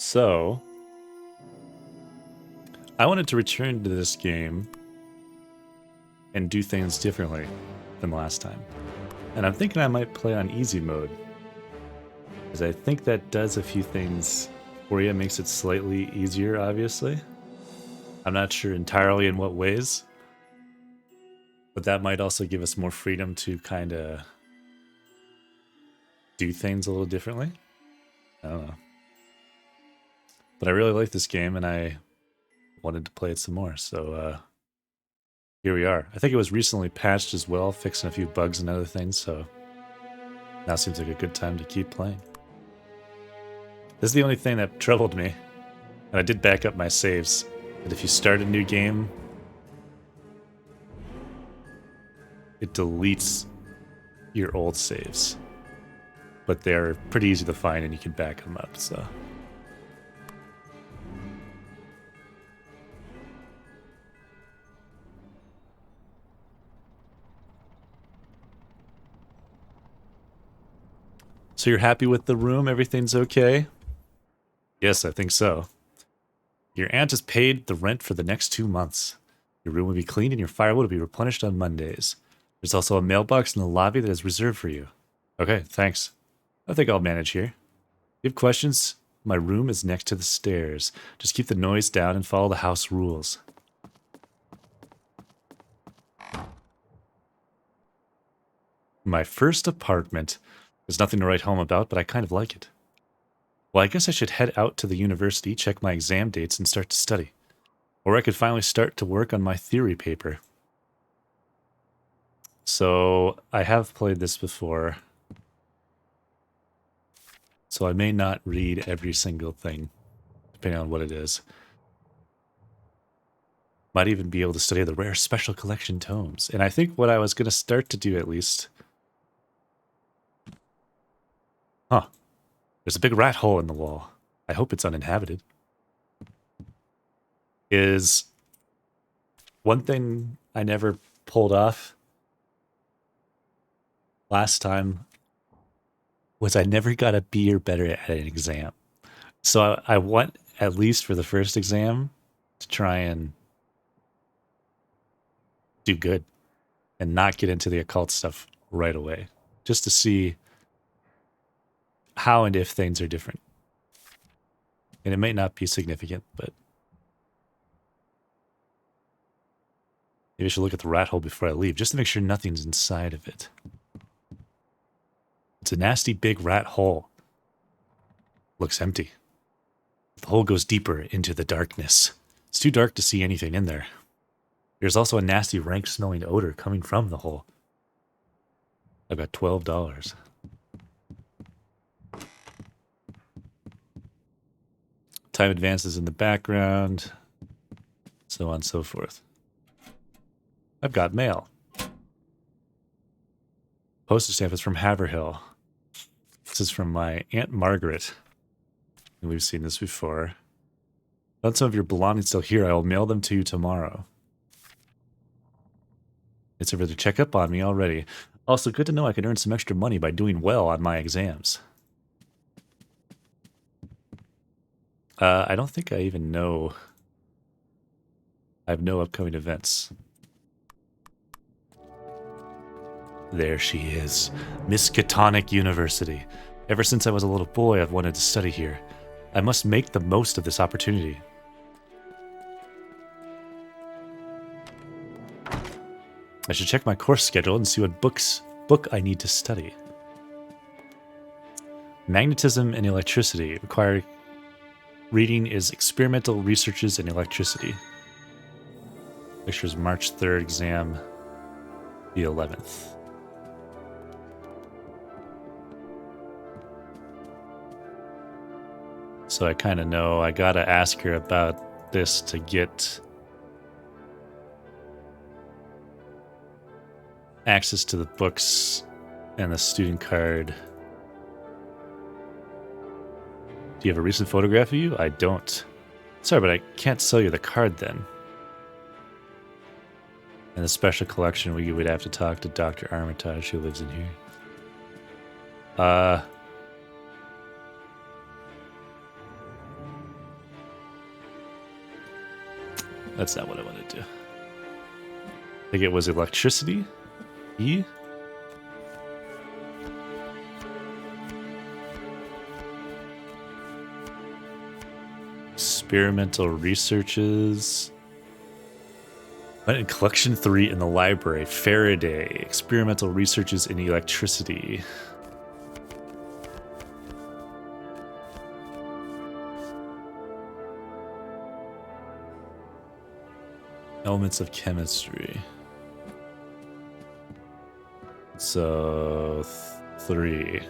So, I wanted to return to this game and do things differently than last time. And I'm thinking I might play on easy mode, because I think that does a few things for you. It makes it slightly easier, obviously. I'm not sure entirely in what ways, but that might also give us more freedom to kind of do things a little differently. I don't know. But I really like this game, and I wanted to play it some more, so here we are. I think it was recently patched as well, fixing a few bugs and other things, so now seems like a good time to keep playing. This is the only thing that troubled me, and I did back up my saves. But if you start a new game, it deletes your old saves. But they're pretty easy to find, and you can back them up, so... So you're happy with the room? Everything's okay? Yes, I think so. Your aunt has paid the rent for the next 2 months. Your room will be cleaned and your firewood will be replenished on Mondays. There's also a mailbox in the lobby that is reserved for you. Okay, thanks. I think I'll manage here. If you have questions, my room is next to the stairs. Just keep the noise down and follow the house rules. My first apartment. There's nothing to write home about, but I kind of like it. Well, I guess I should head out to the university, check my exam dates, and start to study. Or I could finally start to work on my theory paper. So, I have played this before. So I may not read every single thing, depending on what it is. Might even be able to study the rare special collection tomes. And I think what I was going to start to do at least... Huh. There's a big rat hole in the wall. I hope it's uninhabited. Is one thing I never pulled off last time was I never got a B or better at an exam. So I want, at least for the first exam, to try and do good and not get into the occult stuff right away. Just to see how and if things are different. And it may not be significant, but maybe I should look at the rat hole before I leave, just to make sure nothing's inside of it. It's a nasty big rat hole. Looks empty. The hole goes deeper into the darkness. It's too dark to see anything in there. There's also a nasty rank-smelling odor coming from the hole. I've got $12. Time advances in the background, so on and so forth. I've got mail. Postage stamp is from Haverhill. This is from my Aunt Margaret. And we've seen this before. Found some of your belongings still here. I will mail them to you tomorrow. It's over to check up on me already. Also, good to know I can earn some extra money by doing well on my exams. I don't think I even know. I have no upcoming events. There she is, Miskatonic University. Ever since I was a little boy, I've wanted to study here. I must make the most of this opportunity. I should check my course schedule and see what book I need to study. Magnetism and electricity. Required reading is experimental researches in electricity. Lecture's March 3rd, exam the 11th. So I kind of know I gotta ask her about this to get access to the books and the student card. Do you have a recent photograph of you? I don't. Sorry, but I can't sell you the card then. And the special collection, we would have to talk to Dr. Armitage, who lives in here. That's not what I wanted to do. I think it was electricity. E. Experimental researches. Went in collection 3 in the library. Faraday. Experimental researches in electricity. Elements of chemistry. So 3.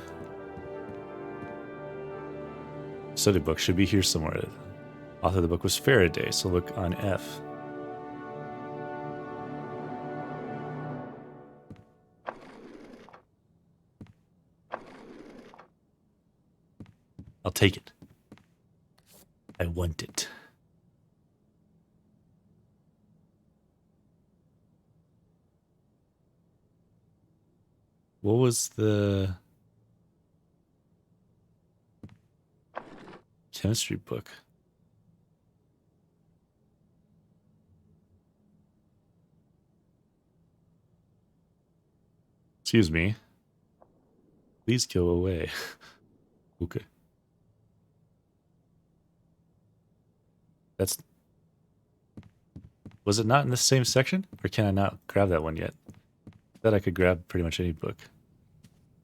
Study book should be here somewhere. Author of the book was Faraday, so look on F. I'll take it. I want it. What was the chemistry book? Excuse me. Please go away. Okay. That's... Was it not in the same section? Or can I not grab that one yet? I thought I could grab pretty much any book.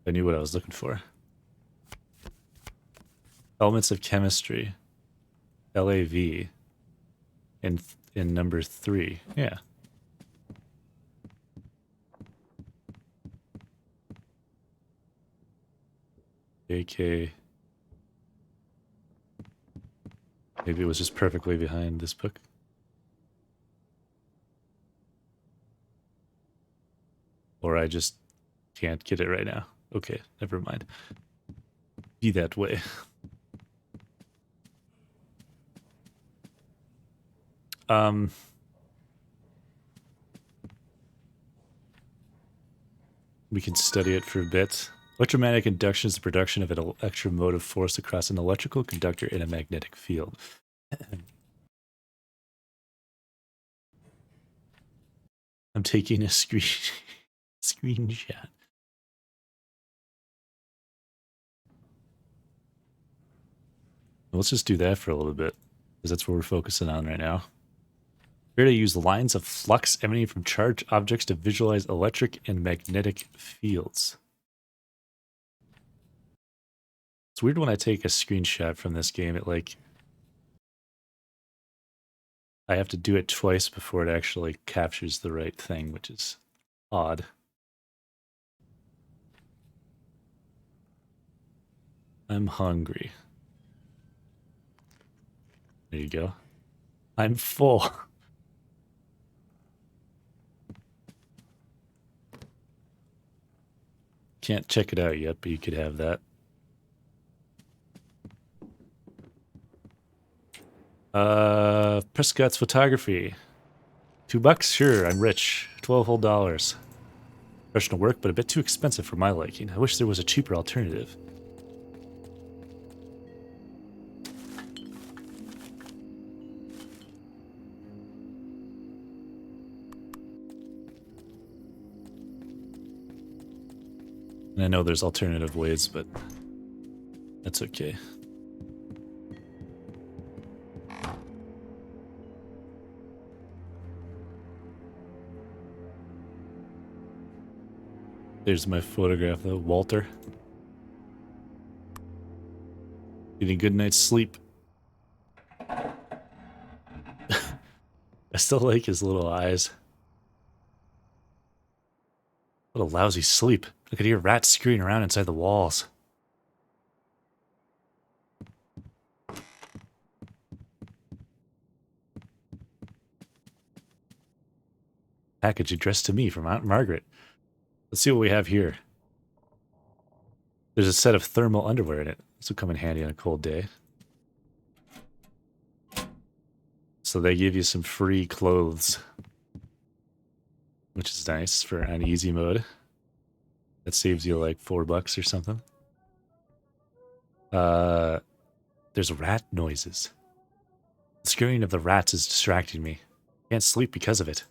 I knew what I was looking for. Elements of chemistry. LAV. In number 3. Yeah. AK. Maybe it was just perfectly behind this book. Or I just can't get it right now. Okay, never mind. Be that way. We can study it for a bit. Electromagnetic induction is the production of an electromotive force across an electrical conductor in a magnetic field. I'm taking a screenshot. Let's just do that for a little bit, because that's what we're focusing on right now. Here to use lines of flux emanating from charged objects to visualize electric and magnetic fields. It's weird when I take a screenshot from this game, it like... I have to do it twice before it actually captures the right thing, which is odd. I'm hungry. There you go. I'm full. Can't check it out yet, but you could have that. Prescott's photography. $2? Sure, I'm rich. $12 whole dollars. Professional work, but a bit too expensive for my liking. I wish there was a cheaper alternative. And I know there's alternative ways, but that's okay. There's my photograph though, Walter. Getting a good night's sleep. I still like his little eyes. What a lousy sleep. I could hear rats scurrying around inside the walls. Package addressed to me from Aunt Margaret. Let's see what we have here. There's a set of thermal underwear in it. This will come in handy on a cold day. So they give you some free clothes, which is nice for an easy mode. That saves you like $4 or something. There's rat noises. The scurrying of the rats is distracting me. Can't sleep because of it.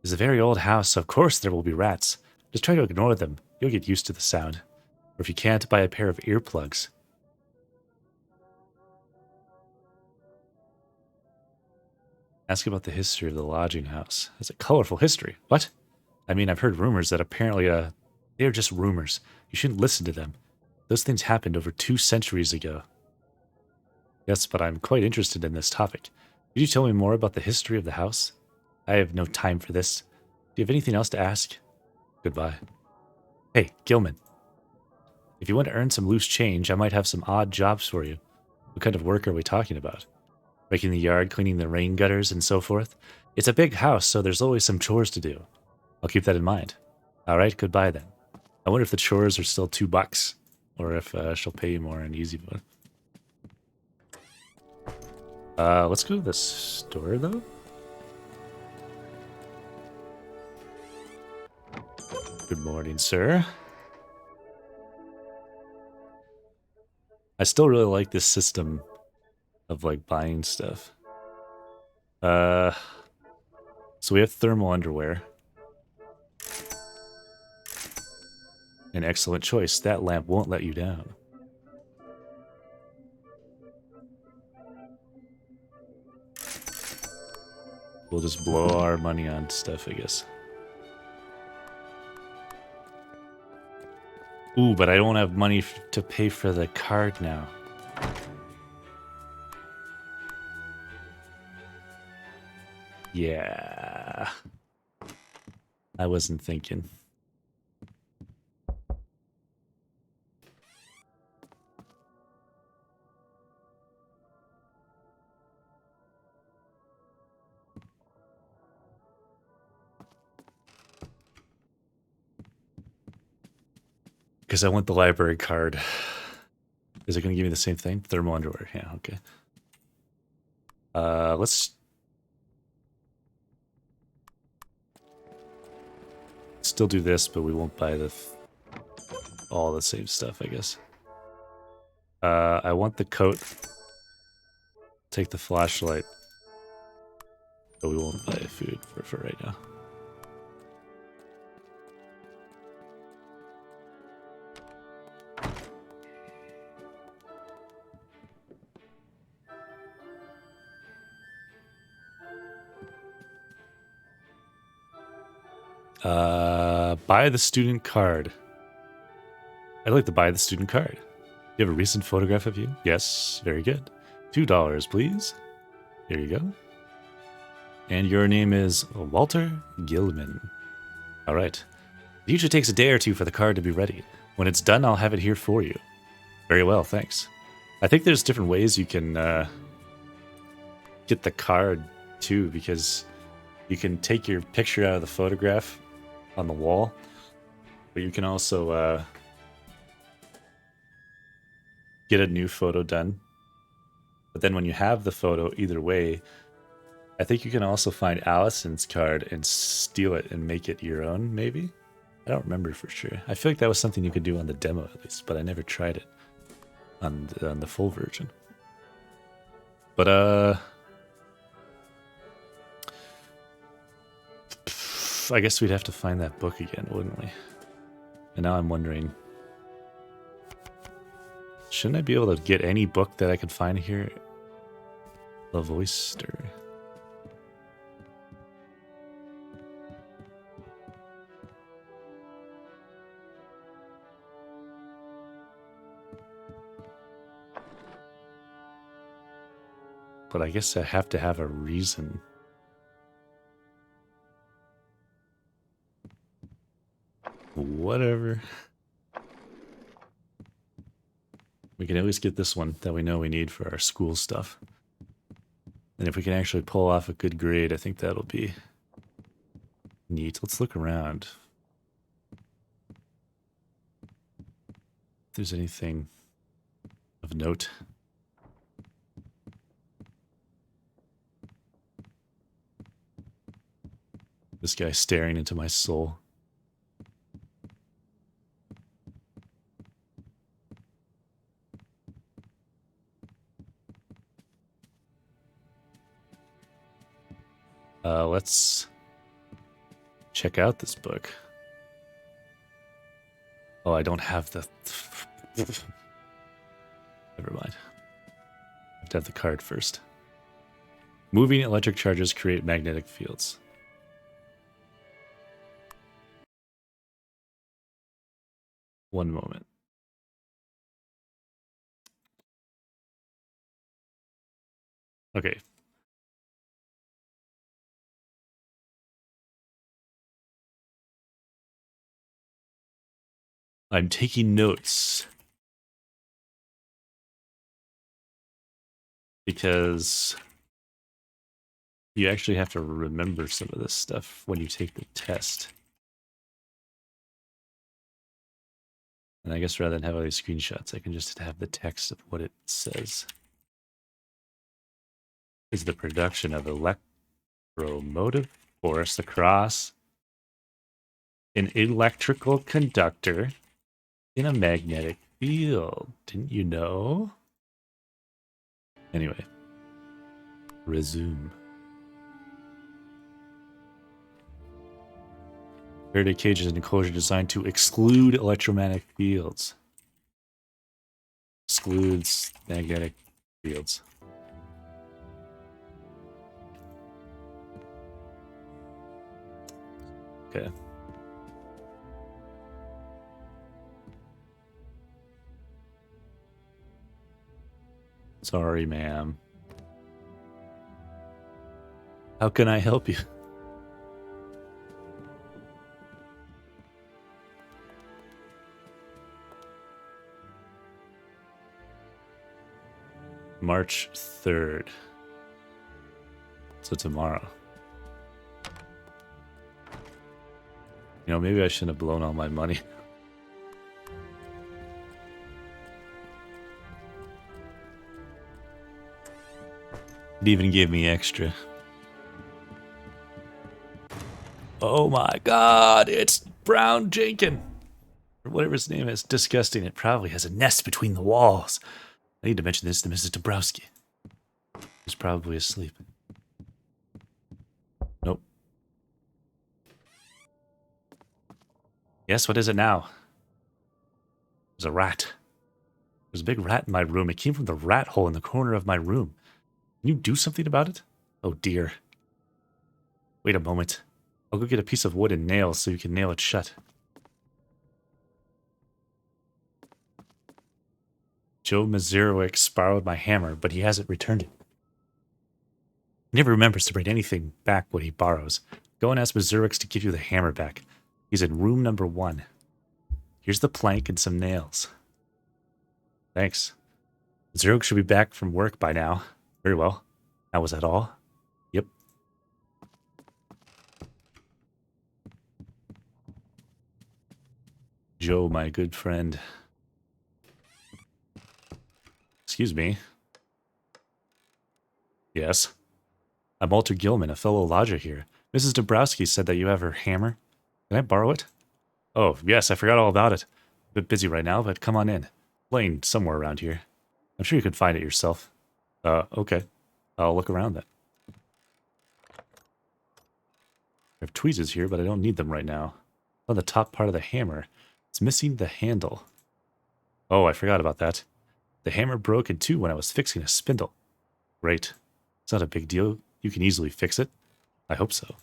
It's a very old house, so of course there will be rats. Just try to ignore them. You'll get used to the sound. Or if you can't, buy a pair of earplugs. Ask about the history of the lodging house. It's a colorful history. What? I mean, I've heard rumors that apparently, they are just rumors. You shouldn't listen to them. Those things happened over 2 centuries ago. Yes, but I'm quite interested in this topic. Could you tell me more about the history of the house? I have no time for this. Do you have anything else to ask? Goodbye. Hey, Gilman. If you want to earn some loose change, I might have some odd jobs for you. What kind of work are we talking about? Making the yard, cleaning the rain gutters, and so forth? It's a big house, so there's always some chores to do. I'll keep that in mind. All right, goodbye then. I wonder if the chores are still $2, or if she'll pay you more in easy mode. Let's go to the store, though. Good morning, sir. I still really like this system of, like, buying stuff. So we have thermal underwear. An excellent choice. That lamp won't let you down. We'll just blow our money on stuff, I guess. Ooh, but I don't have money to pay for the card now. Yeah. I wasn't thinking. Because I want the library card. Is it going to give me the same thing? Thermal underwear. Yeah, okay. Let's still do this, but we won't buy all the same stuff, I guess. I want the coat. Take the flashlight. But we won't buy food for right now. Buy the student card. I'd like to buy the student card. You have a recent photograph of you? Yes, very good. $2, please. Here you go. And your name is Walter Gilman. All right. It usually takes a day or two for the card to be ready. When it's done, I'll have it here for you. Very well, thanks. I think there's different ways you can get the card, too, because you can take your picture out of the photograph on the wall, but you can also get a new photo done. But then when you have the photo, either way, I think you can also find Allison's card and steal it and make it your own, maybe? I don't remember for sure. I feel like that was something you could do on the demo at least, but I never tried it on the full version. But, I guess we'd have to find that book again, wouldn't we? And now I'm wondering, shouldn't I be able to get any book that I could find here? La Voister. But I guess I have to have a reason. Whatever. We can at least get this one that we know we need for our school stuff. And if we can actually pull off a good grade, I think that'll be neat. Let's look around. If there's anything of note. This guy staring into my soul. Let's check out this book. Oh, I don't have the... Never mind. I have to have the card first. Moving electric charges create magnetic fields. One moment. Okay. I'm taking notes. Because you actually have to remember some of this stuff when you take the test. And I guess rather than have all these screenshots, I can just have the text of what it says. Is the production of electromotive force across an electrical conductor in a magnetic field. Didn't you know? Anyway, resume. Faraday cage is an enclosure designed to exclude electromagnetic fields. Excludes magnetic fields. Okay. Sorry, ma'am. How can I help you? March 3rd. So tomorrow. You know, maybe I shouldn't have blown all my money. It even gave me extra. Oh my god, it's Brown Jenkin! Or whatever his name is. Disgusting. It probably has a nest between the walls. I need to mention this to Mrs. Dabrowski. He's probably asleep. Nope. Yes, what is it now? There's a rat. There's a big rat in my room. It came from the rat hole in the corner of my room. Can you do something about it? Oh dear. Wait a moment. I'll go get a piece of wood and nails so you can nail it shut. Joe Mazurowicz borrowed my hammer, but he hasn't returned it. He never remembers to bring anything back what he borrows. Go and ask Mazurowicz to give you the hammer back. He's in room number 1. Here's the plank and some nails. Thanks. Mazurowicz should be back from work by now. Very well. Now, was that all? Yep. Joe, my good friend. Excuse me. Yes. I'm Walter Gilman, a fellow lodger here. Mrs. Dabrowski said that you have her hammer. Can I borrow it? Oh, yes, I forgot all about it. A bit busy right now, but come on in. Laying somewhere around here. I'm sure you can find it yourself. Okay. I'll look around then. I have tweezers here, but I don't need them right now. On the top part of the hammer, it's missing the handle. Oh, I forgot about that. The hammer broke in two when I was fixing a spindle. Great. It's not a big deal. You can easily fix it. I hope so.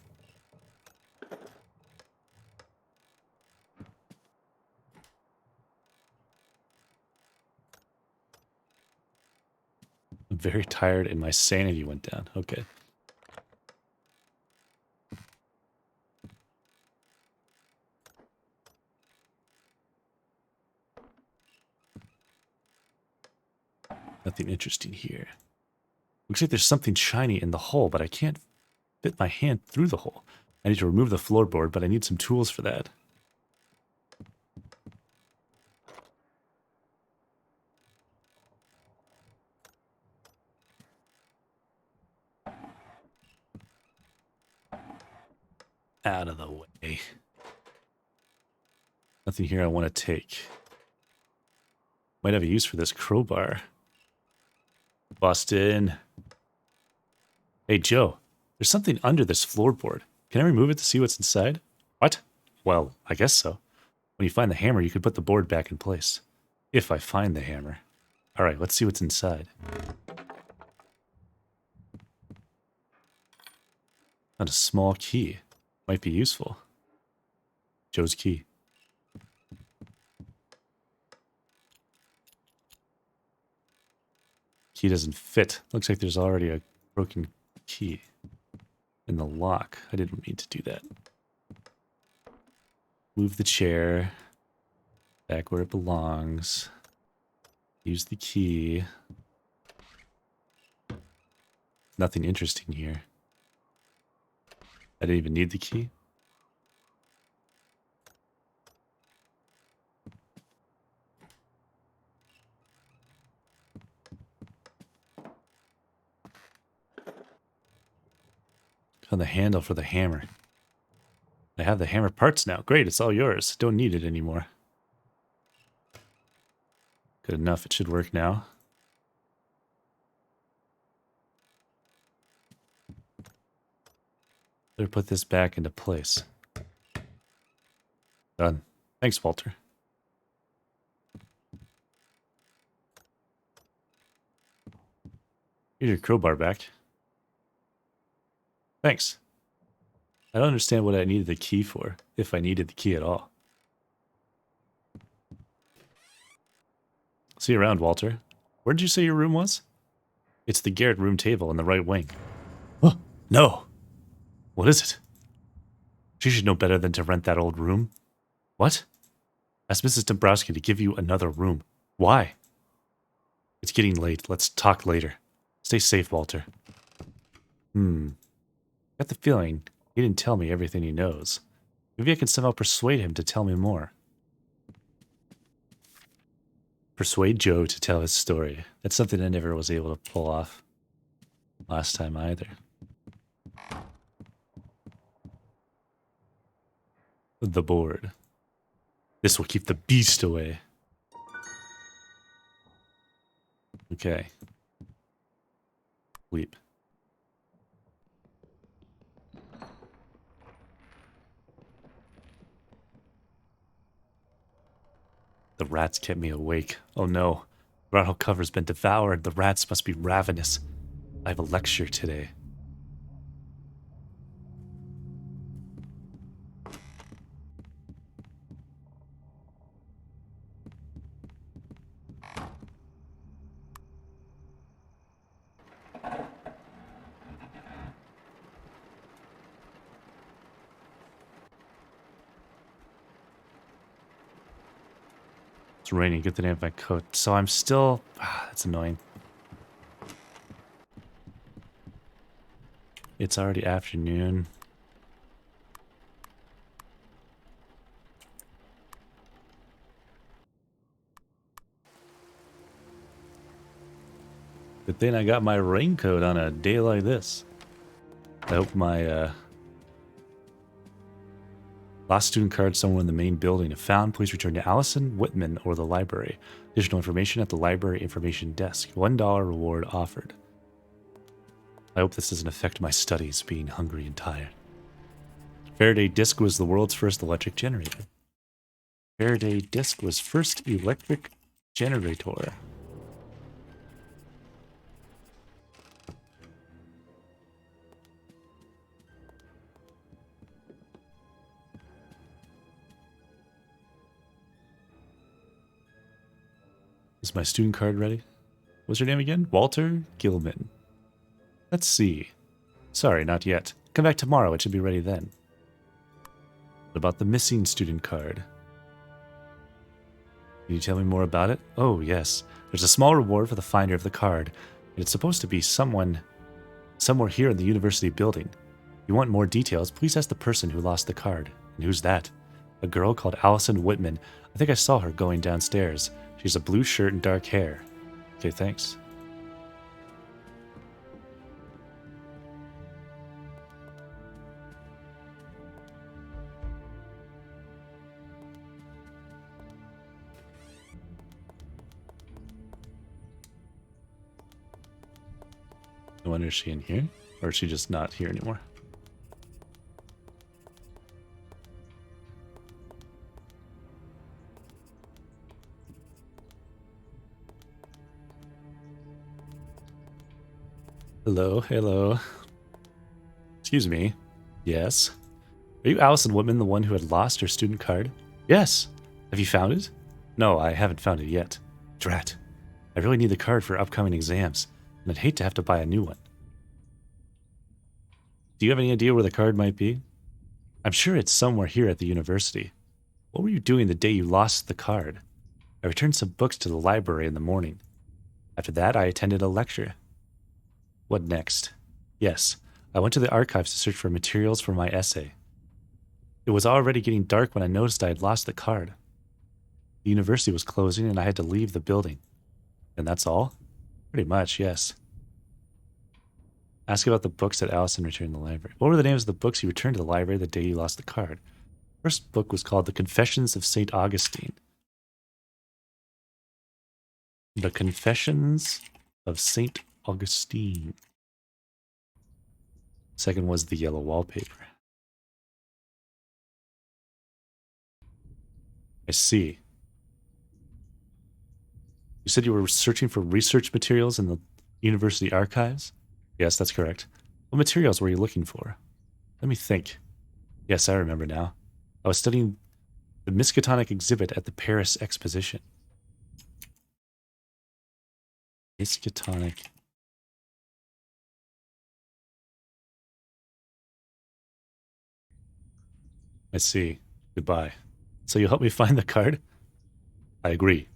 I'm very tired and my sanity went down. Okay. Nothing interesting here. Looks like there's something shiny in the hole, but I can't fit my hand through the hole. I need to remove the floorboard, but I need some tools for that. Out of the way. Nothing here I want to take. Might have a use for this crowbar. Bustin'. Hey, Joe. There's something under this floorboard. Can I remove it to see what's inside? What? Well, I guess so. When you find the hammer, you can put the board back in place. If I find the hammer. Alright, let's see what's inside. Found a small key. Might be useful. Joe's key. Key doesn't fit. Looks like there's already a broken key in the lock. I didn't mean to do that. Move the chair back where it belongs. Use the key. Nothing interesting here. I didn't even need the key. On the handle for the hammer. I have the hammer parts now. Great, it's all yours. Don't need it anymore. Good enough, it should work now. Better put this back into place. Done. Thanks, Walter. Here's your crowbar back. Thanks. I don't understand what I needed the key for, if I needed the key at all. See you around, Walter. Where did you say your room was? It's the garret room table in the right wing. Oh, no. What is it? She should know better than to rent that old room. What? Ask Mrs. Dombrowski to give you another room. Why? It's getting late. Let's talk later. Stay safe, Walter. Got the feeling he didn't tell me everything he knows. Maybe I can somehow persuade him to tell me more. Persuade Joe to tell his story. That's something I never was able to pull off last time either. The board. This will keep the beast away. Okay. Sleep. The rats kept me awake. Oh no. The rattle cover's been devoured. The rats must be ravenous. I have a lecture today. It's raining. Get the name of my coat. So I'm still... that's annoying. It's already afternoon. Good thing I got my raincoat on a day like this. I hope my lost student card somewhere in the main building. If found, please return to Allison, Whitman, or the library. Additional information at the library information desk. $1 reward offered. I hope this doesn't affect my studies, being hungry and tired. Faraday disc was the world's first electric generator. Faraday disc was first electric generator. Is my student card ready? What's your name again? Walter Gilman. Let's see. Sorry, not yet. Come back tomorrow. It should be ready then. What about the missing student card? Can you tell me more about it? Oh, yes. There's a small reward for the finder of the card. And it's supposed to be somewhere here in the university building. If you want more details, please ask the person who lost the card. And who's that? A girl called Allison Whitman. I think I saw her going downstairs. She's a blue shirt and dark hair. Okay, thanks. No wonder is she in here? Or is she just not here anymore? Hello, hello. Excuse me. Yes. Are you Allison Whitman, the one who had lost her student card? Yes. Have you found it? No, I haven't found it yet. Drat. I really need the card for upcoming exams, and I'd hate to have to buy a new one. Do you have any idea where the card might be? I'm sure it's somewhere here at the university. What were you doing the day you lost the card? I returned some books to the library in the morning. After that, I attended a lecture. What next? Yes, I went to the archives to search for materials for my essay. It was already getting dark when I noticed I had lost the card. The university was closing and I had to leave the building. And that's all? Pretty much, yes. Ask about the books that Allison returned to the library. What were the names of the books you returned to the library the day you lost the card? First book was called The Confessions of St. Augustine. The Confessions of St. Augustine. Second was The Yellow Wallpaper. I see. You said you were searching for research materials in the university archives? Yes, that's correct. What materials were you looking for? Let me think. Yes, I remember now. I was studying the Miskatonic exhibit at the Paris Exposition. Miskatonic. I see. Goodbye. So you'll help me find the card? I agree.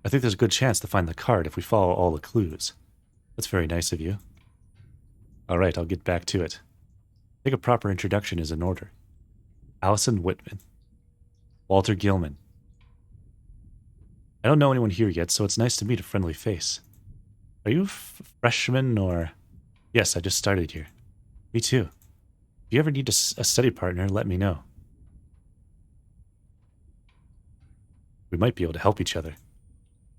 I think there's a good chance to find the card if we follow all the clues. That's very nice of you. Alright, I'll get back to it. I think a proper introduction is in order. Allison Whitman. Walter Gilman. I don't know anyone here yet, so it's nice to meet a friendly face. Are you a freshman or... Yes, I just started here. Me too. If you ever need a study partner, let me know. We might be able to help each other.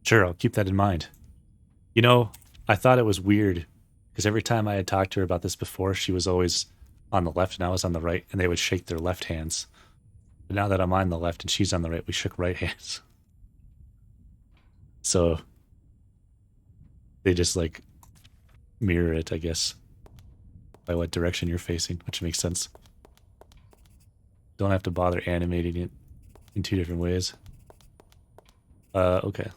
Sure, I'll keep that in mind. You know, I thought it was weird, because every time I had talked to her about this before, she was always on the left and I was on the right, and they would shake their left hands. But now that I'm on the left and she's on the right, we shook right hands. So they just like mirror it, I guess, by what direction you're facing, which makes sense. Don't have to bother animating it in two different ways. Okay.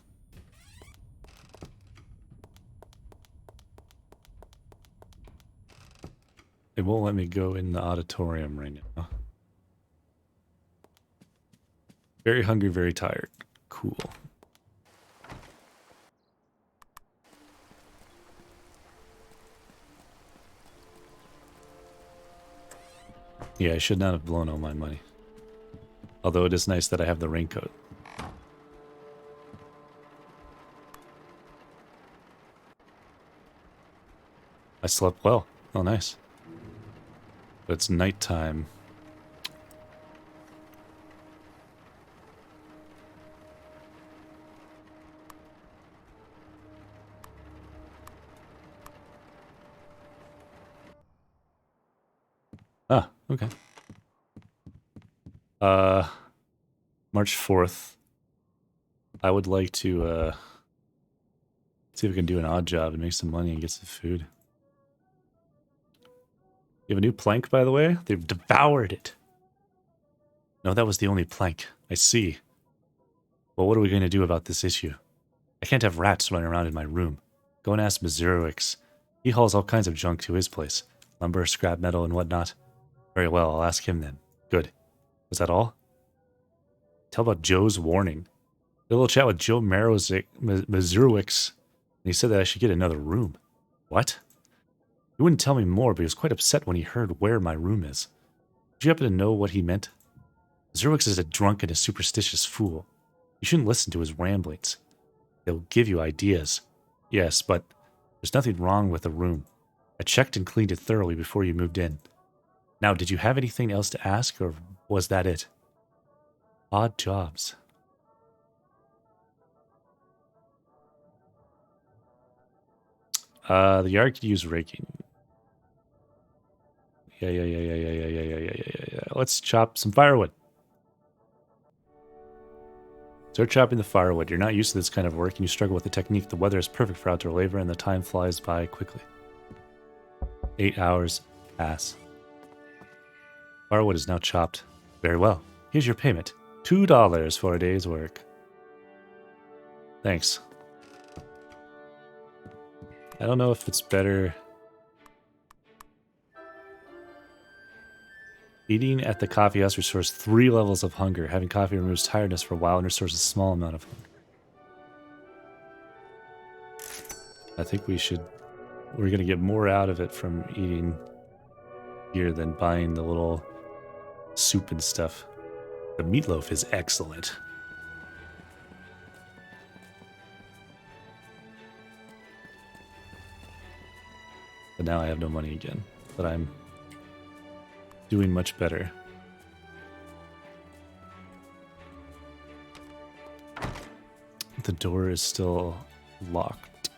It won't let me go in the auditorium right now. Very hungry, very tired. Cool. Yeah, I should not have blown all my money. Although it is nice that I have the raincoat. I slept well. Oh, nice. But it's nighttime. Ah, okay. March 4th. I would like to, see if we can do an odd job and make some money and get some food. You have a new plank, by the way? They've devoured it. No, that was the only plank. I see. Well, what are we going to do about this issue? I can't have rats running around in my room. Go and ask Mazurowicz. He hauls all kinds of junk to his place. Lumber, scrap metal, and whatnot. Very well, I'll ask him then. Good. Was that all? Tell about Joe's warning. A little chat with Joe Mazurowicz, and he said that I should get another room. What? He wouldn't tell me more, but he was quite upset when he heard where my room is. Did you happen to know what he meant? Mazurowicz is a drunk and a superstitious fool. You shouldn't listen to his ramblings. They'll give you ideas. Yes, but there's nothing wrong with the room. I checked and cleaned it thoroughly before you moved in. Now, did you have anything else to ask, or was that it? Odd jobs. The yard could use raking. Yeah. Let's chop some firewood. Start chopping the firewood. You're not used to this kind of work and you struggle with the technique. The weather is perfect for outdoor labor and the time flies by quickly. 8 hours pass. Firewood is now chopped. Very well. Here's your payment. $2 for a day's work. Thanks. I don't know if it's better. Eating at the coffee house restores 3 levels of hunger. Having coffee removes tiredness for a while and restores a small amount of hunger. I think we're going to get more out of it from eating here than buying the little soup and stuff. The meatloaf is excellent. But now I have no money again. But I'm doing much better. The door is still locked.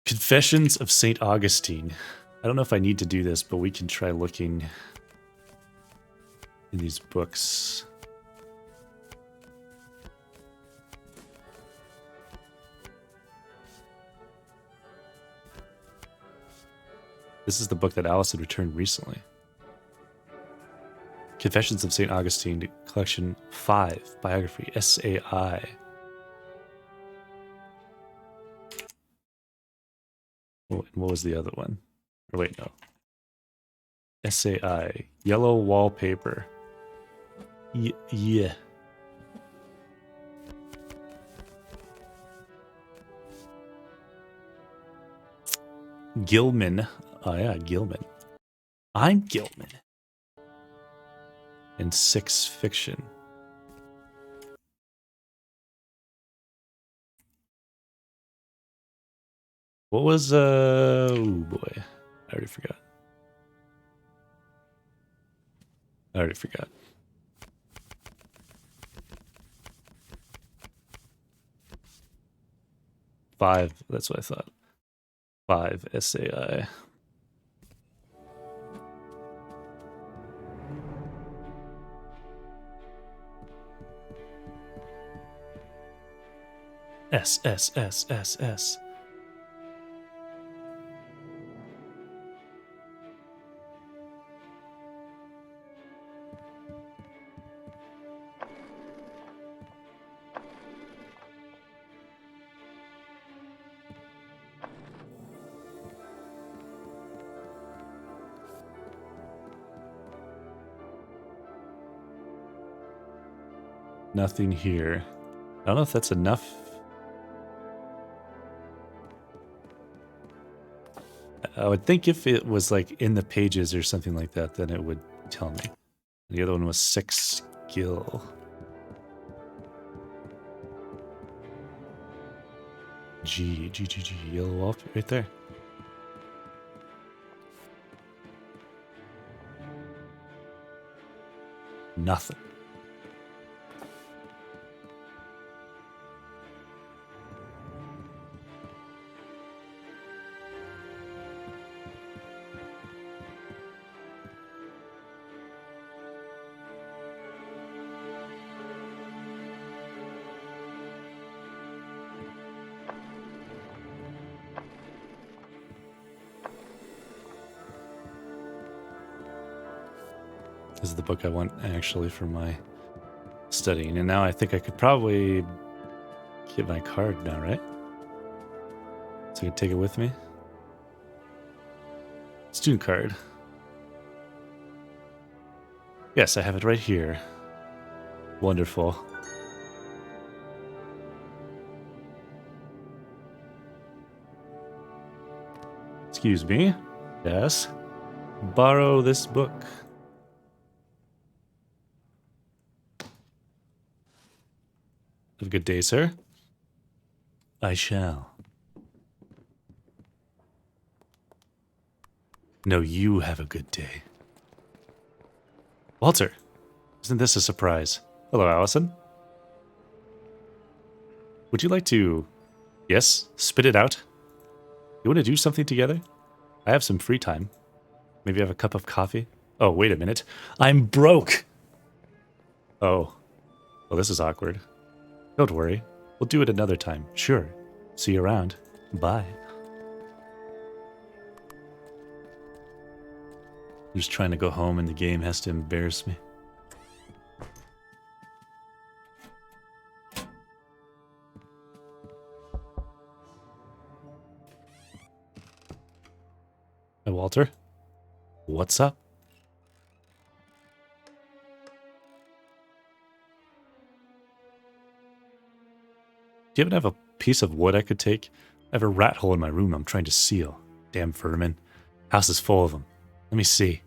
Confessions of St. Augustine. I don't know if I need to do this, but we can try looking in these books. This is the book that Alice had returned recently. Confessions of St. Augustine, collection 5, biography, SAI. What was the other one? Or wait, no. SAI, yellow wallpaper. Yeah. Gilman. Oh yeah, Gilman. I'm Gilman. And 6 fiction. What was oh boy. I already forgot. Five, that's what I thought. 5 SAI. S. Nothing here. I don't know if that's enough. I would think if it was like in the pages or something like that, then it would tell me. The other one was 6 skill. G, yellow wall right there. Nothing. This is the book I want actually for my studying. And now I think I could probably get my card now, right? So I can take it with me. Student card. Yes, I have it right here. Wonderful. Excuse me. Yes. Borrow this book. Have a good day, sir. I shall. No, you have a good day. Walter, isn't this a surprise? Hello, Allison. Would you like to... Yes? Spit it out? You want to do something together? I have some free time. Maybe have a cup of coffee? Oh, wait a minute. I'm broke! Oh. Well, this is awkward. Don't worry. We'll do it another time. Sure. See you around. Bye. I'm just trying to go home and the game has to embarrass me. Hi, Walter. What's up? Do you happen to have a piece of wood I could take? I have a rat hole in my room I'm trying to seal. Damn vermin. House is full of them. Let me see.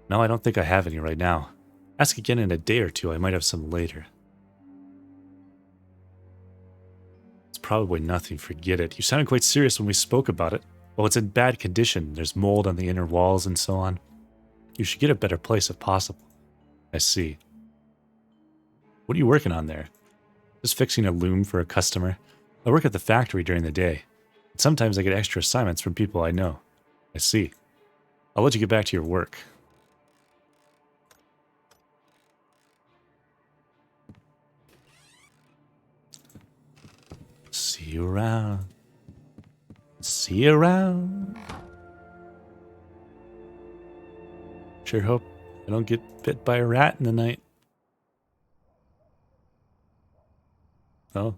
No, I don't think I have any right now. Ask again in a day or two. I might have some later. It's probably nothing. Forget it. You sounded quite serious when we spoke about it. Well, it's in bad condition. There's mold on the inner walls and so on. You should get a better place if possible. I see. What are you working on there? Just fixing a loom for a customer. I work at the factory during the day. But sometimes I get extra assignments from people I know. I see. I'll let you get back to your work. See you around. See you around. Sure hope I don't get bit by a rat in the night. Oh.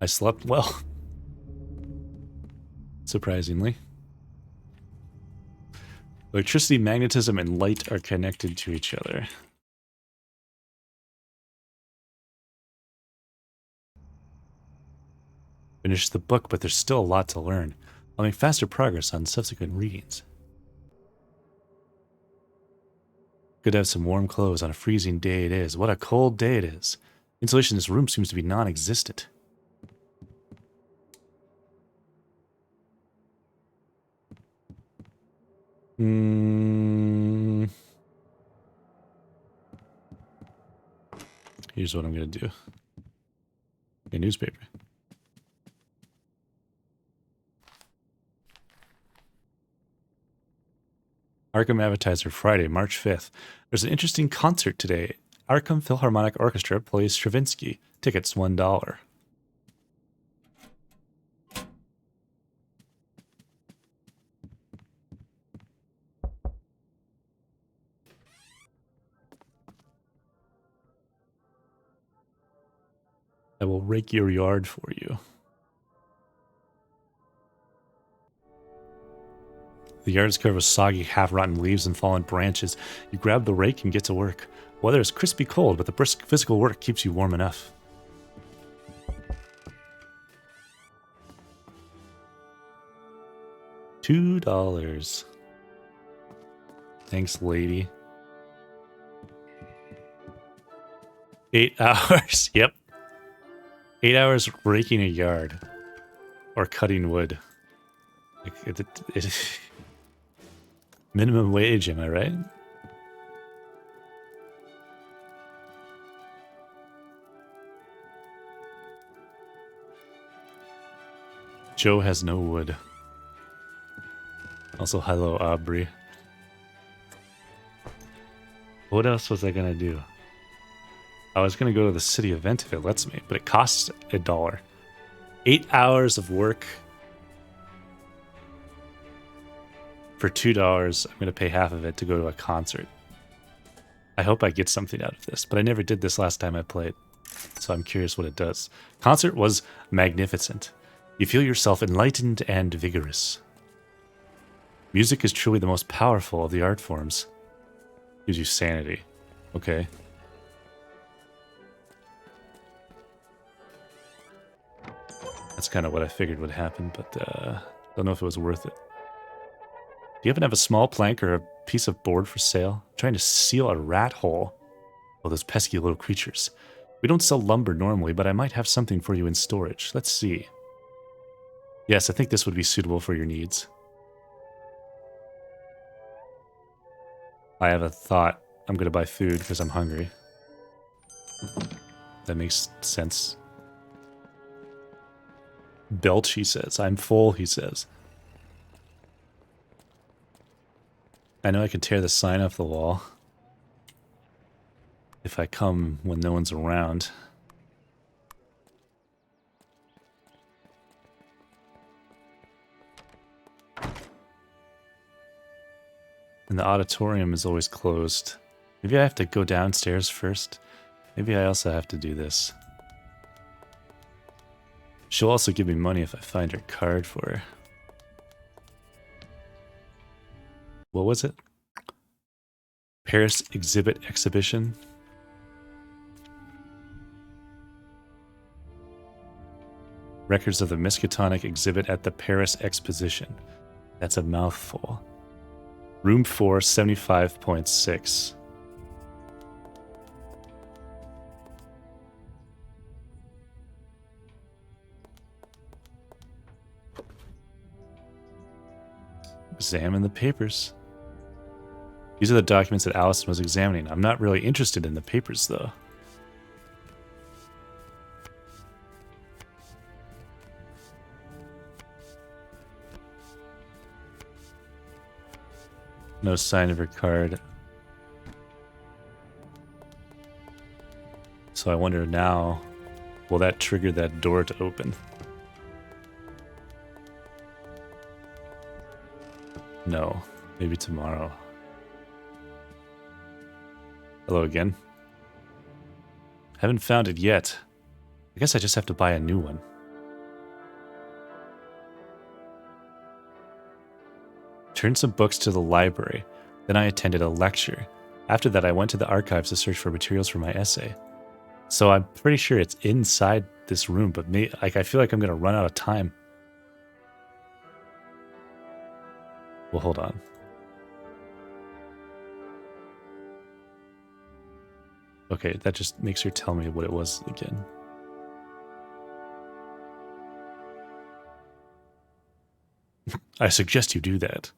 I slept well. Surprisingly. Electricity, magnetism, and light are connected to each other. Finished the book, but there's still a lot to learn. I'll make faster progress on subsequent readings. Good to have some warm clothes on a freezing day it is. What a cold day it is. Insulation in this room seems to be non-existent. Here's what I'm going to do. A newspaper. Arkham Advertiser, Friday, March 5th. There's an interesting concert today. Arkham Philharmonic Orchestra plays Stravinsky. Tickets $1. I will rake your yard for you. The yard is covered with soggy, half-rotten leaves and fallen branches. You grab the rake and get to work. Weather is crispy cold, but the brisk physical work keeps you warm enough. $2. Thanks, lady. 8 hours. Yep. 8 hours raking a yard. Or cutting wood. Minimum wage, am I right? Joe has no wood. Also, hello, Aubrey. What else was I gonna do? I was gonna go to the city event if it lets me, but it costs $1. 8 hours of work for $2. I'm gonna pay half of it to go to a concert. I hope I get something out of this, but I never did this last time I played, so I'm curious what it does. Concert was magnificent. You feel yourself enlightened and vigorous. Music is truly the most powerful of the art forms. Gives you sanity. Okay. That's kind of what I figured would happen, but don't know if it was worth it. Do you happen to have a small plank or a piece of board for sale? I'm trying to seal a rat hole. Oh, those pesky little creatures. We don't sell lumber normally, but I might have something for you in storage. Let's see. Yes, I think this would be suitable for your needs. I have a thought I'm gonna buy food because I'm hungry. That makes sense. Belch, he says. I'm full, he says. I know I can tear the sign off the wall if I come when no one's around. And the auditorium is always closed. Maybe I have to go downstairs first. Maybe I also have to do this. She'll also give me money if I find her card for her. What was it? Paris Exhibit Exhibition? Records of the Miskatonic exhibit at the Paris Exposition. That's a mouthful. Room 4, 75.6. Examine the papers. These are the documents that Allison was examining. I'm not really interested in the papers, though. No sign of her card. So I wonder now, will that trigger that door to open? No, maybe tomorrow. Hello again. Haven't found it yet. I guess I just have to buy a new one. Turned some books to the library. Then I attended a lecture. After that, I went to the archives to search for materials for my essay. So I'm pretty sure it's inside this room, but I feel like I'm going to run out of time. Well, hold on. Okay, that just makes her tell me what it was again. I suggest you do that.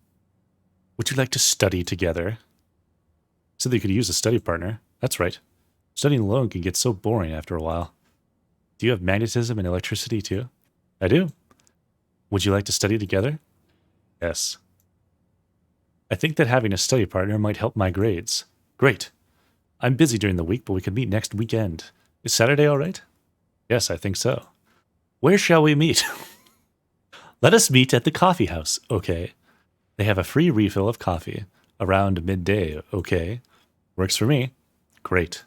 Would you like to study together? So that you could use a study partner. That's right. Studying alone can get so boring after a while. Do you have magnetism and electricity too? I do. Would you like to study together? Yes. I think that having a study partner might help my grades. Great. I'm busy during the week, but we could meet next weekend. Is Saturday all right? Yes, I think so. Where shall we meet? Let us meet at the coffee house, okay? They have a free refill of coffee around midday, okay? Works for me. Great.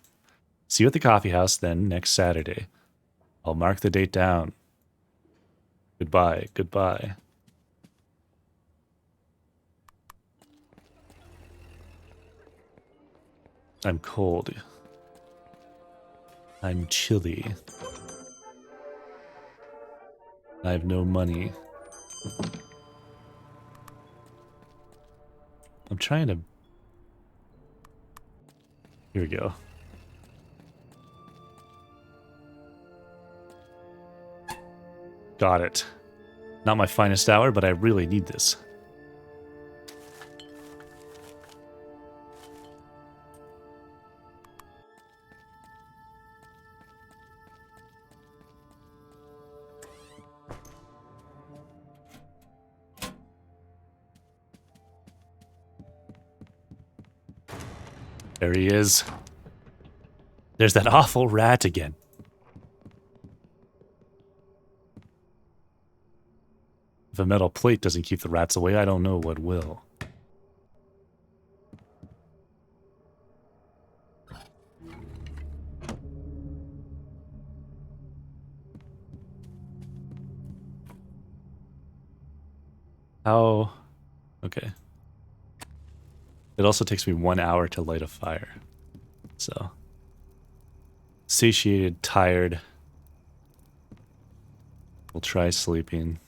See you at the coffee house then next Saturday. I'll mark the date down. Goodbye, goodbye. I'm cold. I'm chilly. I have no money. I'm trying to... Here we go. Got it. Not my finest hour, but I really need this. There he is. There's that awful rat again. If a metal plate doesn't keep the rats away, I don't know what will. How? Okay. It also takes me 1 hour to light a fire. So. Satiated, tired. We'll try sleeping.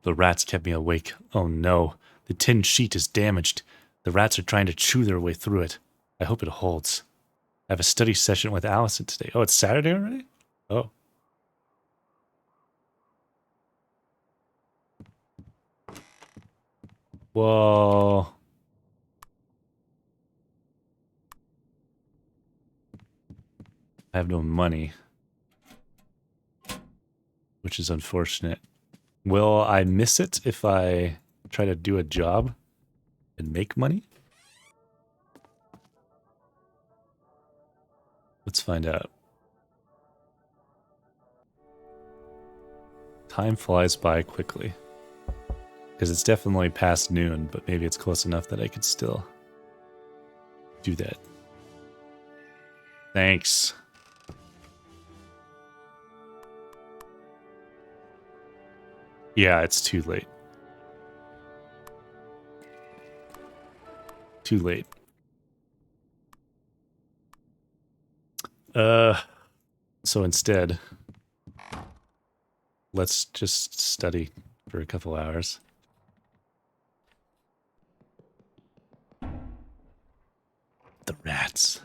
The rats kept me awake. Oh no. The tin sheet is damaged. The rats are trying to chew their way through it. I hope it holds. I have a study session with Allison today. Oh, it's Saturday already? Oh. Well, I have no money, which is unfortunate. Will I miss it if I try to do a job and make money? Let's find out. Time flies by quickly. Because it's definitely past noon, but maybe it's close enough that I could still do that. Thanks. Yeah, it's too late. Too late. So instead, let's just study for a couple hours. The rats.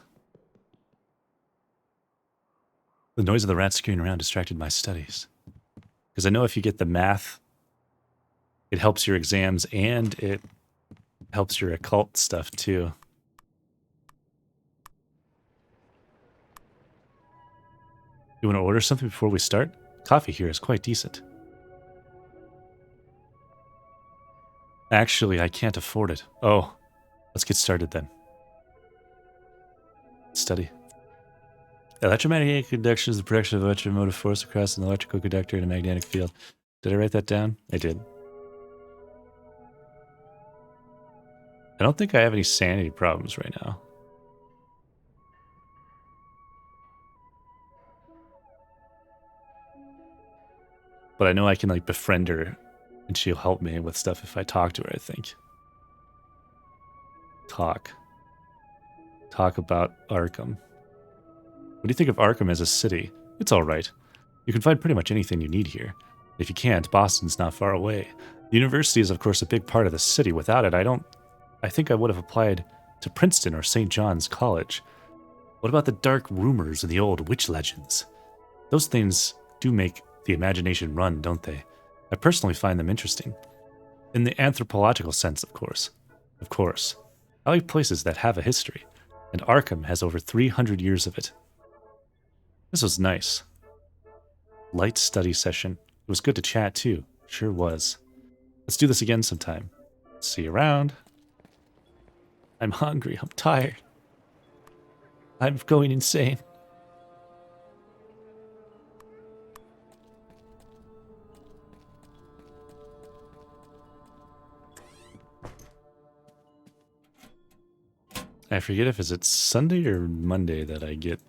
The noise of the rats scurrying around distracted my studies. Because I know if you get the math, it helps your exams and it helps your occult stuff too. You want to order something before we start? Coffee here is quite decent. Actually, I can't afford it. Oh, let's get started then. Study. Electromagnetic conduction is the production of electromotive force across an electrical conductor in a magnetic field. Did I write that down? I did. I don't think I have any sanity problems right now. But I know I can like befriend her and she'll help me with stuff if I talk to her, I think. Talk about Arkham. What do you think of Arkham as a city? It's alright. You can find pretty much anything you need here. If you can't, Boston's not far away. The university is of course a big part of the city. Without it, I think I would have applied to Princeton or St. John's College. What about the dark rumors and the old witch legends? Those things do make the imagination run, don't they? I personally find them interesting. In the anthropological sense, of course. Of course. I like places that have a history, and Arkham has over 300 years of it. This was nice. Light study session. It was good to chat too. Sure was. Let's do this again sometime. See you around. I'm hungry. I'm tired. I'm going insane. I forget if it's Sunday or Monday that I get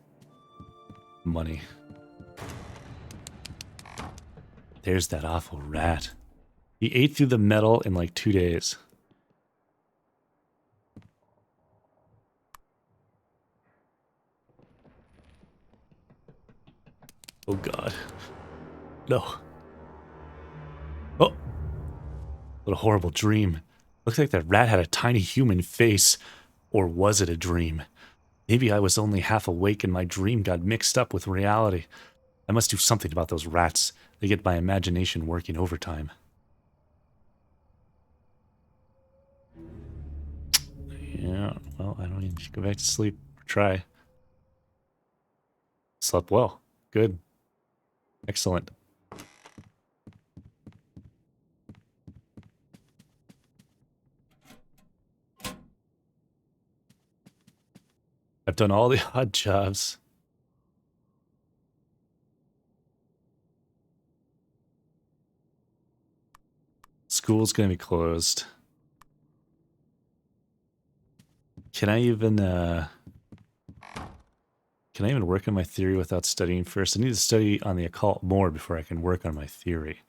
money. There's that awful rat. He ate through the metal in like 2 days. Oh god. No. Oh! What a horrible dream. Looks like that rat had a tiny human face. Or was it a dream? Maybe I was only half awake and my dream got mixed up with reality. I must do something about those rats. They get my imagination working overtime. Yeah, well, I don't need to go back to sleep. Try. Slept well. Good. Excellent. I've done all the odd jobs. School's gonna be closed. Can I even work on my theory without studying first? I need to study on the occult more before I can work on my theory.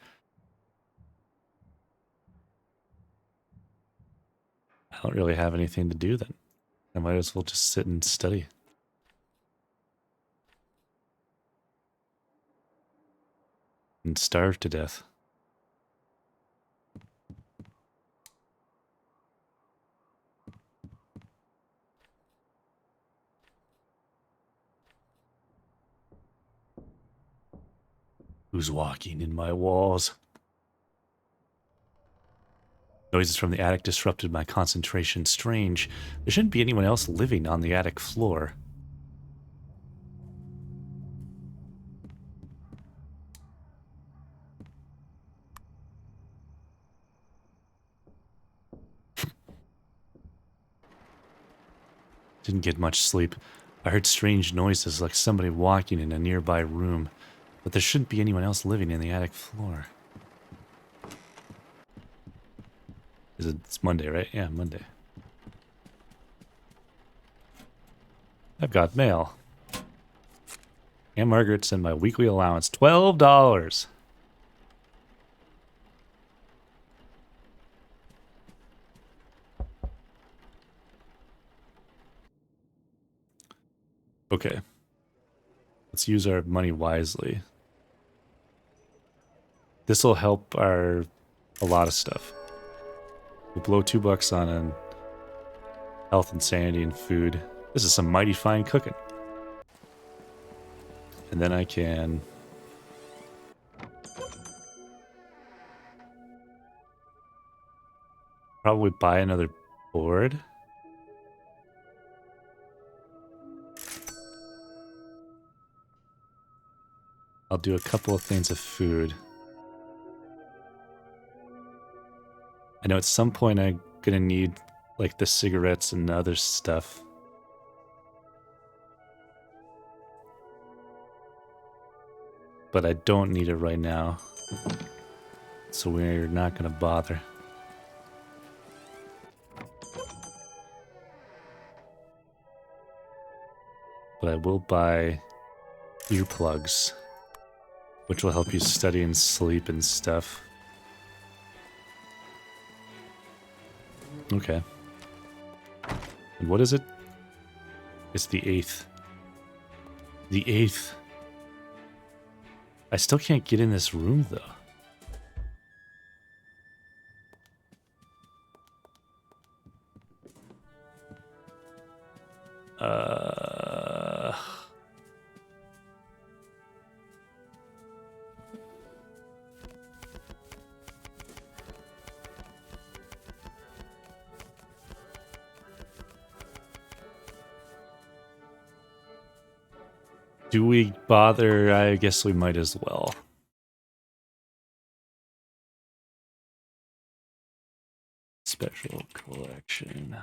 I don't really have anything to do then. I might as well just sit and study. And starve to death. Who's walking in my walls? Noises from the attic disrupted my concentration. Strange. There shouldn't be anyone else living on the attic floor. Didn't get much sleep. I heard strange noises like somebody walking in a nearby room, but there shouldn't be anyone else living in the attic floor. It's Monday, right? Yeah, Monday. I've got mail. And Margaret sent my weekly allowance, $12. Okay. Let's use our money wisely. This will help a lot of stuff. We'll blow $2 on health and sanity and food. This is some mighty fine cooking. And then I can probably buy another board. I'll do a couple of things of food. I know at some point I'm gonna need like the cigarettes and other stuff. But I don't need it right now. So we're not gonna bother. But I will buy earplugs, which will help you study and sleep and stuff. Okay. And what is it? It's the 8th. The 8th. I still can't get in this room, though. Do we bother? I guess we might as well. Special collection.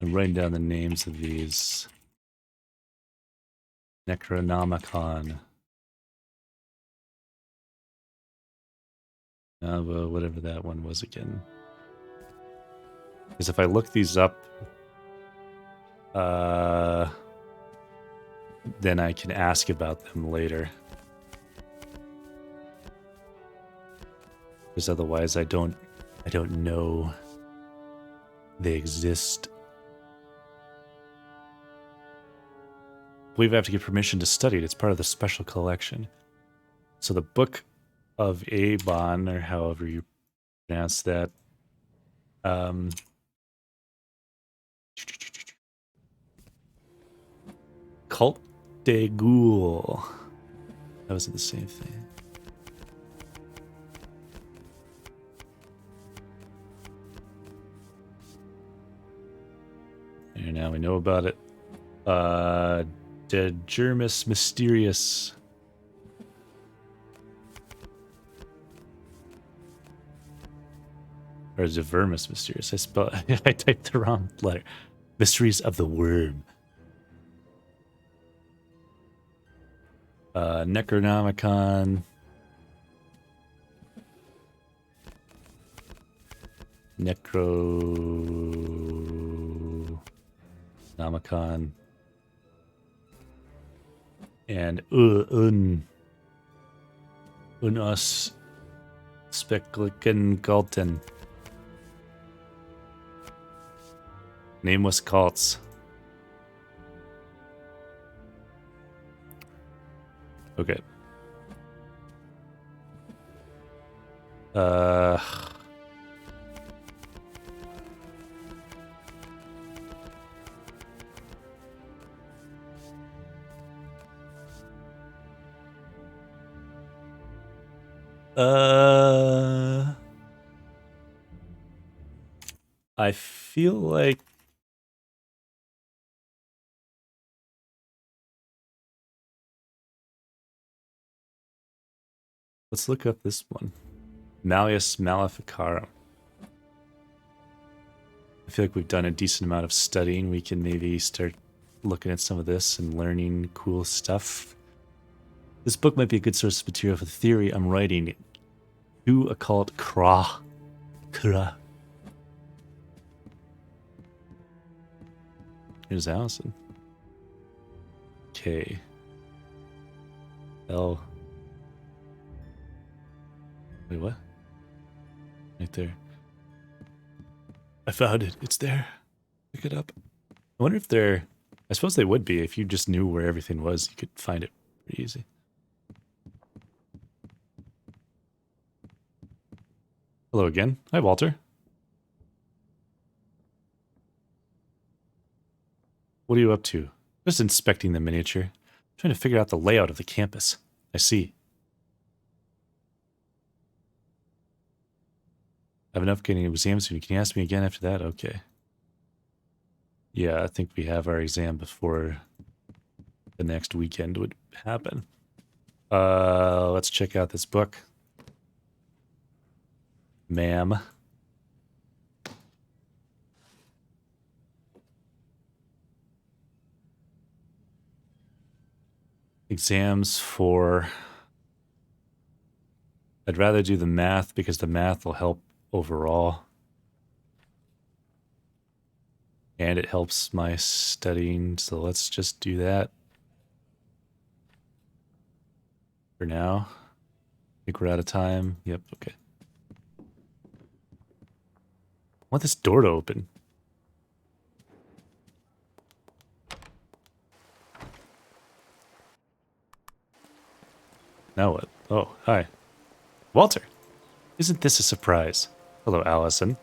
I'm writing down the names of these. Necronomicon. Well, whatever that one was again. Because if I look these up, then I can ask about them later. Because otherwise I don't know they exist. I believe I have to get permission to study it. It's part of the special collection. So the Book of Abon, or however you pronounce that, Cult de Ghoul. That wasn't the same thing. And now we know about it. De Germus Mysterious. Or De Vermis Mysterious. I typed the wrong letter. Mysteries of the Worm. Necronomicon. Necronomicon. And Unos Spekliken Galten. Nameless cults. Okay. I feel like let's look up this one. Malleus Maleficarum. I feel like we've done a decent amount of studying. We can maybe start looking at some of this and learning cool stuff. This book might be a good source of material for the theory I'm writing. To occult Kra. Here's Allison. K. L. Wait, what? Right there. I found it. It's there. Pick it up. I wonder if they're... I suppose they would be. If you just knew where everything was, you could find it pretty easy. Hello again. Hi, Walter. What are you up to? Just inspecting the miniature. Trying to figure out the layout of the campus. I see. I have enough getting exams soon. Can you ask me again after that? Okay. Yeah, I think we have our exam before the next weekend would happen. Let's check out this book. Ma'am. Exams for... I'd rather do the math because the math will help overall. And it helps my studying, so let's just do that. For now. I think we're out of time. Yep, okay. I want this door to open. Now what? Oh, hi. Walter! Isn't this a surprise? Hello, Allison.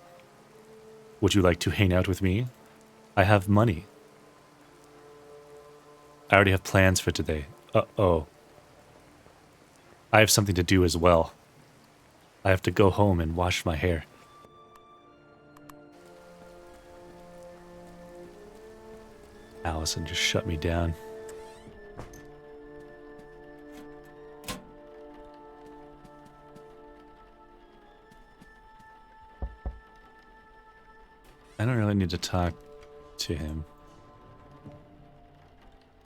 Would you like to hang out with me? I have money. I already have plans for today. Uh-oh. I have something to do as well. I have to go home and wash my hair. Allison just shut me down. I don't really need to talk to him.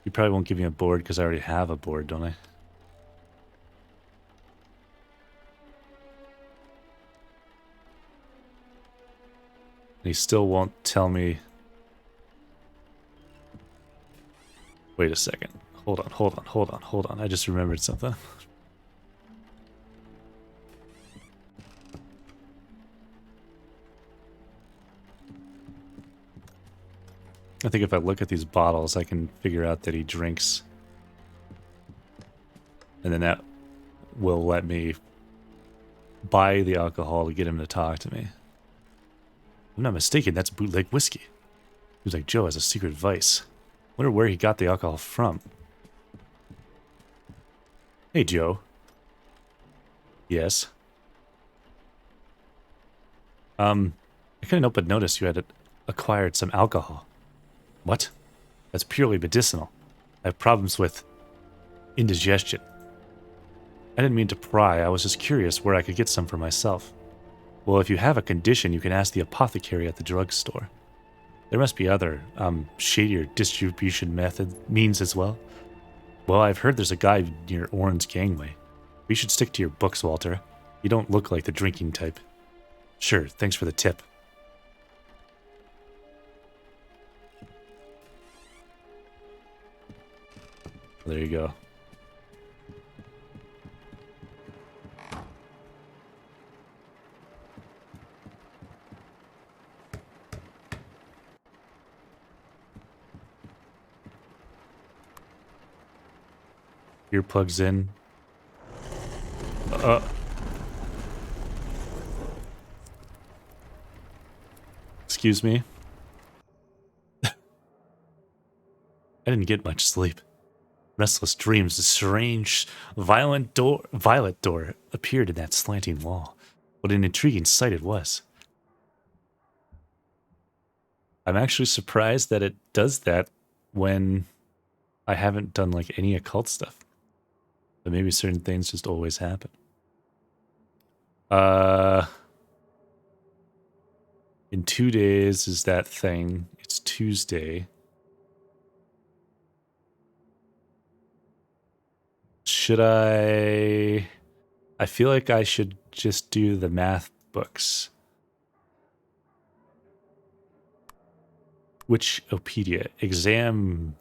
You probably won't give me a board because I already have a board, don't I? And he still won't tell me... Wait a second. Hold on. I just remembered something. I think if I look at these bottles, I can figure out that he drinks. And then that will let me buy the alcohol to get him to talk to me. If I'm not mistaken, that's bootleg whiskey. He was like, Joe has a secret vice. Wonder where he got the alcohol from. Hey, Joe. Yes. I couldn't help but notice you had acquired some alcohol. What? That's purely medicinal. I have problems with indigestion. I didn't mean to pry, I was just curious where I could get some for myself. Well, if you have a condition, you can ask the apothecary at the drugstore. There must be other, shadier distribution means as well. Well, I've heard there's a guy near Orange Gangway. We should stick to your books, Walter. You don't look like the drinking type. Sure, thanks for the tip. There you go. Earplugs in. Excuse me. I didn't get much sleep. Restless dreams, a strange, violet door appeared in that slanting wall. What an intriguing sight it was. I'm actually surprised that it does that when I haven't done like any occult stuff. But maybe certain things just always happen. In 2 days is that thing. It's Tuesday. Should I feel like I should just do the math books. Which Opedia? Exam.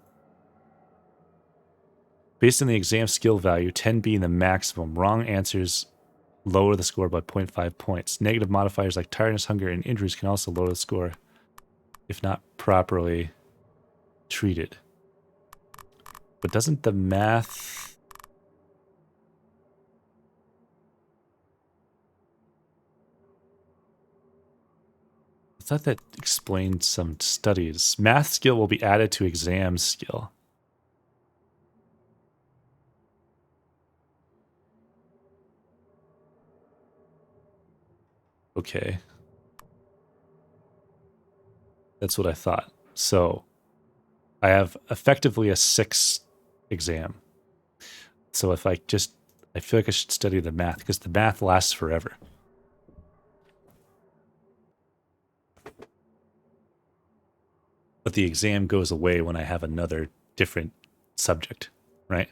Based on the exam skill value, 10 being the maximum. Wrong answers lower the score by 0.5 points. Negative modifiers like tiredness, hunger, and injuries can also lower the score if not properly treated. But doesn't the math... I thought that explained some studies. Math skill will be added to exam skill. Okay. That's what I thought. So I have effectively a 6 exam. So if I feel like I should study the math because the math lasts forever. But the exam goes away when I have another different subject, right?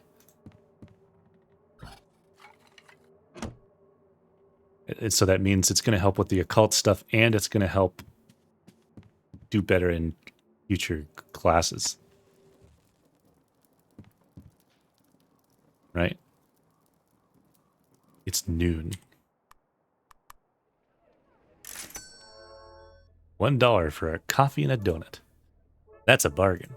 And so that means it's going to help with the occult stuff and it's going to help do better in future classes. Right? It's noon. $1 for a coffee and a donut. That's a bargain.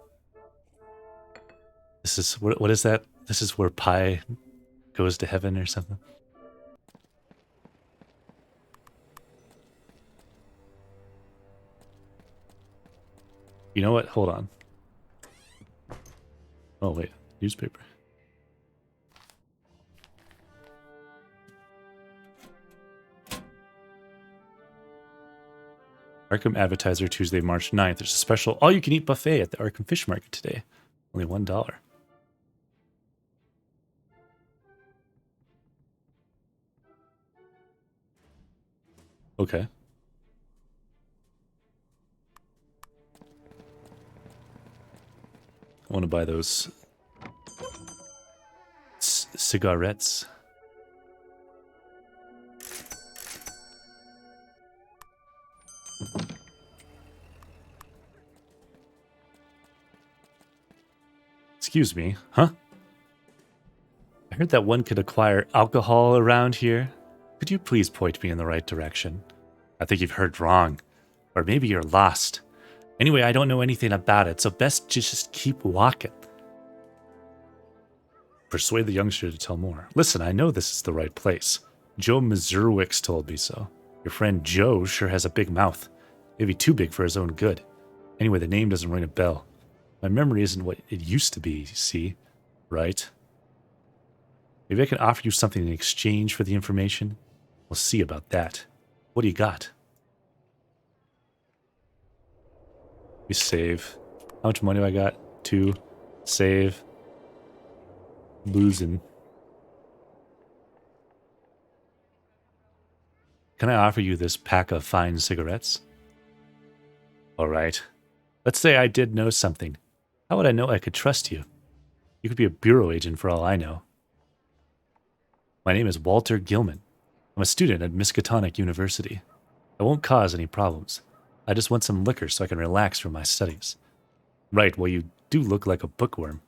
This is, what is that? This is where pie goes to heaven or something? You know what? Hold on. Oh, wait. Newspaper. Arkham Advertiser, Tuesday, March 9th. There's a special all-you-can-eat buffet at the Arkham Fish Market today. Only $1. Okay. I want to buy those cigarettes. Excuse me, huh? I heard that one could acquire alcohol around here. Could you please point me in the right direction? I think you've heard wrong. Or maybe you're lost. Anyway, I don't know anything about it, so best just keep walking. Persuade the youngster to tell more. Listen, I know this is the right place. Joe Mazurwicks told me so. Your friend Joe sure has a big mouth. Maybe too big for his own good. Anyway, the name doesn't ring a bell. My memory isn't what it used to be, see? Right? Maybe I can offer you something in exchange for the information? We'll see about that. What do you got? We save. How much money do I got? 2. Save. Losing. Can I offer you this pack of fine cigarettes? Alright. Let's say I did know something. How would I know I could trust you? You could be a bureau agent for all I know. My name is Walter Gilman. I'm a student at Miskatonic University. I won't cause any problems. I just want some liquor so I can relax from my studies. Right, well you do look like a bookworm.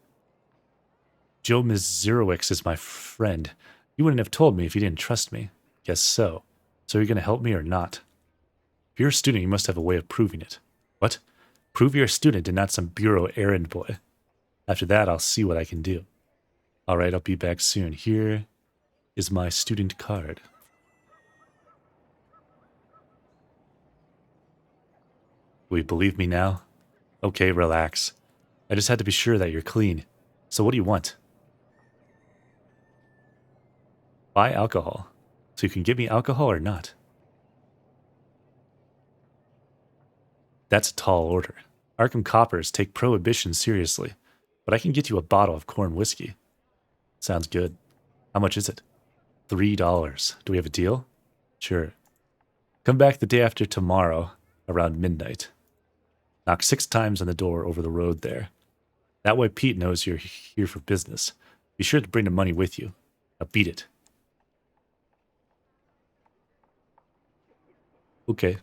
Joe Mazurwicks is my friend. You wouldn't have told me if you didn't trust me. Guess so. So are you going to help me or not? If you're a student, you must have a way of proving it. What? Prove you're a student and not some bureau errand boy. After that, I'll see what I can do. All right, I'll be back soon. Here is my student card. Will you believe me now? Okay, relax. I just had to be sure that you're clean. So what do you want? Buy alcohol. So you can get me alcohol or not? That's a tall order. Arkham coppers take prohibition seriously, but I can get you a bottle of corn whiskey. Sounds good. How much is it? $3. Do we have a deal? Sure. Come back the day after tomorrow, around midnight. Knock 6 times on the door over the road there. That way Pete knows you're here for business. Be sure to bring the money with you. Now beat it. Okay.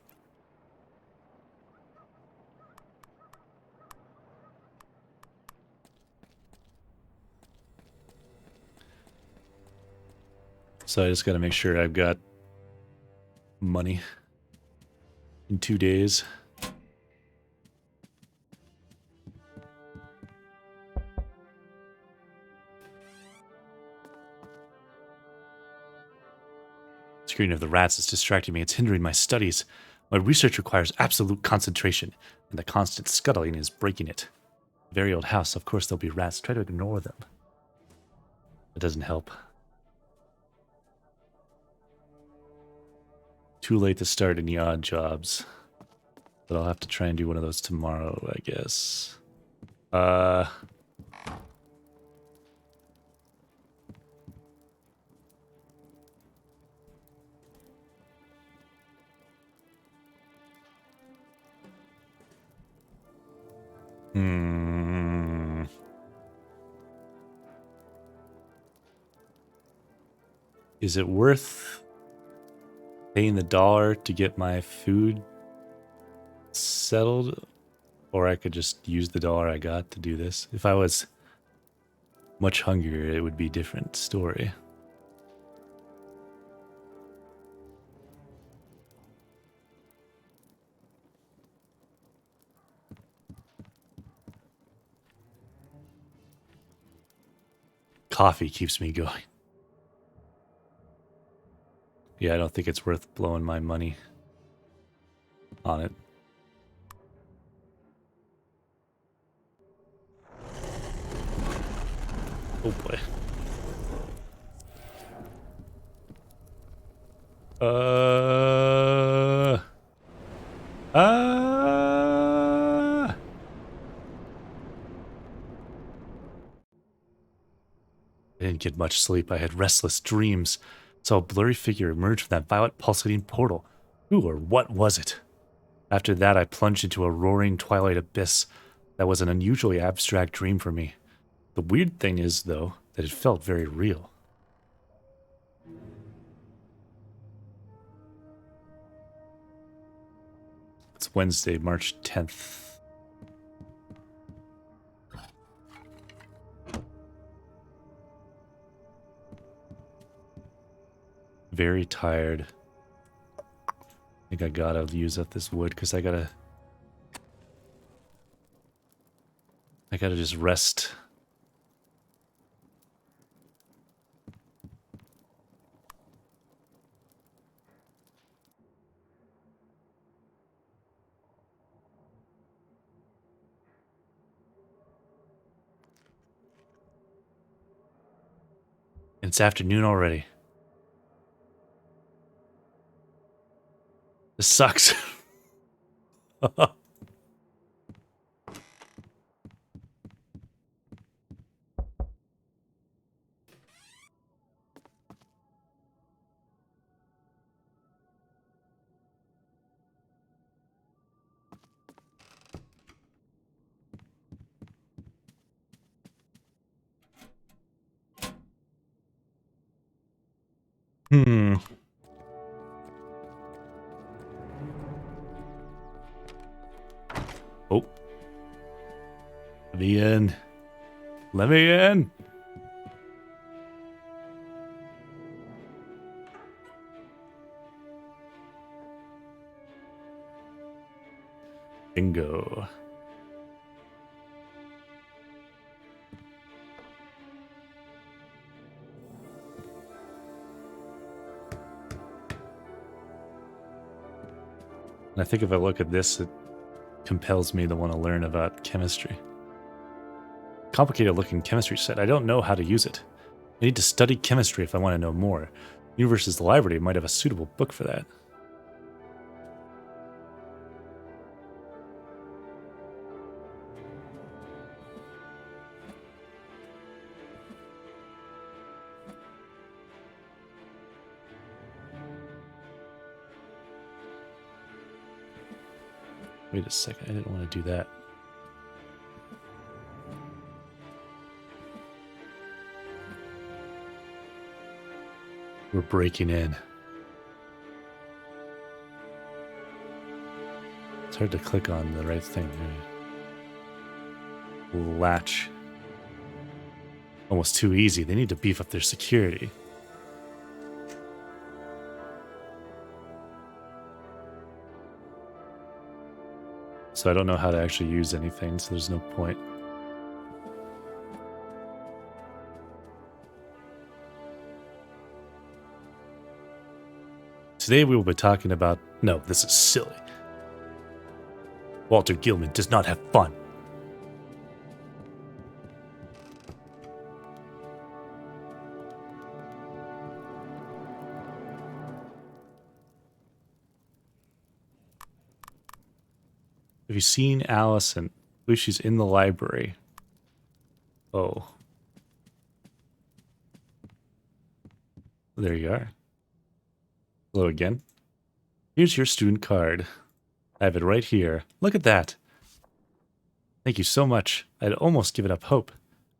So I just got to make sure I've got money in 2 days. Screen of the rats is distracting me. It's hindering my studies. My research requires absolute concentration, and the constant scuttling is breaking it. Very old house, of course there'll be rats. Try to ignore them. It doesn't help. Too late to start any odd jobs. But I'll have to try and do one of those tomorrow, I guess. Is it worth paying the dollar to get my food settled? Or I could just use the dollar I got to do this. If I was much hungrier, it would be a different story. Coffee keeps me going. Yeah, I don't think it's worth blowing my money on it. Oh boy. I didn't get much sleep. I had restless dreams. Saw a blurry figure emerge from that violet pulsating portal. Who or what was it? After that, I plunged into a roaring twilight abyss. That was an unusually abstract dream for me. The weird thing is, though, that it felt very real. It's Wednesday, March 10th. Very tired. I think I gotta use up this wood because I gotta just rest. It's afternoon already. This sucks. Oh. Let me in. Let me in. Bingo. And I think if I look at this, it compels me to want to learn about chemistry. Complicated looking chemistry set. I don't know how to use it. I need to study chemistry if I want to know more. Universe is the library. Might have a suitable book for that. Wait a second, I didn't want to do that. We're breaking in. It's hard to click on the right thing. Latch. Almost too easy. They need to beef up their security. So I don't know how to actually use anything, so there's no point. Today we will be talking about... No, this is silly. Walter Gilman does not have fun. Have you seen Allison? I believe she's in the library. Oh. There you are. Hello again. Here's your student card. I have it right here. Look at that. Thank you so much. I'd almost given up hope.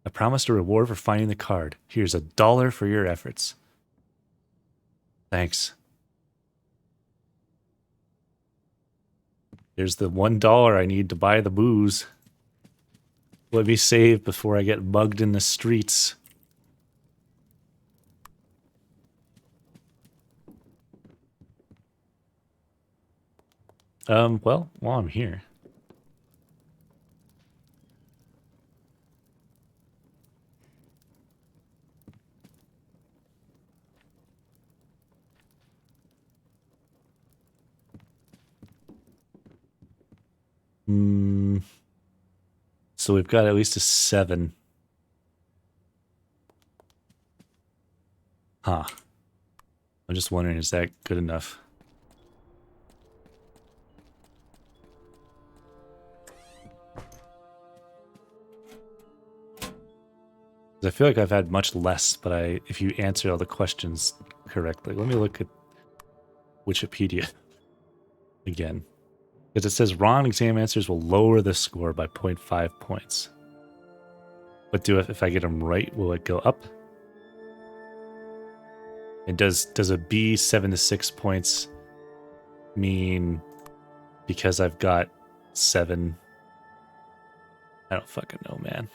I promised a reward for finding the card. Here's $1 for your efforts. Thanks. Here's the $1 I need to buy the booze. Let me save before I get mugged in the streets. Well, while I'm here. So we've got at least a 7. Huh. I'm just wondering, is that good enough? I feel like I've had much less, but if you answered all the questions correctly. Let me look at Wikipedia again. Because it says wrong exam answers will lower the score by 0.5 points. But if I get them right, will it go up? And does a B 7 to 6 points mean because I've got 7? I don't fucking know, man.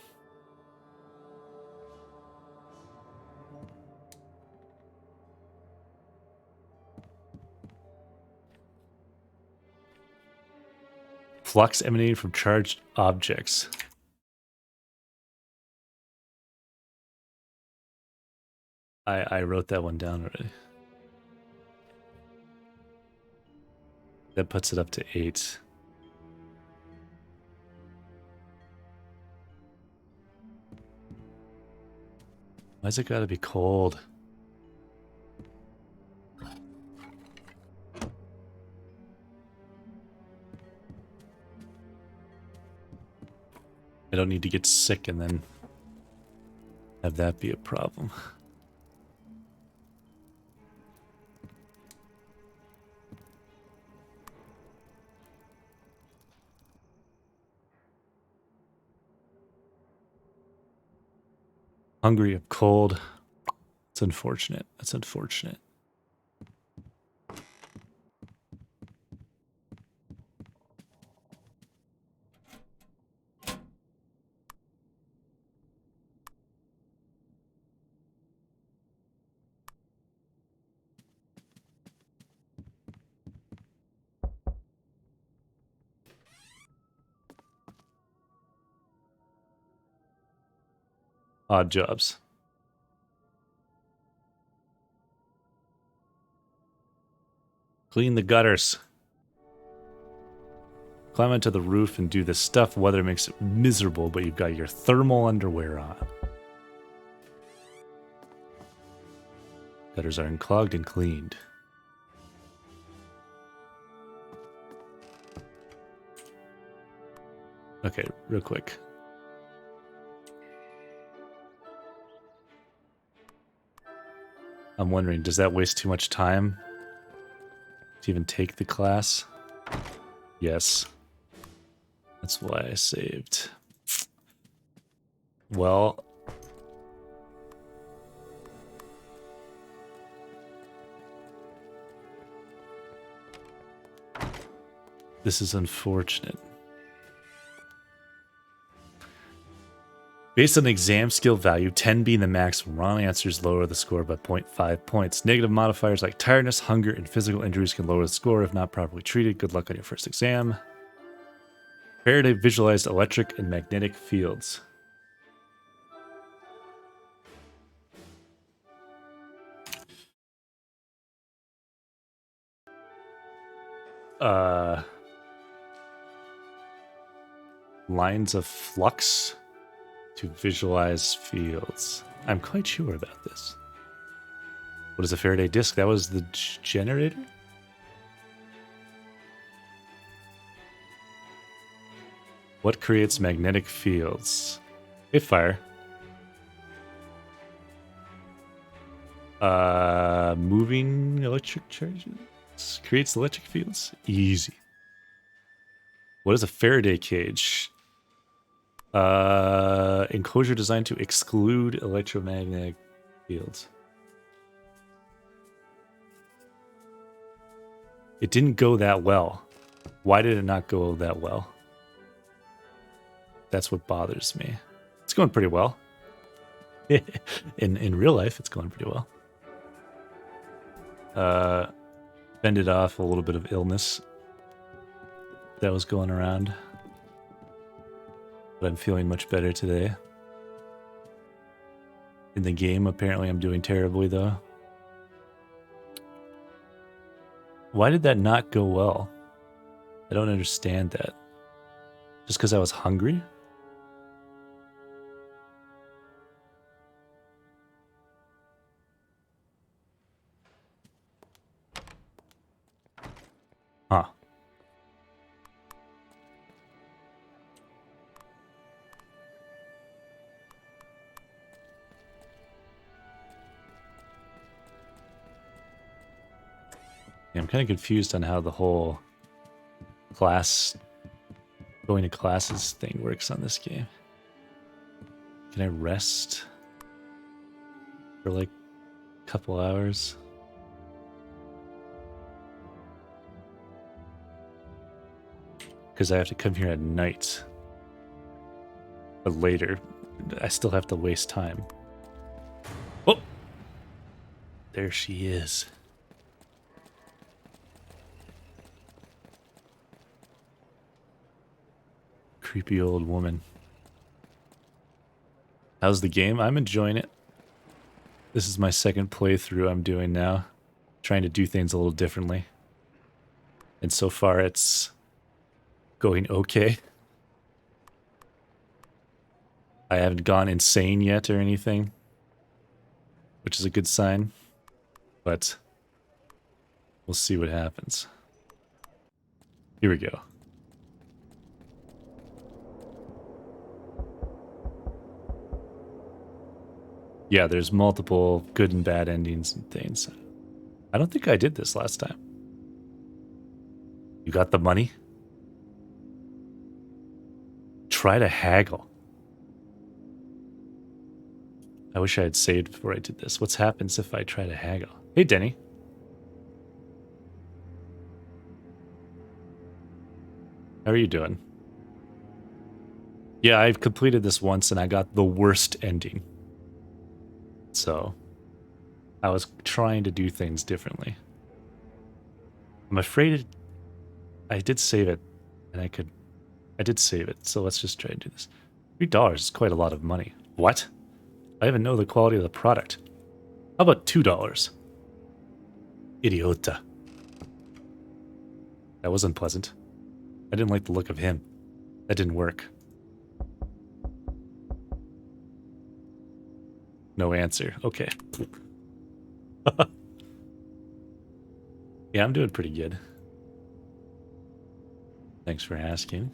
Flux emanating from charged objects. I wrote that one down already. That puts it up to 8. Why's it gotta be cold? I don't need to get sick and then have that be a problem. Hungry, I'm cold. It's unfortunate. That's unfortunate. Odd jobs. Clean the gutters. Climb onto the roof and do this stuff. Weather makes it miserable, but you've got your thermal underwear on. Gutters are unclogged and cleaned. Okay, real quick. I'm wondering, does that waste too much time to even take the class? Yes. That's why I saved. Well, this is unfortunate. Based on the exam skill value, 10 being the maximum, wrong answers lower the score by 0.5 points. Negative modifiers like tiredness, hunger, and physical injuries can lower the score if not properly treated. Good luck on your first exam. Faraday visualized electric and magnetic fields. Lines of flux to visualize fields. I'm quite sure about this. What is a Faraday disc? That was the generator? What creates magnetic fields? Hey, fire. Moving electric charges creates electric fields? Easy. What is a Faraday cage? Enclosure designed to exclude electromagnetic fields. It didn't go that well. Why did it not go that well? That's what bothers me. It's going pretty well. in real life, it's going pretty well. Fended off a little bit of illness that was going around. But I'm feeling much better today. In the game, apparently I'm doing terribly, though. Why did that not go well? I don't understand that. Just because I was hungry? Huh. Yeah, I'm kind of confused on how the whole going to classes thing works on this game. Can I rest for like a couple hours? Because I have to come here at night. But later, I still have to waste time. Oh! There she is. Creepy old woman. How's the game? I'm enjoying it. This is my second playthrough I'm doing now. Trying to do things a little differently. And so far it's going okay. I haven't gone insane yet or anything, which is a good sign, but we'll see what happens. Here we go. Yeah, there's multiple good and bad endings and things. I don't think I did this last time. You got the money? Try to haggle. I wish I had saved before I did this. What happens if I try to haggle? Hey, Denny. How are you doing? Yeah, I've completed this once and I got the worst ending. So, I was trying to do things differently. I'm afraid I did save it, and I did save it, so let's just try and do this. $3 is quite a lot of money. What? I even know the quality of the product. How about $2? Idiota. That was unpleasant. I didn't like the look of him. That didn't work. No answer. Okay. Yeah, I'm doing pretty good. Thanks for asking.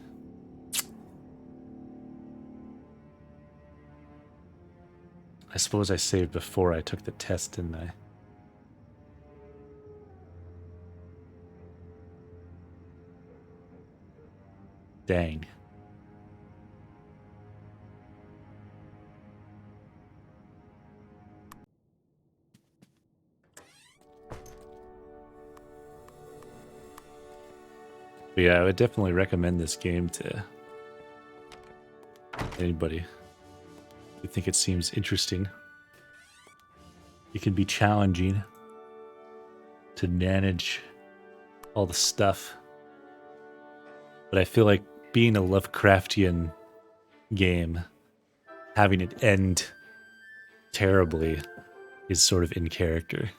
I suppose I saved before I took the test, didn't I? Dang. But yeah, I would definitely recommend this game to anybody who think it seems interesting. It can be challenging to manage all the stuff. But I feel like being a Lovecraftian game, having it end terribly is sort of in character.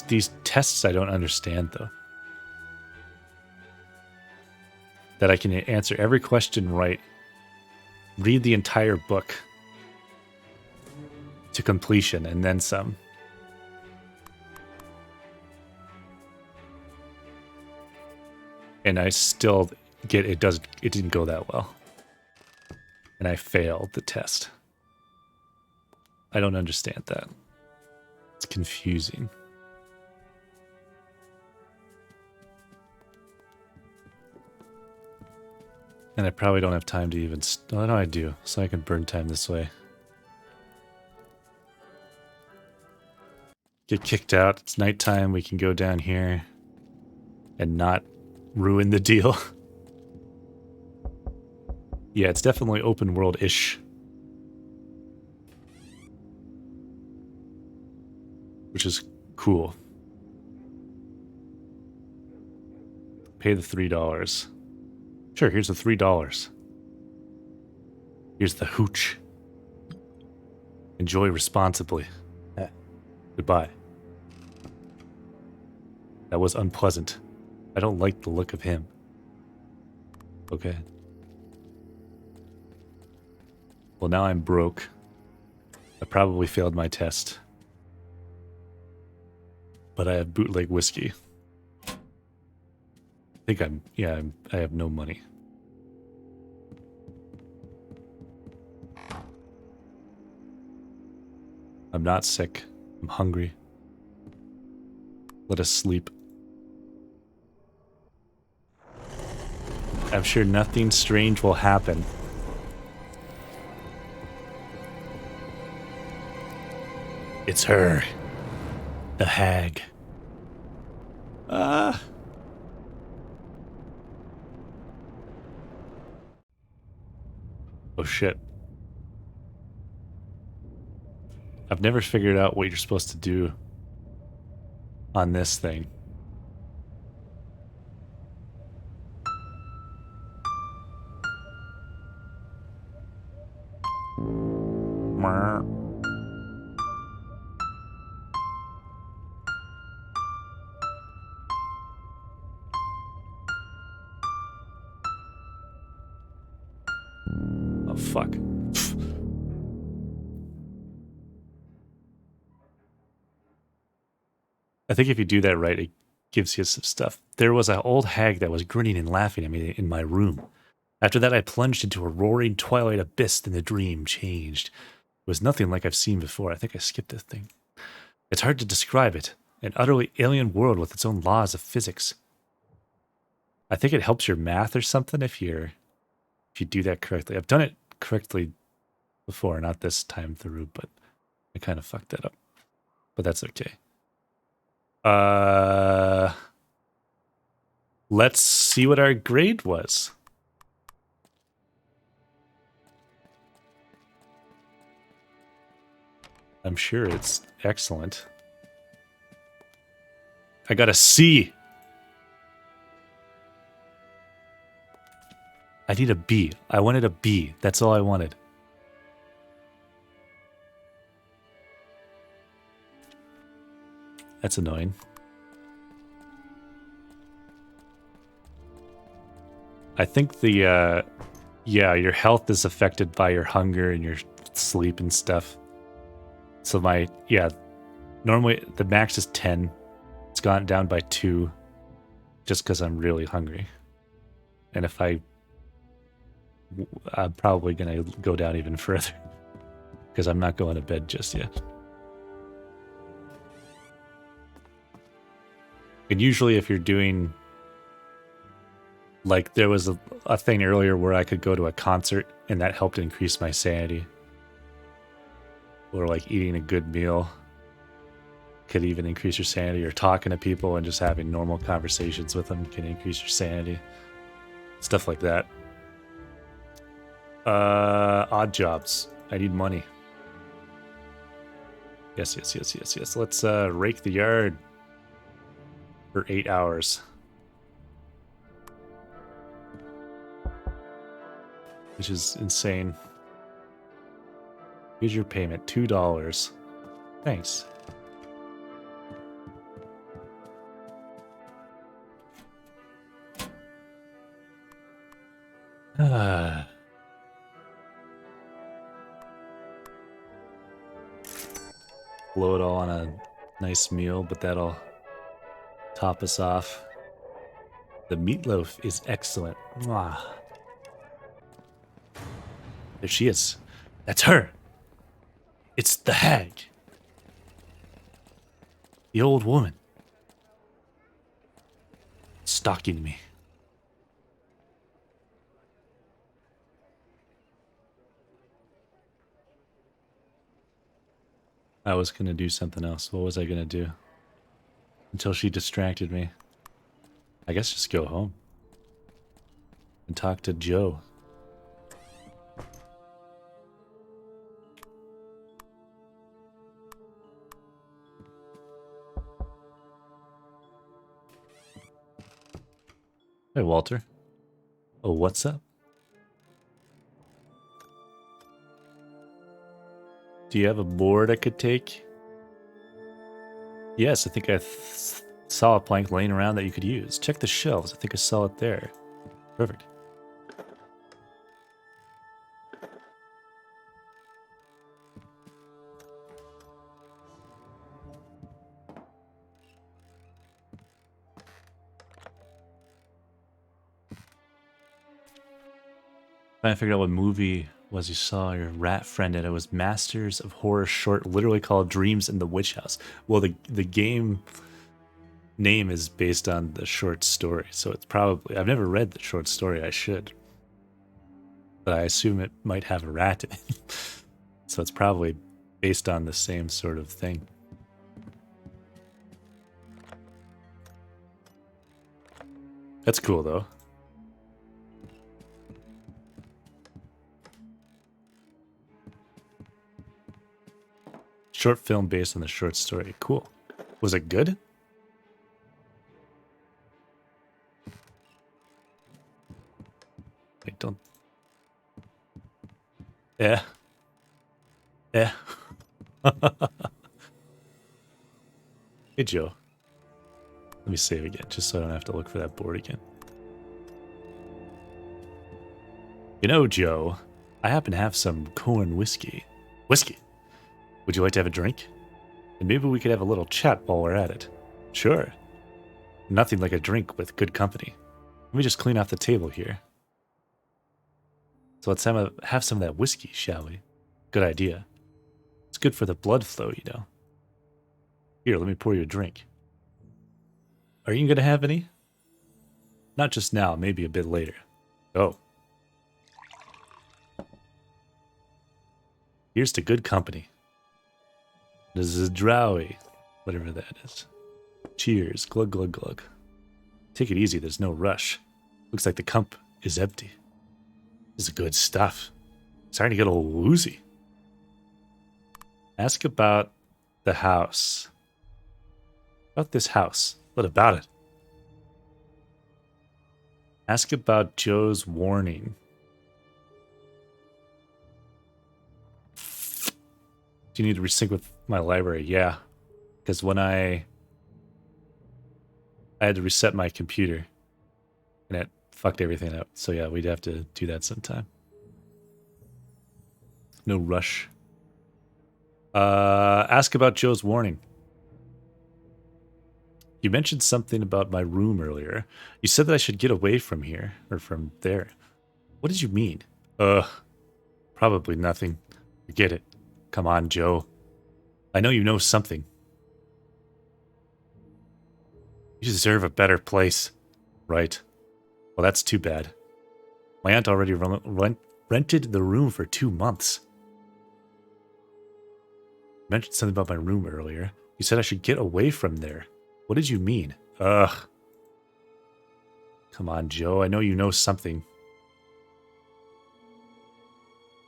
These tests I don't understand though. That I can answer every question right, read the entire book to completion and then some. And I still get it didn't go that well. And I failed the test. I don't understand that. It's confusing. And I probably don't have time to even... Oh, no, I do. So I can burn time this way. Get kicked out. It's nighttime. We can go down here and not ruin the deal. Yeah, it's definitely open world-ish. Which is cool. Pay the $3. Sure, here's the $3. Here's the hooch. Enjoy responsibly. Goodbye. That was unpleasant. I don't like the look of him. Okay. Well, now I'm broke. I probably failed my test. But I have bootleg whiskey. I think I have no money. I'm not sick. I'm hungry. Let us sleep. I'm sure nothing strange will happen. It's her. The hag. Oh shit. I've never figured out what you're supposed to do on this thing. Oh, fuck. I think if you do that right, it gives you some stuff. There was an old hag that was grinning and laughing at me in my room. After that, I plunged into a roaring twilight abyss, and the dream changed. It was nothing like I've seen before. I think I skipped this thing. It's hard to describe it. An utterly alien world with its own laws of physics. I think it helps your math or something if you do that correctly. I've done it correctly before, not this time through, but I kind of fucked that up. But that's okay. Let's see what our grade was. I'm sure it's excellent. I got a C. I need a B. I wanted a B. That's all I wanted. That's annoying. I think the yeah, your health is affected by your hunger and your sleep and stuff. So normally the max is 10. It's gone down by 2 just because I'm really hungry. And if I'm probably going to go down even further because I'm not going to bed just yet. And usually if you're doing, like there was a thing earlier where I could go to a concert and that helped increase my sanity. Or like eating a good meal could even increase your sanity, or talking to people and just having normal conversations with them can increase your sanity. Stuff like that. Odd jobs. I need money. Yes. Let's rake the yard for 8 hours. Which is insane. Here's your payment, $2. Thanks. Blow it all on a nice meal, but that'll top us off. The meatloaf is excellent. Mwah. There she is. That's her. It's the hag. The old woman. Stalking me. I was going to do something else. What was I going to do? Until she distracted me. I guess just go home. And talk to Joe. Hey, Walter. Oh, what's up? Do you have a board I could take? Yes, I think I saw a plank laying around that you could use. Check the shelves. I think I saw it there. Perfect. Trying to figure out what movie was you saw your rat friend in. It was Masters of Horror short, literally called Dreams in the Witch House. Well, the game name is based on the short story, so it's probably... I've never read the short story. I should. But I assume it might have a rat in it. So it's probably based on the same sort of thing. That's cool, though. Short film based on the short story. Cool. Was it good? Wait, don't... Yeah. Yeah. Hey, Joe. Let me save again, just so I don't have to look for that board again. You know, Joe, I happen to have some corn whiskey. Whiskey? Would you like to have a drink? And maybe we could have a little chat while we're at it. Sure. Nothing like a drink with good company. Let me just clean off the table here. So let's have some of that whiskey, shall we? Good idea. It's good for the blood flow, you know. Here, let me pour you a drink. Are you going to have any? Not just now, maybe a bit later. Oh. Here's to good company. This is Drowy, whatever that is. Cheers, glug glug glug. Take it easy, there's no rush. Looks like the cup is empty. This is good stuff. Starting to get a little woozy. Ask about the house. About this house. What about it? Ask about Joe's warning. Do you need to resync with my library? Yeah. Because when I had to reset my computer, and it fucked everything up. So yeah, we'd have to do that sometime. No rush. Ask about Joe's warning. You mentioned something about my room earlier. You said that I should get away from here, or from there. What did you mean? Probably nothing. Forget it. Come on, Joe. I know you know something. You deserve a better place. Right. Well, that's too bad. My aunt already rented the room for 2 months. You mentioned something about my room earlier. You said I should get away from there. What did you mean? Ugh. Come on, Joe. I know you know something.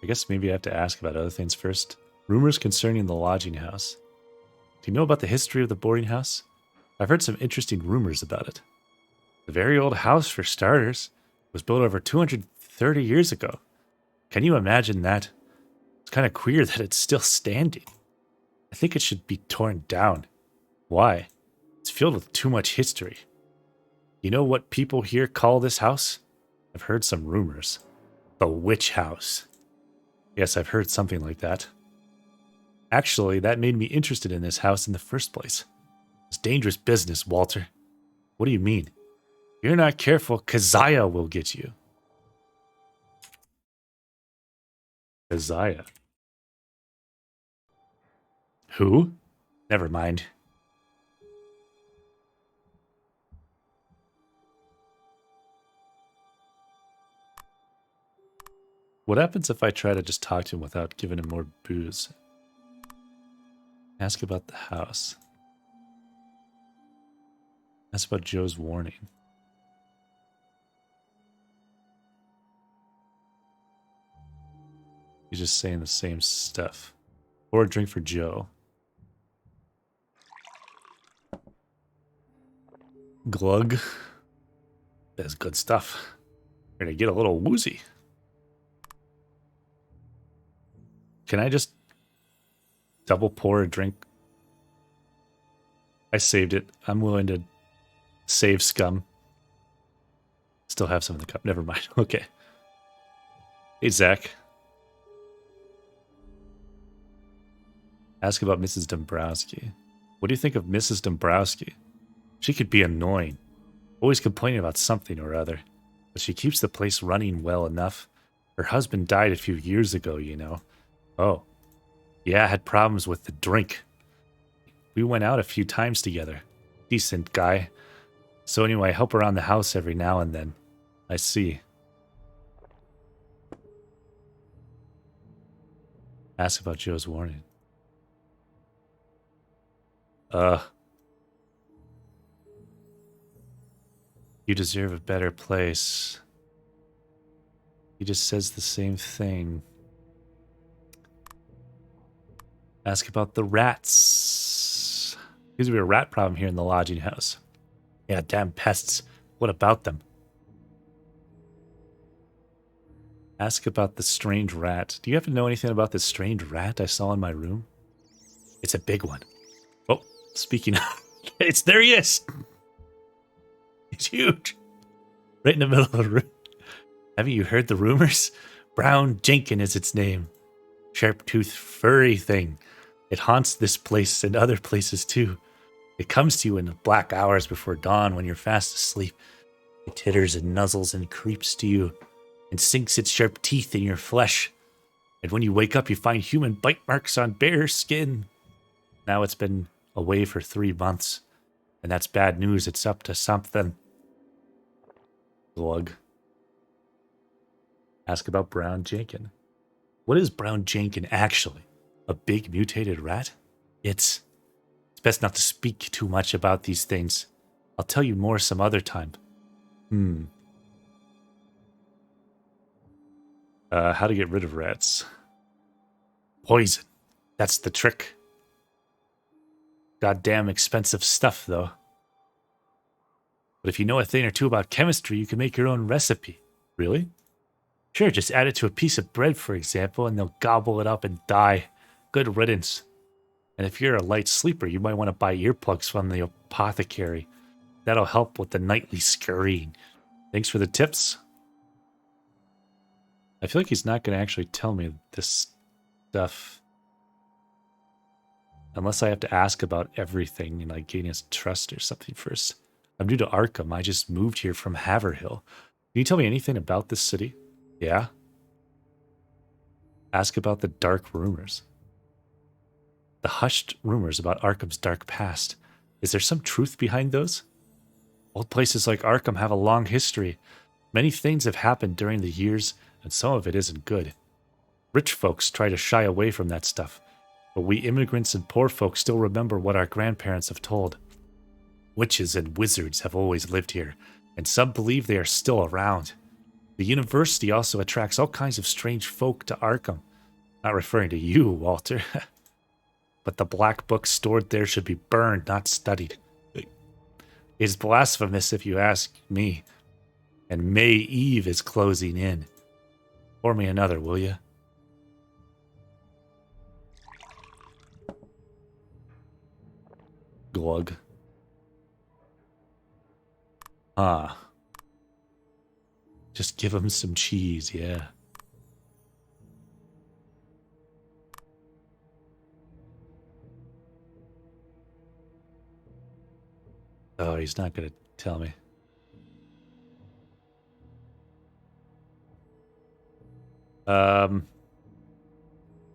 I guess maybe I have to ask about other things first. Rumors concerning the lodging house. Do you know about the history of the boarding house? I've heard some interesting rumors about it. A very old house, for starters. It was built over 230 years ago. Can you imagine that? It's kind of queer that it's still standing. I think it should be torn down. Why? It's filled with too much history. You know what people here call this house? I've heard some rumors. The witch house. Yes, I've heard something like that. Actually, that made me interested in this house in the first place. It's dangerous business, Walter. What do you mean? If you're not careful, Keziah will get you. Keziah? Who? Never mind. What happens if I try to just talk to him without giving him more booze? Ask about the house. Ask about Joe's warning. He's just saying the same stuff. Or a drink for Joe. Glug. That's good stuff. We're gonna get a little woozy. Can I just double pour a drink? I saved it. I'm willing to save scum. Still have some in the cup. Never mind. Okay. Hey, Zach. Ask about Mrs. Dombrowski. What do you think of Mrs. Dombrowski? She could be annoying. Always complaining about something or other. But she keeps the place running well enough. Her husband died a few years ago, you know. Oh. Yeah, I had problems with the drink. We went out a few times together. Decent guy. So anyway, I help around the house every now and then. I see. Ask about Joe's warning. You deserve a better place. He just says the same thing. Ask about the rats. Seems to be a rat problem here in the lodging house. Yeah, damn pests. What about them? Ask about the strange rat. Do you happen to know anything about this strange rat I saw in my room? It's a big one. Oh, speaking of... there he is! He's huge. Right in the middle of the room. Haven't you heard the rumors? Brown Jenkin is its name. Sharp-toothed furry thing. It haunts this place and other places too. It comes to you in the black hours before dawn when you're fast asleep. It titters and nuzzles and creeps to you and sinks its sharp teeth in your flesh. And when you wake up, you find human bite marks on bare skin. Now it's been away for 3 months, and that's bad news. It's up to something. Glug. Ask about Brown Jenkin. What is Brown Jenkin actually? A big mutated rat? It's best not to speak too much about these things. I'll tell you more some other time. How to get rid of rats. Poison. That's the trick. Goddamn expensive stuff, though. But if you know a thing or two about chemistry, you can make your own recipe. Really? Sure, just add it to a piece of bread, for example, and they'll gobble it up and die. Good riddance. And if you're a light sleeper, you might want to buy earplugs from the apothecary. That'll help with the nightly scurrying. Thanks for the tips. I feel like he's not going to actually tell me this stuff unless I have to ask about everything and like gain his trust or something first. I'm new to Arkham. I just moved here from Haverhill. Can you tell me anything about this city? Yeah? Ask about the dark rumors. The hushed rumors about Arkham's dark past. Is there some truth behind those? Old places like Arkham have a long history. Many things have happened during the years, and some of it isn't good. Rich folks try to shy away from that stuff, but we immigrants and poor folks still remember what our grandparents have told. Witches and wizards have always lived here, and some believe they are still around. The university also attracts all kinds of strange folk to Arkham. Not referring to you, Walter. But the black books stored there should be burned, not studied. It's blasphemous if you ask me. And May Eve is closing in. Pour me another, will you? Glug. Ah. Just give him some cheese, yeah. Oh, he's not going to tell me.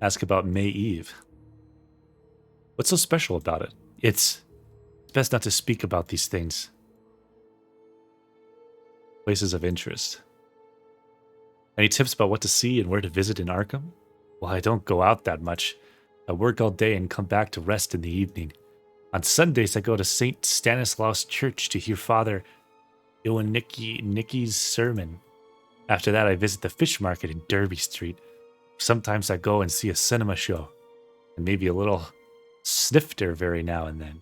Ask about May Eve. What's so special about it? It's best not to speak about these things. Places of interest. Any tips about what to see and where to visit in Arkham? Well, I don't go out that much. I work all day and come back to rest in the evening. On Sundays, I go to St. Stanislaus Church to hear Father Iwanicki's sermon. After that, I visit the fish market in Derby Street. Sometimes I go and see a cinema show, and maybe a little snifter very now and then.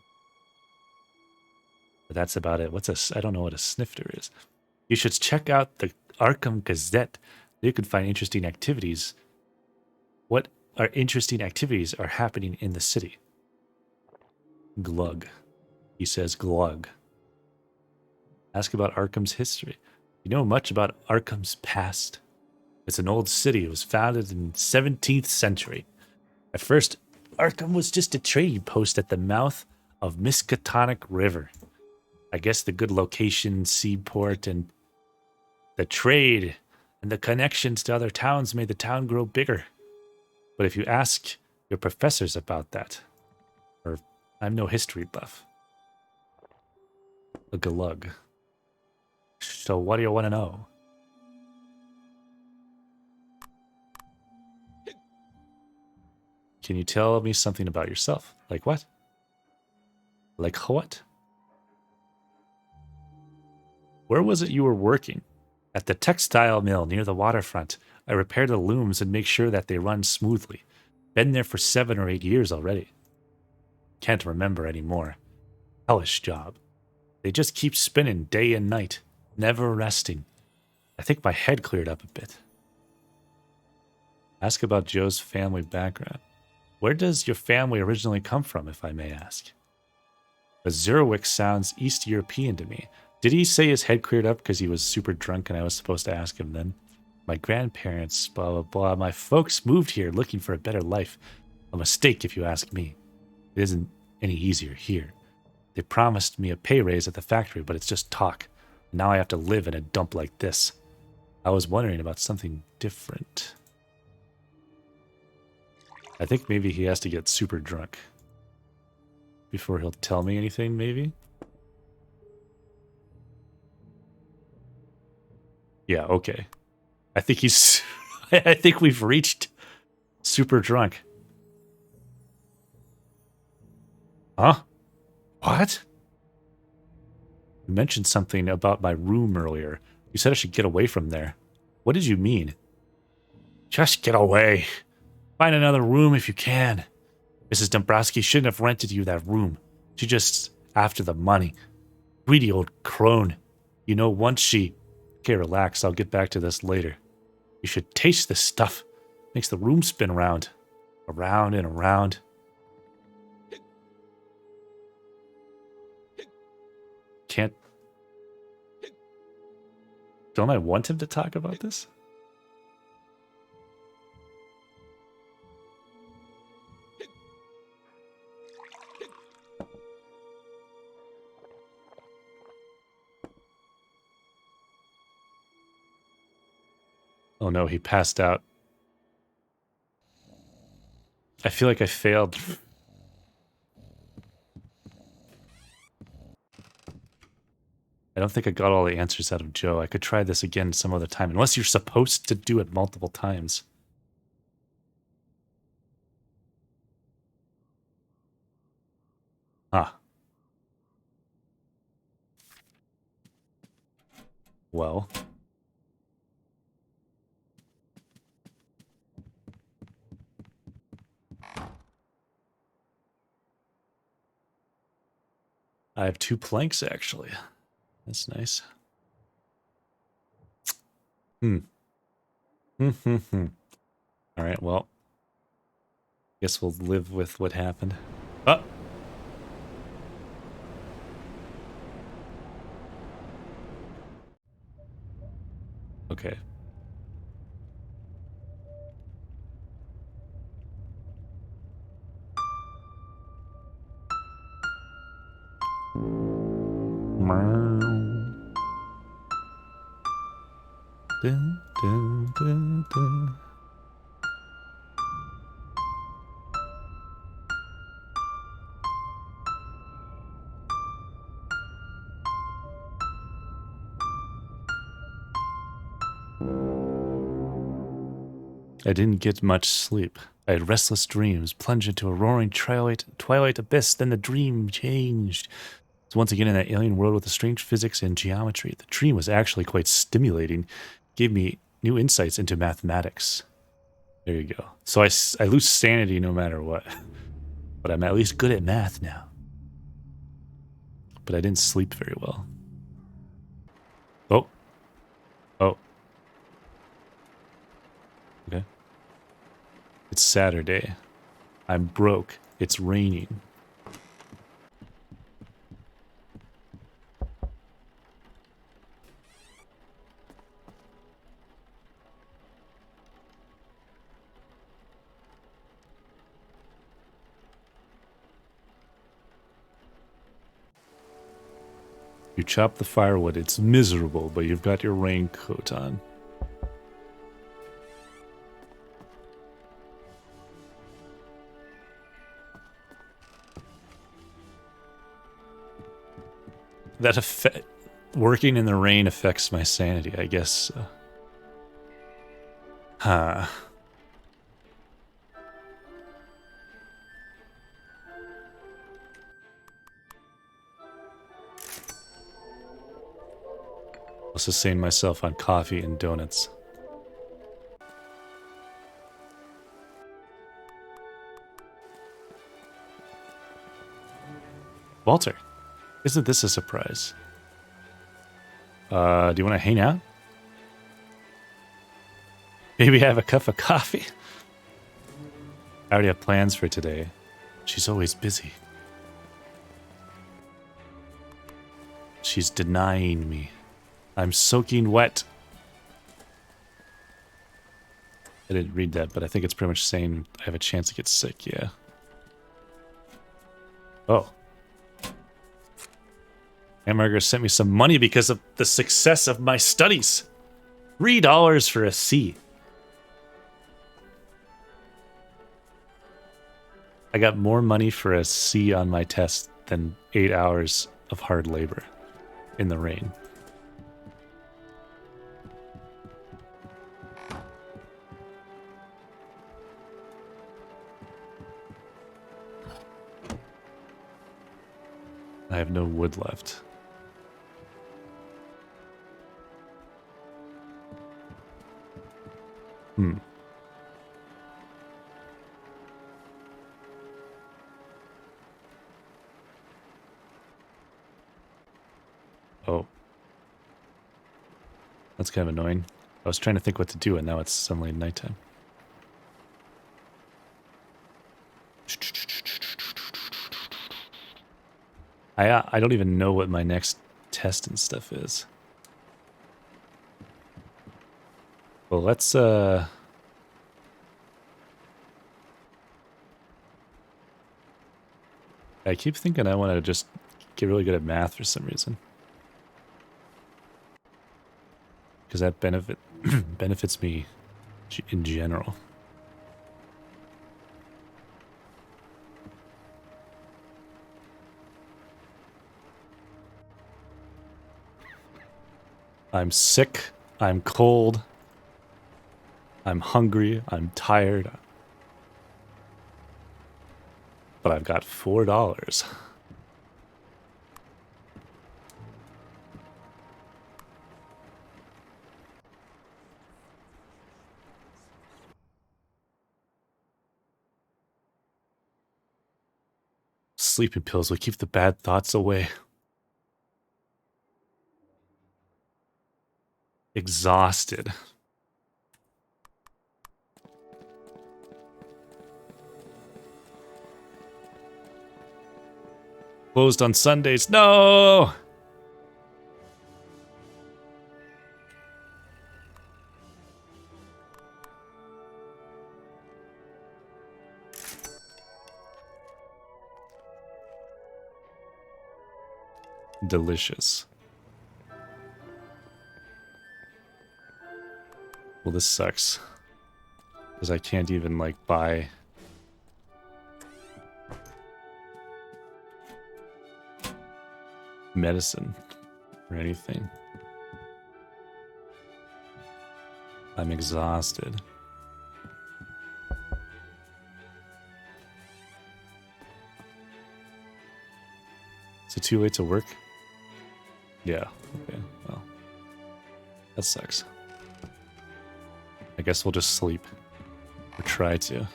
But that's about it. I don't know what a snifter is. You should check out the Arkham Gazette. There you can find interesting activities. What are interesting activities are happening in the city? Glug. He says glug. Ask about Arkham's history. You know much about Arkham's past? It's an old city. It was founded in the 17th century. At first, Arkham was just a trading post at the mouth of Miskatonic River. I guess the good location, seaport, and the trade and the connections to other towns made the town grow bigger. But if you ask your professors about that, or I'm no history buff. A glug. So what do you want to know? Can you tell me something about yourself? Like what? Like what? Where was it you were working? At the textile mill near the waterfront. I repair the looms and make sure that they run smoothly. Been there for 7 or 8 years already. Can't remember anymore. Hellish job. They just keep spinning day and night, never resting. I think my head cleared up a bit. Ask about Joe's family background. Where does your family originally come from, if I may ask? The Zerwick sounds East European to me. Did he say his head cleared up because he was super drunk and I was supposed to ask him then? My grandparents, blah, blah, blah. My folks moved here looking for a better life. A mistake, if you ask me. It isn't any easier here. They promised me a pay raise at the factory, but it's just talk. Now I have to live in a dump like this. I was wondering about something different. I think maybe he has to get super drunk before he'll tell me anything, maybe? Yeah, okay. I think he's... I think we've reached super drunk. Huh? What? You mentioned something about my room earlier. You said I should get away from there. What did you mean? Just get away. Find another room if you can. Mrs. Dombrowski shouldn't have rented you that room. She just after the money. Greedy old crone. You know, once she... Okay, relax. I'll get back to this later. You should taste this stuff. Makes the room spin around. Around and around. Can't... Don't I want him to talk about this? Oh no, he passed out. I feel like I failed. I don't think I got all the answers out of Joe. I could try this again some other time, unless you're supposed to do it multiple times. Ah. Well. I have 2 planks, actually. That's nice. Hmm. All right, well. Guess we'll live with what happened. Oh! Okay. Dun, dun, dun, dun. I didn't get much sleep. I had restless dreams, plunged into a roaring twilight abyss, then the dream changed. I was once again in that alien world with the strange physics and geometry. The dream was actually quite stimulating, gave me new insights into mathematics. There you go. So I lose sanity no matter what. But I'm at least good at math now. But I didn't sleep very well. Oh. Oh. Okay. It's Saturday. I'm broke. It's raining. You chop the firewood. It's miserable, but you've got your raincoat on. That working in the rain affects my sanity, I guess. Huh. I'll sustain myself on coffee and donuts. Walter, isn't this a surprise? Do you want to hang out? Maybe have a cup of coffee? I already have plans for today. She's always busy. She's denying me. I'm soaking wet. I didn't read that, but I think it's pretty much saying I have a chance to get sick, yeah. Oh. Hamburger sent me some money because of the success of my studies. $3 for a C. I got more money for a C on my test than 8 hours of hard labor in the rain. I have no wood left. Oh. That's kind of annoying. I was trying to think what to do, and now it's suddenly nighttime. I don't even know what my next test and stuff is. Well, let's I keep thinking I want to just get really good at math for some reason. Because that benefits me in general. I'm sick. I'm cold. I'm hungry. I'm tired. But I've got $4. Sleeping pills will keep the bad thoughts away. Exhausted. Closed on Sundays. No! Delicious. Well, this sucks. Because I can't even, like, buy... medicine or anything. I'm exhausted. Is it too late to work? Yeah, okay, well. That sucks. I guess we'll just sleep. Or try to.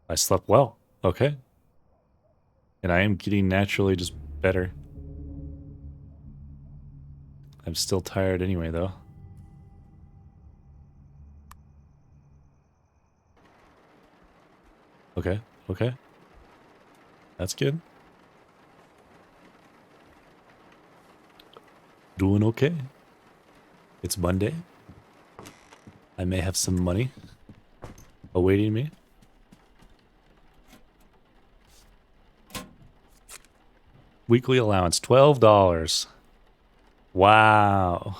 I slept well. Okay. And I am getting naturally just better. I'm still tired anyway, though. Okay, okay. That's good. Doing okay. It's Monday. I may have some money awaiting me. Weekly allowance, $12. Wow.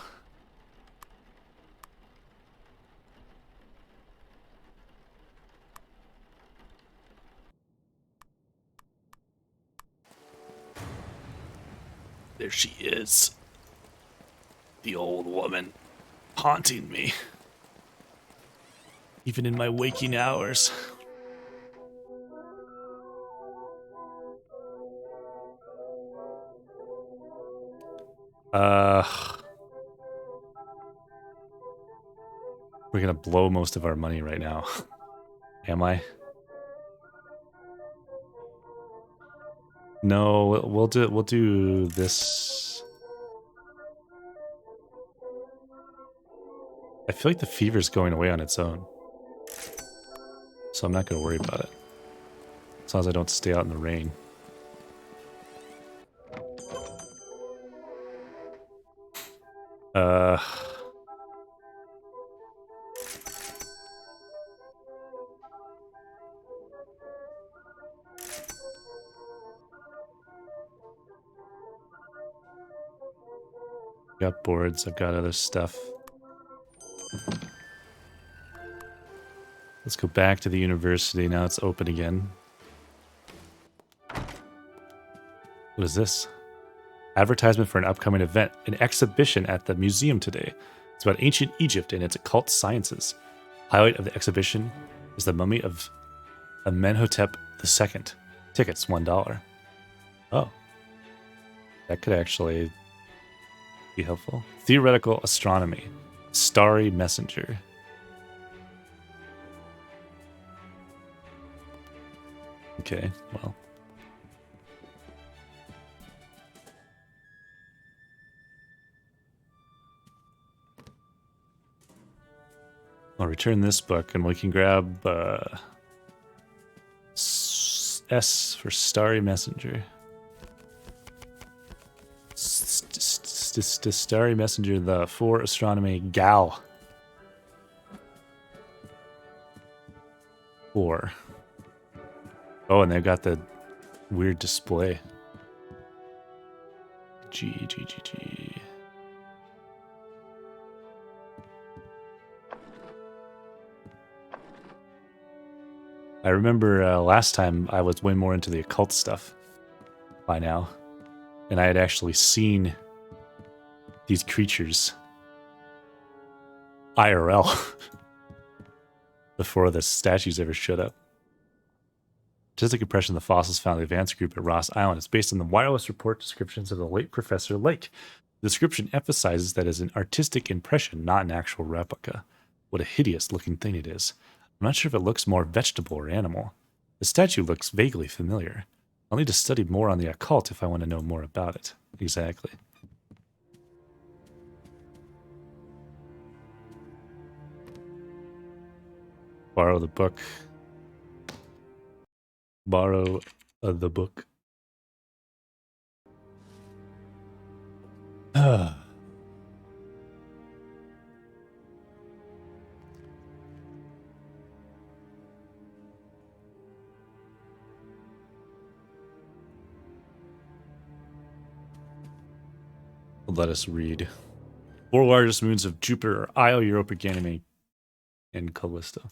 There she is. The old woman haunting me. Even in my waking hours. We're gonna blow most of our money right now. Am I? No, we'll do this. I feel like the fever's going away on its own. So I'm not gonna worry about it. As long as I don't stay out in the rain. Got boards, I've got other stuff. Let's go back to the university now it's open again. What is this? Advertisement for an upcoming event, an exhibition at the museum today. It's about ancient Egypt and its occult sciences. Highlight of the exhibition is the mummy of Amenhotep II. Tickets, $1. Oh. That could actually be helpful. Theoretical astronomy. Starry messenger. Okay, well. I'll return this book and we can grab S for Starry Messenger. Starry Messenger, the for astronomy gal. 4. Oh, and they've got the weird display. G. I remember last time I was way more into the occult stuff by now. And I had actually seen these creatures IRL before the statues ever showed up. Statistic impression of the fossils found in the advanced group at Ross Island is based on the wireless report descriptions of the late Professor Lake. The description emphasizes that it is an artistic impression, not an actual replica. What a hideous looking thing it is. I'm not sure if it looks more vegetable or animal. The statue looks vaguely familiar. I'll need to study more on the occult if I want to know more about it. Exactly. Borrow the book. Borrow the book. Let us read. 4 largest moons of Jupiter are Io, Europa, Ganymede, and Callisto.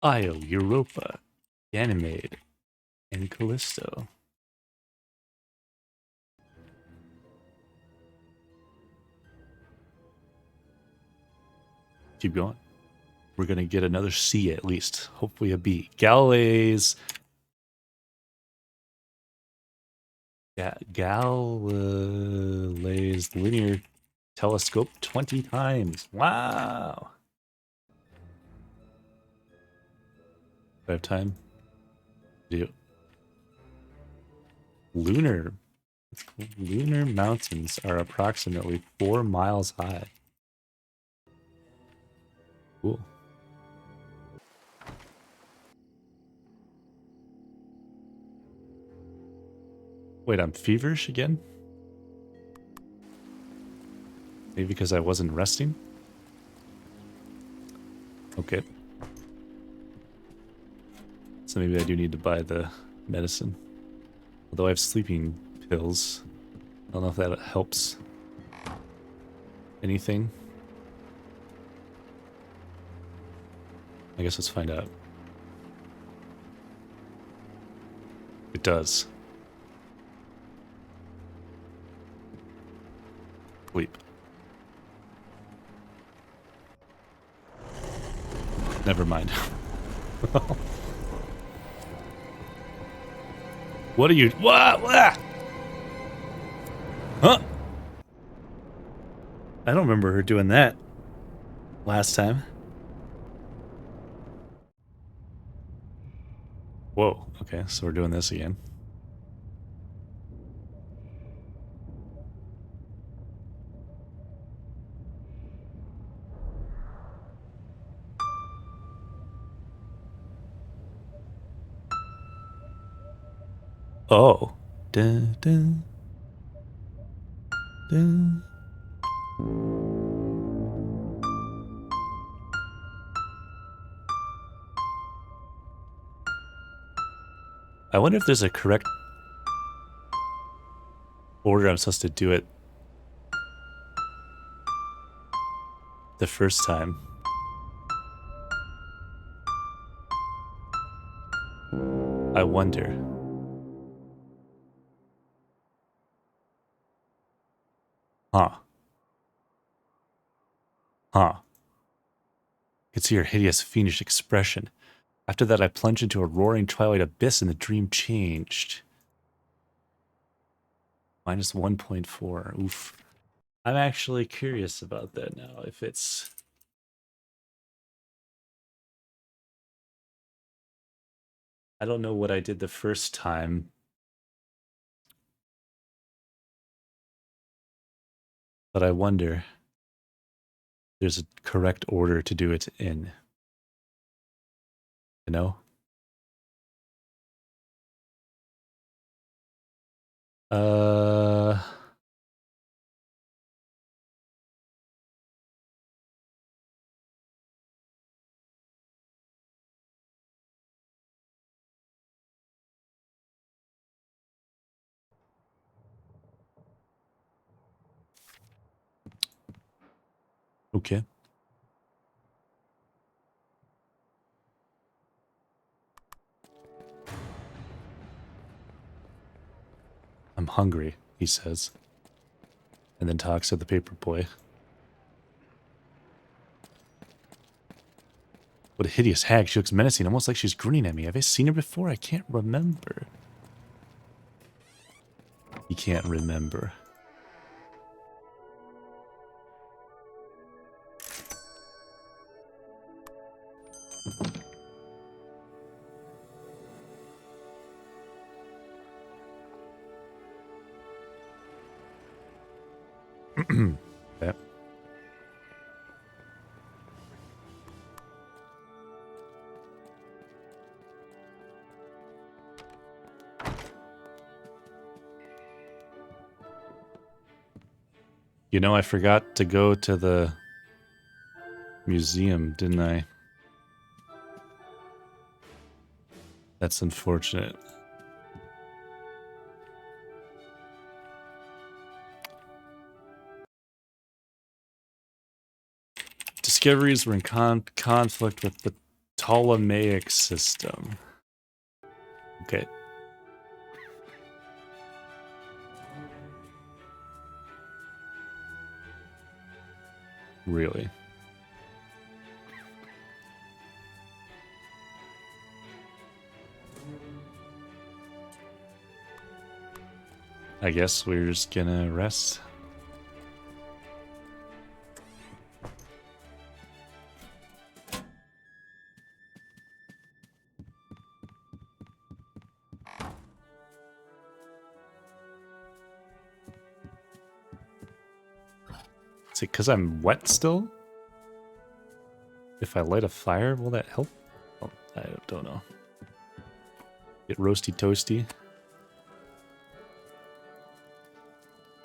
Io, Europa, Ganymede, and Callisto. Keep going. We're going to get another C at least. Hopefully a B. Galileo's linear telescope 20 times. Wow. Do I have time? Do. Lunar mountains are approximately 4 miles high. Cool. Wait, I'm feverish again? Maybe because I wasn't resting? Okay. So maybe I do need to buy the medicine. Although I have sleeping pills. I don't know if that helps anything. I guess let's find out. It does. Sleep. Never mind. What are you? What? Huh? I don't remember her doing that last time. Whoa. Okay, so we're doing this again. Oh. Dun, dun, dun. I wonder if there's a correct order I'm supposed to do it the first time. I wonder. Huh. Huh. I could see her hideous, fiendish expression. After that, I plunged into a roaring twilight abyss and the dream changed. Minus 1.4. Oof. I'm actually curious about that now. If it's... I don't know what I did the first time. But I wonder if there's a correct order to do it in. You know? Uh... Okay. I'm hungry, he says. And then talks to the paper boy. What a hideous hag. She looks menacing, almost like she's grinning at me. Have I seen her before? I can't remember. He can't remember. Okay. You know, I forgot to go to the museum, didn't I? That's unfortunate. Discoveries were in conflict with the Ptolemaic system. Okay. Really? I guess we're just gonna rest. Is it because I'm wet still? If I light a fire, will that help? Oh, I don't know. Get roasty toasty.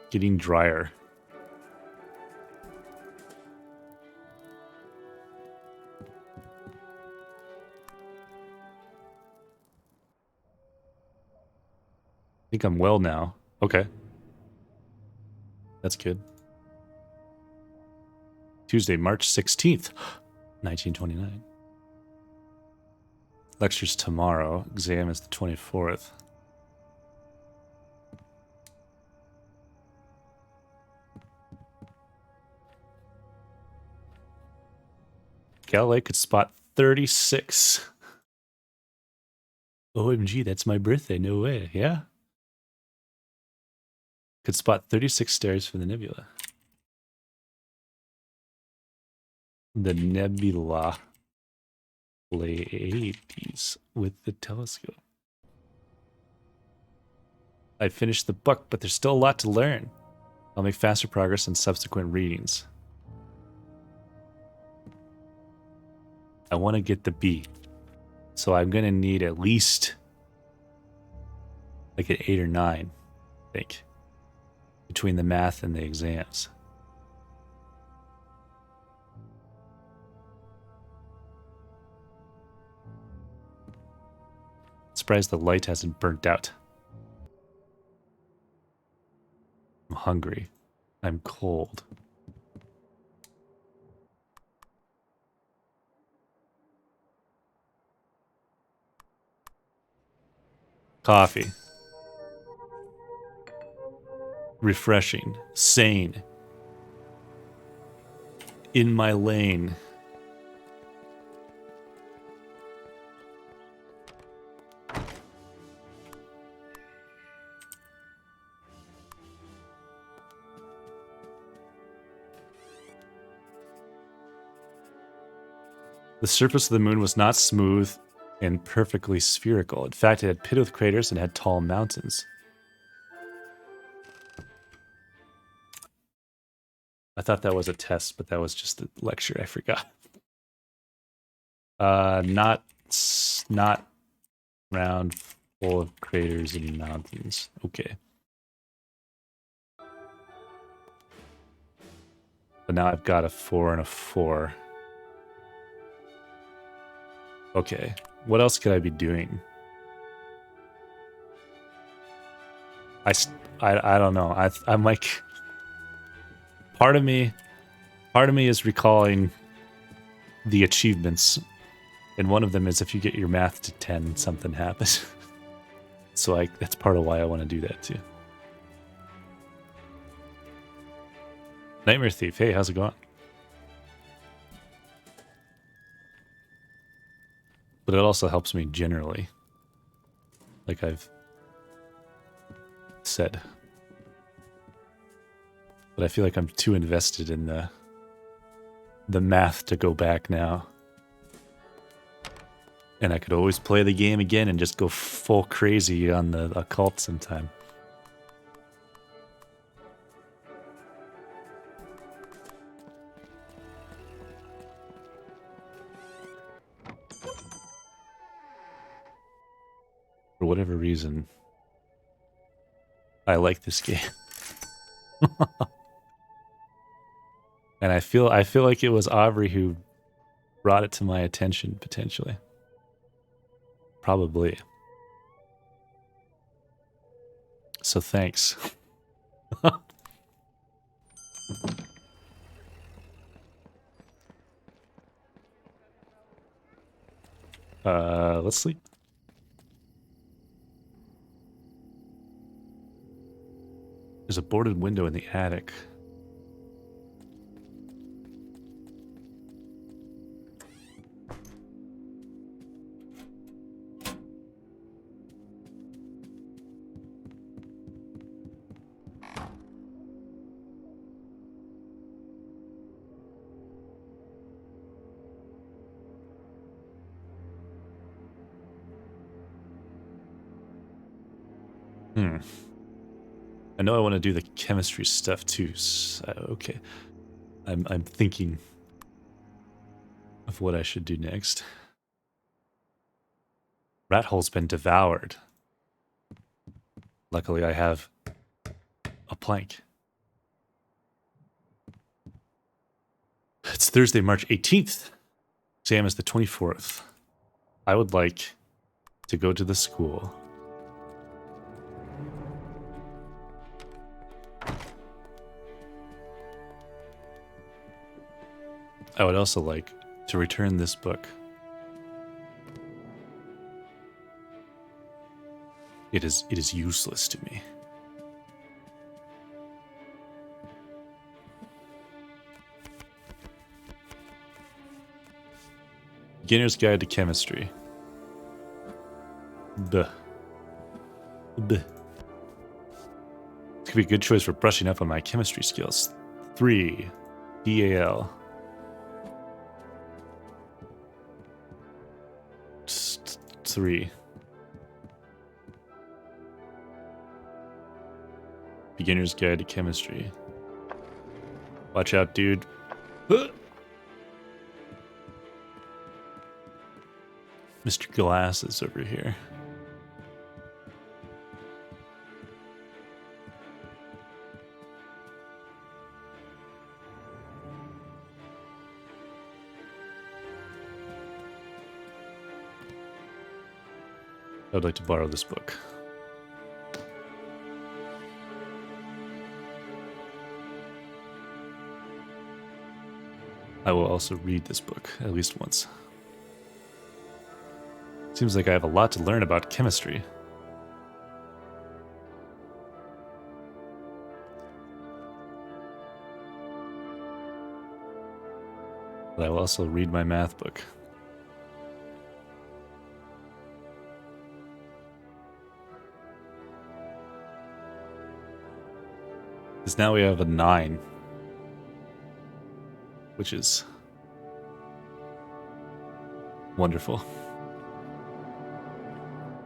Getting drier. I think I'm well now. Okay. That's good. Tuesday, March 16th, 1929. Lecture's tomorrow. Exam is the 24th. Galileo could spot 36. OMG, that's my birthday. No way. Yeah? Could spot 36 stars from the nebula. The nebula Pleiades with the telescope. I finished the book, but there's still a lot to learn. I'll make faster progress in subsequent readings. I want to get the B. So I'm going to need at least like an 8 or 9, I think, between the math and the exams. Surprised the light hasn't burnt out. I'm hungry. I'm cold. Coffee. Refreshing. Sane. In my lane. The surface of the moon was not smooth and perfectly spherical. In fact, it had pitted with craters and had tall mountains. I thought that was a test, but that was just a lecture. I forgot. Not round, full of craters and mountains. Okay. But now I've got a 4 and a 4. Okay, what else could I be doing? I don't know. I'm like, part of me is recalling the achievements, and one of them is if you get your math to 10, something happens. So that's part of why I want to do that too. Nightmare Thief, hey, how's it going? But it also helps me generally, like I've said. But I feel like I'm too invested in the math to go back now. And I could always play the game again and just go full crazy on the occult sometime. For whatever reason, I like this game. And I feel like it was Aubrey who brought it to my attention, potentially. Probably. So thanks. Let's sleep. There's a boarded window in the attic. I know I want to do the chemistry stuff too. So, okay. I'm thinking of what I should do next. Rat hole's been devoured. Luckily, I have a plank. It's Thursday, March 18th. Exam is the 24th. I would like to go to the school. I would also like to return this book. It is useless to me. Beginner's Guide to Chemistry. Buh. Buh. This could be a good choice for brushing up on my chemistry skills. 3. DAL. 3. Beginner's Guide to Chemistry. Watch out, dude. Mr. Glass is over here. I would like to borrow this book. I will also read this book at least once. Seems like I have a lot to learn about chemistry. But I will also read my math book. Because now we have a 9. Which is wonderful.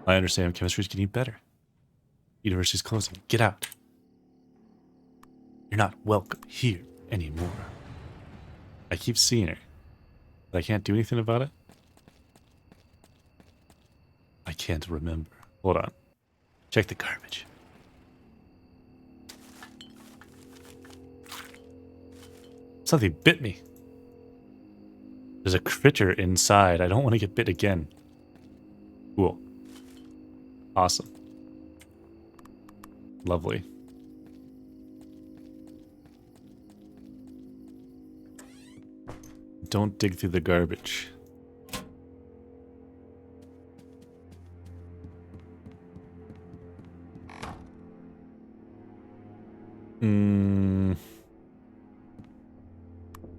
I understand chemistry is getting better. University's closing. Get out. You're not welcome here anymore. I keep seeing her, but I can't do anything about it. I can't remember. Hold on. Check the garbage. Something bit me. There's a critter inside. I don't want to get bit again. Cool. Awesome. Lovely. Don't dig through the garbage.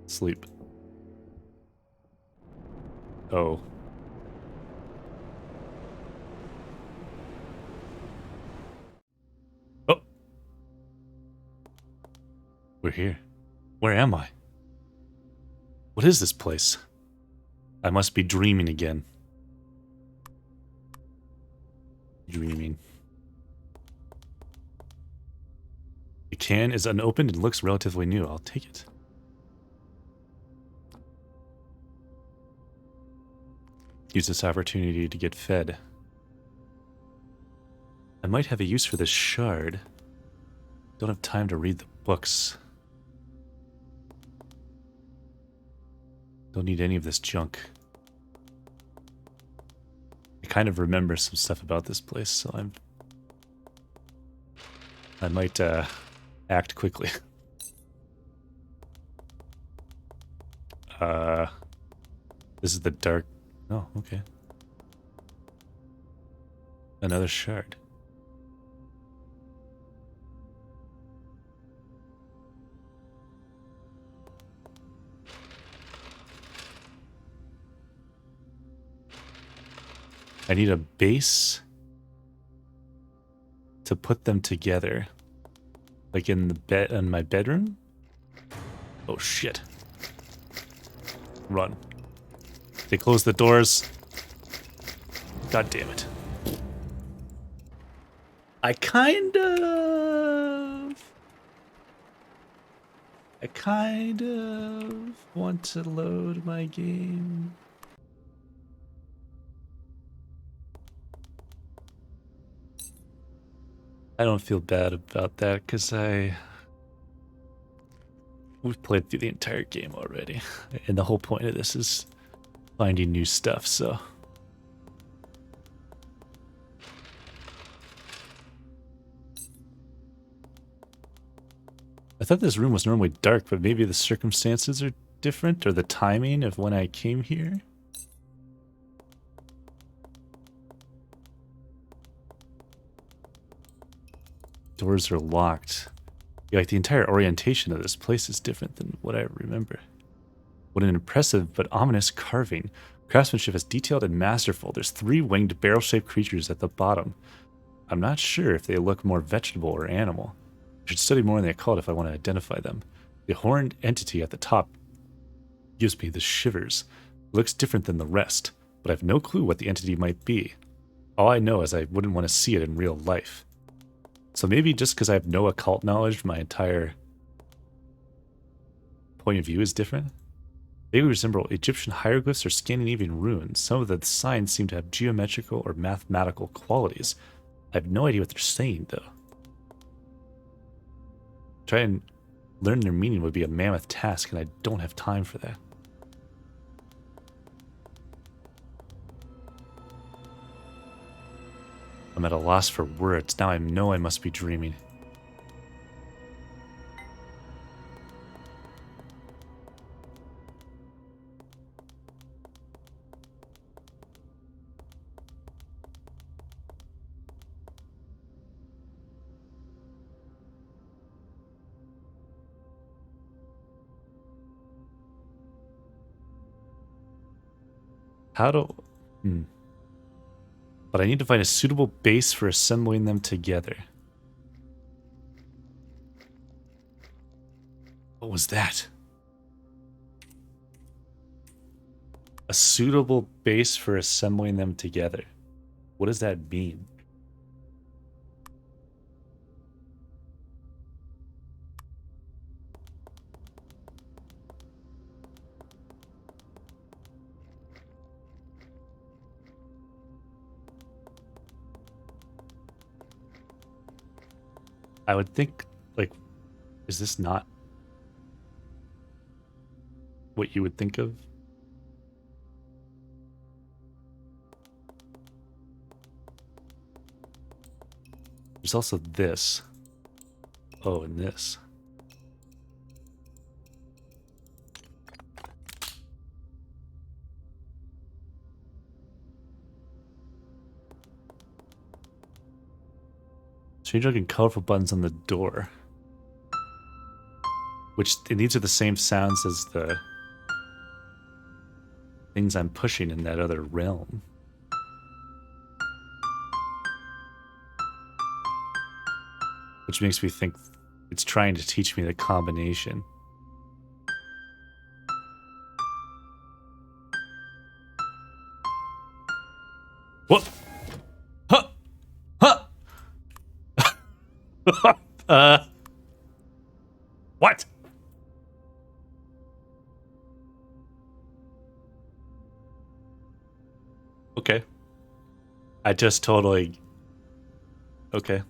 Sleep. Oh. Oh. We're here. Where am I? What is this place? I must be dreaming again. Dreaming. The can is unopened and looks relatively new. I'll take it. Use this opportunity to get fed. I might have a use for this shard. Don't have time to read the books. Don't need any of this junk. I kind of remember some stuff about this place, so I might act quickly. This is the dark. Oh, okay. Another shard. I need a base to put them together. Like in the bed, in my bedroom? Oh shit. Run. They close the doors. God damn it. I kind of want to load my game. I don't feel bad about that because we've played through the entire game already. And the whole point of this is finding new stuff, so. I thought this room was normally dark, but maybe the circumstances are different, or the timing of when I came here. Doors are locked. Yeah, like the entire orientation of this place is different than what I remember. What an impressive but ominous carving. Craftsmanship is detailed and masterful. There's 3 winged barrel-shaped creatures at the bottom. I'm not sure if they look more vegetable or animal. I should study more in the occult if I want to identify them. The horned entity at the top gives me the shivers. It looks different than the rest, but I have no clue what the entity might be. All I know is I wouldn't want to see it in real life. So maybe just because I have no occult knowledge, my entire point of view is different. They resemble Egyptian hieroglyphs or Scandinavian runes. Some of the signs seem to have geometrical or mathematical qualities. I have no idea what they're saying, though. Try and learn their meaning would be a mammoth task, and I don't have time for that. I'm at a loss for words. Now I know I must be dreaming. How do... But I need to find a suitable base for assembling them together. What was that? A suitable base for assembling them together. What does that mean? I would think, like, is this not... what you would think of. There's also this. Oh, and this. Strange looking colorful buttons on the door. Which, and these are the same sounds as the things I'm pushing in that other realm. Which makes me think it's trying to teach me the combination. What? Huh? Huh? What? Okay. I just totally... Okay.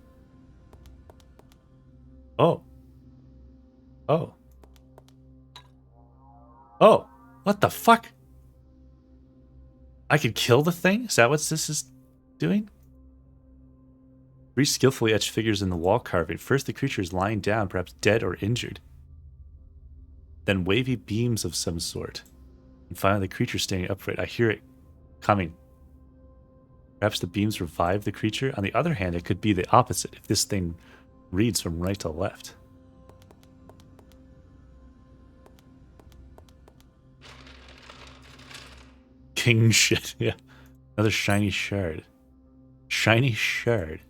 Oh. Oh. Oh. What the fuck? I could kill the thing? Is that what this is doing? 3 skillfully etched figures in the wall carving. First, the creature is lying down, perhaps dead or injured. Then wavy beams of some sort. And finally, the creature standing upright. I hear it coming. Perhaps the beams revive the creature. On the other hand, it could be the opposite if this thing reads from right to left. King shit, yeah. Another shiny shard. Shiny shard.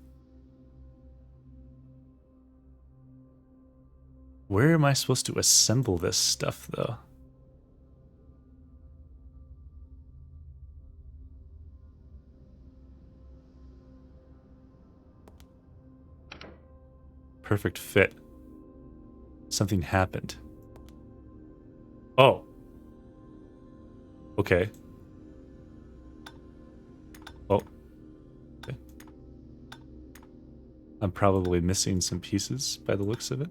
Where am I supposed to assemble this stuff, though? Perfect fit. Something happened. Oh. Okay. Oh. Okay. I'm probably missing some pieces by the looks of it.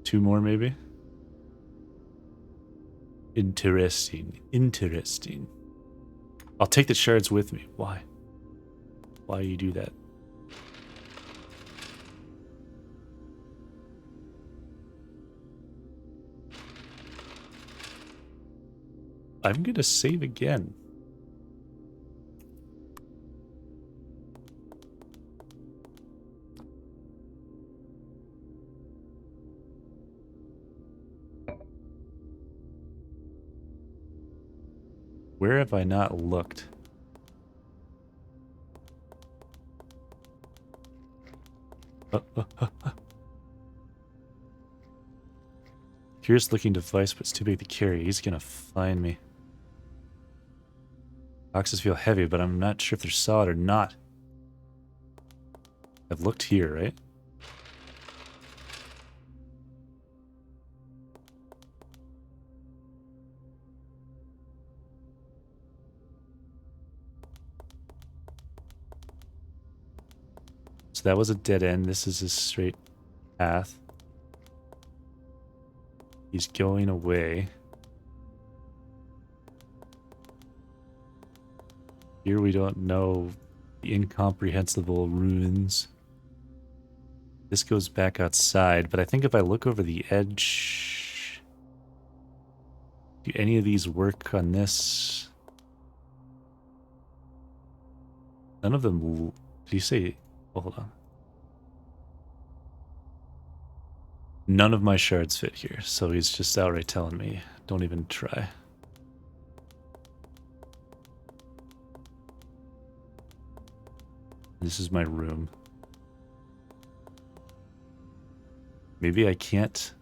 Two more, maybe? Interesting. Interesting. I'll take the shards with me. Why? Why you do that? I'm gonna save again. Where have I not looked? Curious looking device, but it's too big to carry. He's gonna find me. Boxes feel heavy, but I'm not sure if they're solid or not. I've looked here, right? So that was a dead end. This is a straight path. He's going away. Here we don't know the incomprehensible ruins. This goes back outside, but I think if I look over the edge... Do any of these work on this? None of them... Did you say... Oh, hold on. None of my shards fit here, so he's just outright telling me, don't even try. This is my room. Maybe I can't...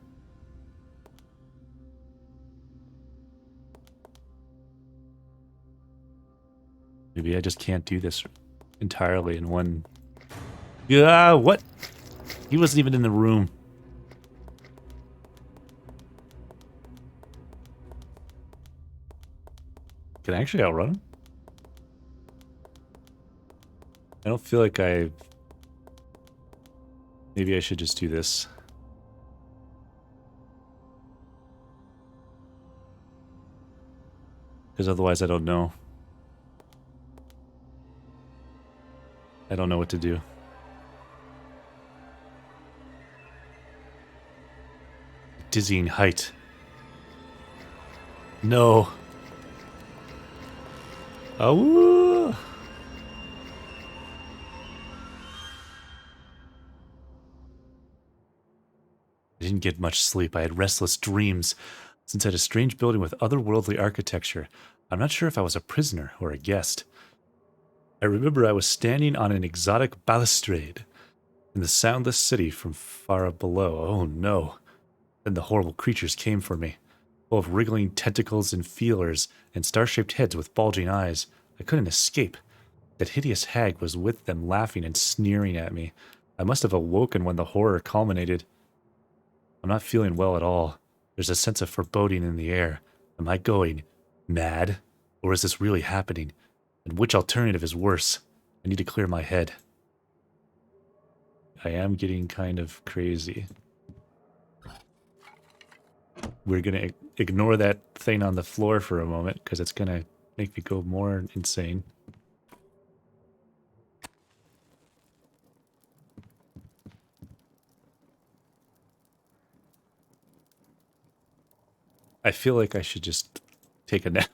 Maybe I just can't do this entirely in one... Yeah, what? He wasn't even in the room. Can I actually outrun him? I don't feel like I... Maybe I should just do this. Because otherwise I don't know. I don't know what to do. Dizzying height. No. Oh. I didn't get much sleep. I had restless dreams. Since I had a strange building with otherworldly architecture, I'm not sure if I was a prisoner or a guest. I remember I was standing on an exotic balustrade in the soundless city from far below. Oh no. Then the horrible creatures came for me, full of wriggling tentacles and feelers and star-shaped heads with bulging eyes. I couldn't escape. That hideous hag was with them, laughing and sneering at me. I must have awoken when the horror culminated. I'm not feeling well at all. There's a sense of foreboding in the air. Am I going mad? Or is this really happening? And which alternative is worse? I need to clear my head. I am getting kind of crazy. We're going to ignore that thing on the floor for a moment because it's going to make me go more insane. I feel like I should just take a nap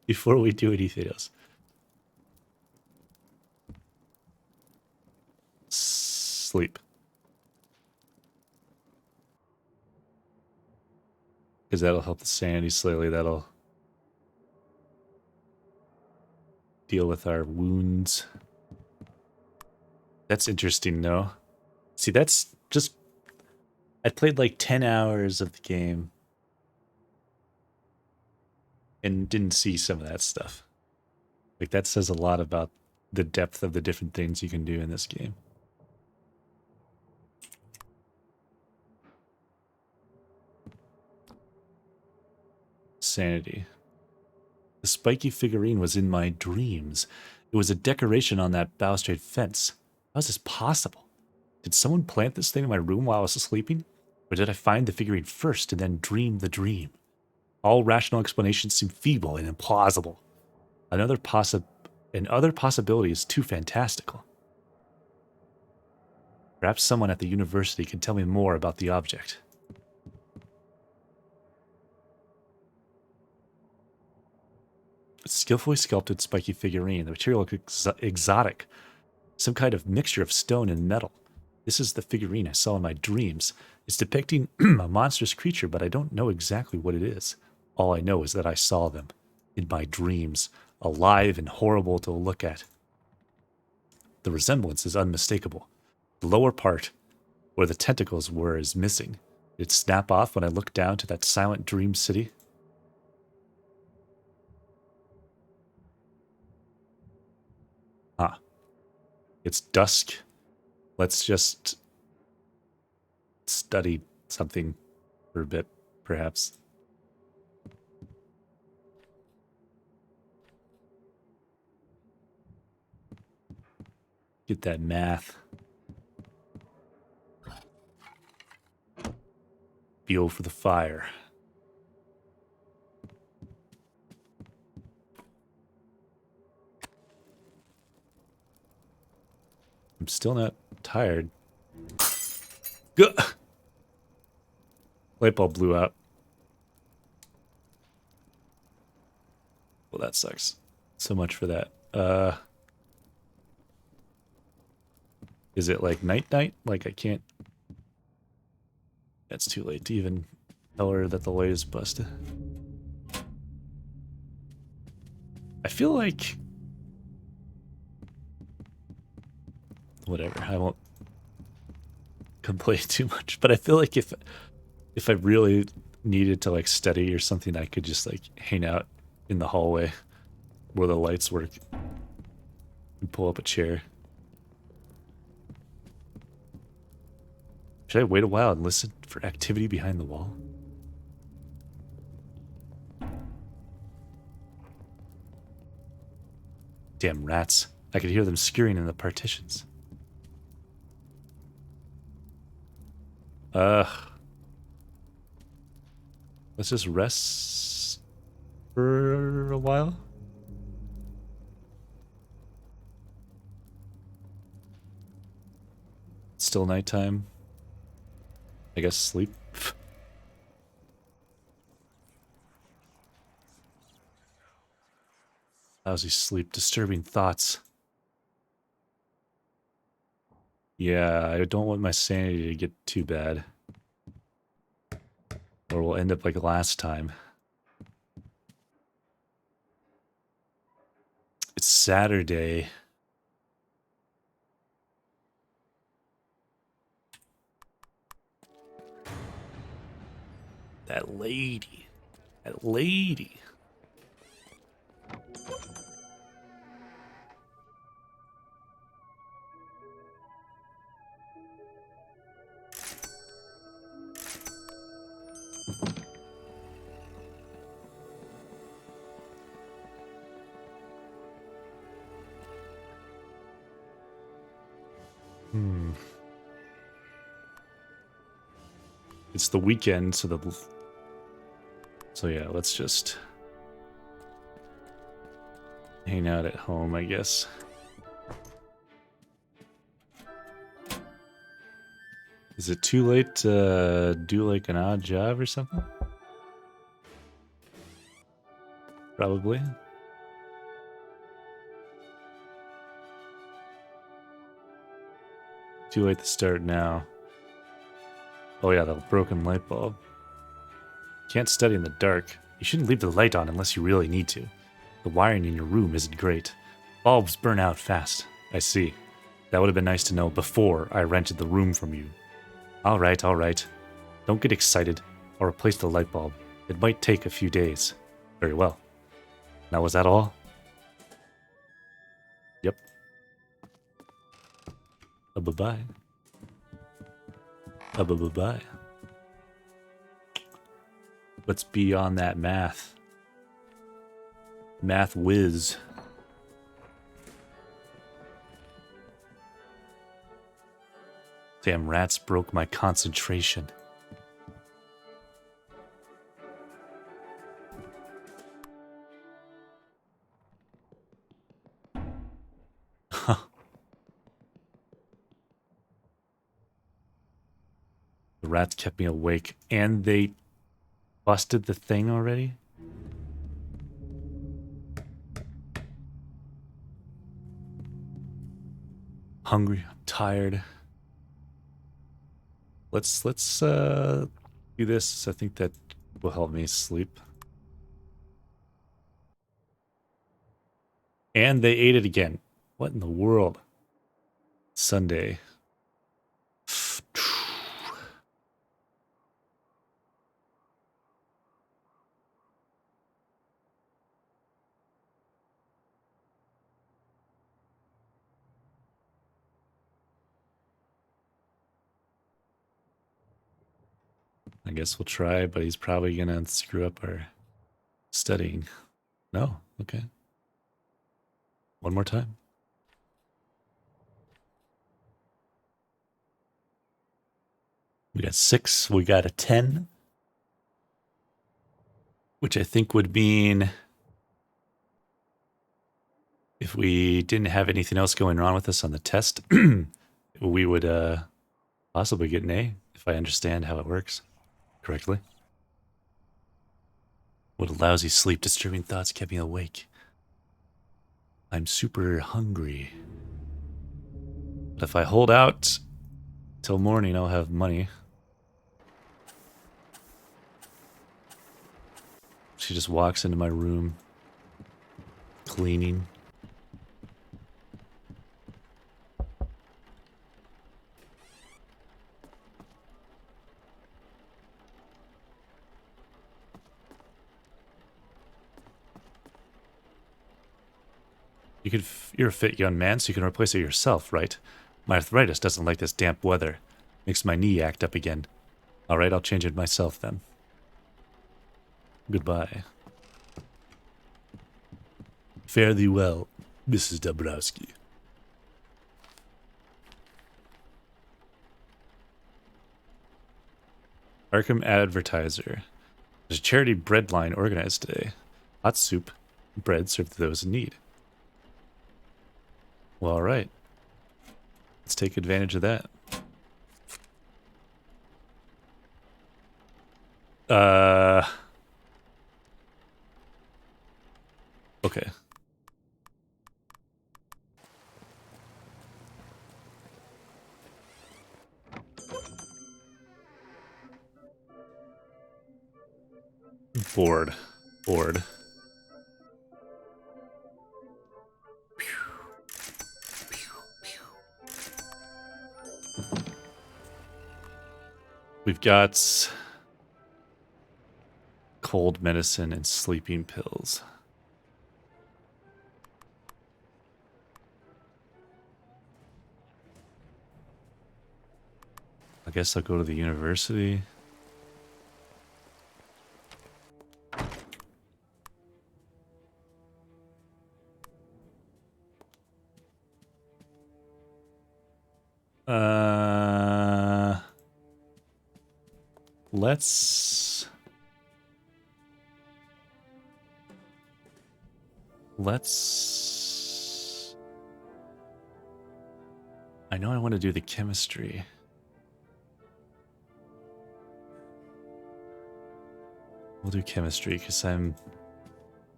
before we do anything else. Sleep. Because that'll help the sanity slightly. That'll deal with our wounds. That's interesting, though. See, that's just... I played like 10 hours of the game and didn't see some of that stuff. Like, that says a lot about the depth of the different things you can do in this game. Sanity. The spiky figurine was in my dreams. It was a decoration on that balustrade fence. How is this possible? Did someone plant this thing in my room while I was sleeping? Or did I find the figurine first and then dream the dream? All rational explanations seem feeble and implausible. Other possibility is too fantastical. Perhaps someone at the university can tell me more about the object. A skillfully sculpted spiky figurine. The material looks exotic. Some kind of mixture of stone and metal. This is the figurine I saw in my dreams. It's depicting a monstrous creature, but I don't know exactly what it is. All I know is that I saw them in my dreams, alive and horrible to look at. The resemblance is unmistakable. The lower part, where the tentacles were, is missing. Did it snap off when I looked down to that silent dream city? Ah. It's dusk. Let's just study something for a bit, perhaps. Get that math. Fuel for the fire. I'm still not tired. Gah! Light bulb blew out. Well, that sucks. So much for that. Is it like night? Like I can't... That's too late to even tell her that the light is busted. I feel like... Whatever, I won't complain too much, but I feel like if I really needed to like study or something, I could just like hang out in the hallway where the lights work and pull up a chair. Should I wait a while and listen for activity behind the wall? Damn rats. I could hear them scurrying in the partitions. Let's just rest for a while. It's still nighttime. I guess sleep. Lousy sleep, disturbing thoughts. Yeah, I don't want my sanity to get too bad. Or we'll end up like last time. It's Saturday. That lady. That lady. It's the weekend, so yeah, let's just hang out at home, I guess. Is it too late to do like an odd job or something? Probably. Too late to start now. Oh yeah, the broken light bulb. Can't study in the dark. You shouldn't leave the light on unless you really need to. The wiring in your room isn't great. Bulbs burn out fast. I see. That would have been nice to know before I rented the room from you. All right, all right. Don't get excited. I'll replace the light bulb. It might take a few days. Very well. Now, was that all? Yep. Bye-bye. Bye-bye. Let's be on that math. Math whiz. Damn rats broke my concentration. Huh. The rats kept me awake, and they busted the thing already? Hungry, I'm tired. Let's do this. I think that will help me sleep. And they ate it again. What in the world? Sunday. I guess we'll try, but he's probably gonna screw up our studying. No? Okay. One more time. We got 6. We got a 10. Which I think would mean if we didn't have anything else going on with us on the test, we would possibly get an A, if I understand how it works correctly. What a lousy sleep, disturbing thoughts kept me awake. I'm super hungry. But if I hold out till morning, I'll have money. She just walks into my room, cleaning. You're a fit young man, so you can replace it yourself, right? My arthritis doesn't like this damp weather. Makes my knee act up again. All right, I'll change it myself then. Goodbye. Fare thee well. Mrs. Dabrowski. Arkham Advertiser. There's a charity bread line organized today. Hot soup, bread served to those in need. Well, all right. Let's take advantage of that. Okay. Bored. We've got cold medicine and sleeping pills. I guess I'll go to the university. Let's I know I want to do the chemistry. We'll do chemistry because I'd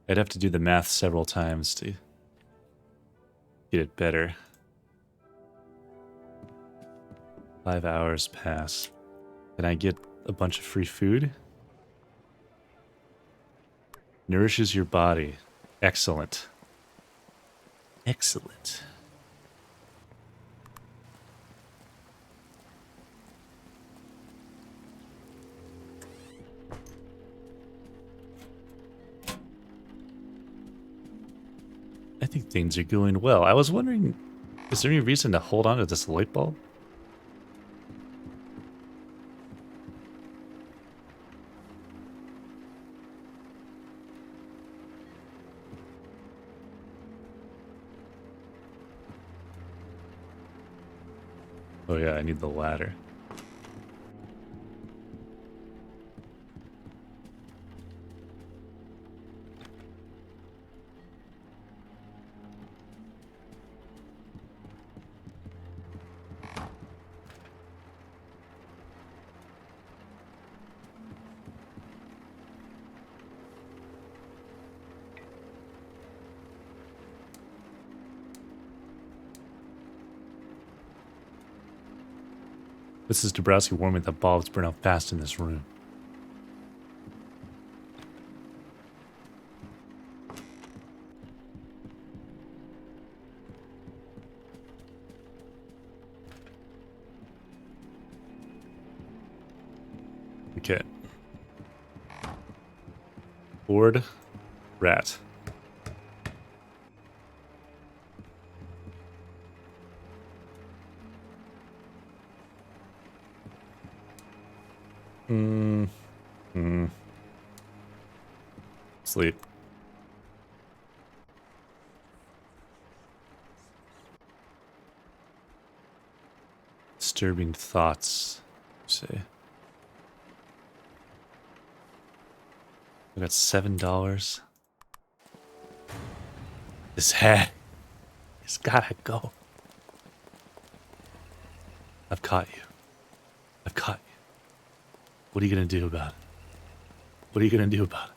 have to do the math several times to get it better. 5 hours pass. Can I get a bunch of free food? Nourishes your body. Excellent. Excellent. I think things are going well. I was wondering, is there any reason to hold on to this light bulb? Oh yeah, I need the ladder. Mrs. Dabrowski warned me that bulbs burn out fast in this room. Okay. Board. Rat. Sleep. Disturbing thoughts, you say. I got $7. This hat has gotta go. I've caught you. I've caught you. What are you gonna do about it? What are you gonna do about it?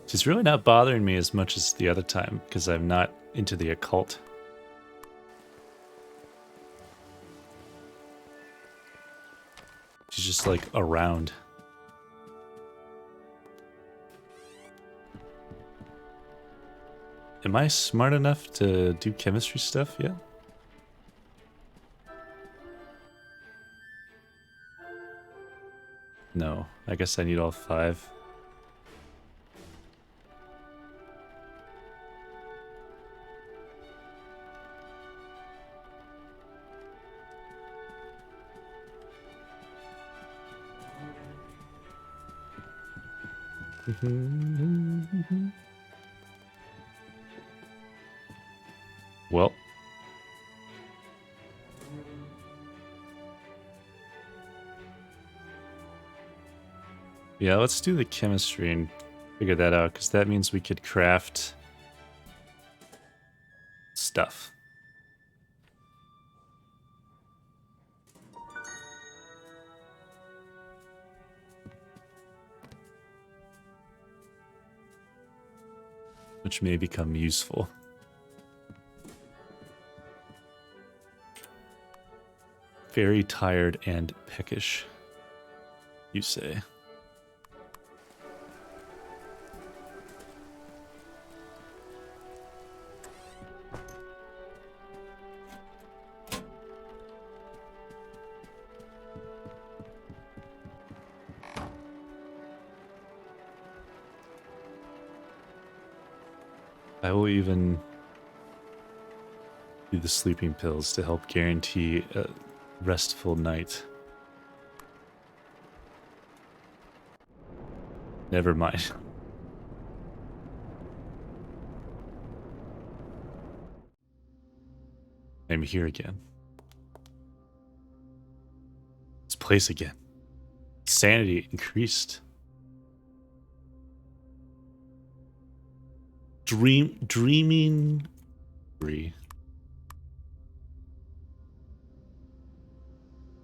She's really not bothering me as much as the other time because I'm not into the occult. She's just like around. Am I smart enough to do chemistry stuff yet? No, I guess I need all 5. Well. Yeah, let's do the chemistry and figure that out, because that means we could craft stuff. Which may become useful. Very tired and peckish, you say. I will even do the sleeping pills to help guarantee a restful night. Never mind. I'm here again. This place again. Sanity increased. Dreaming free.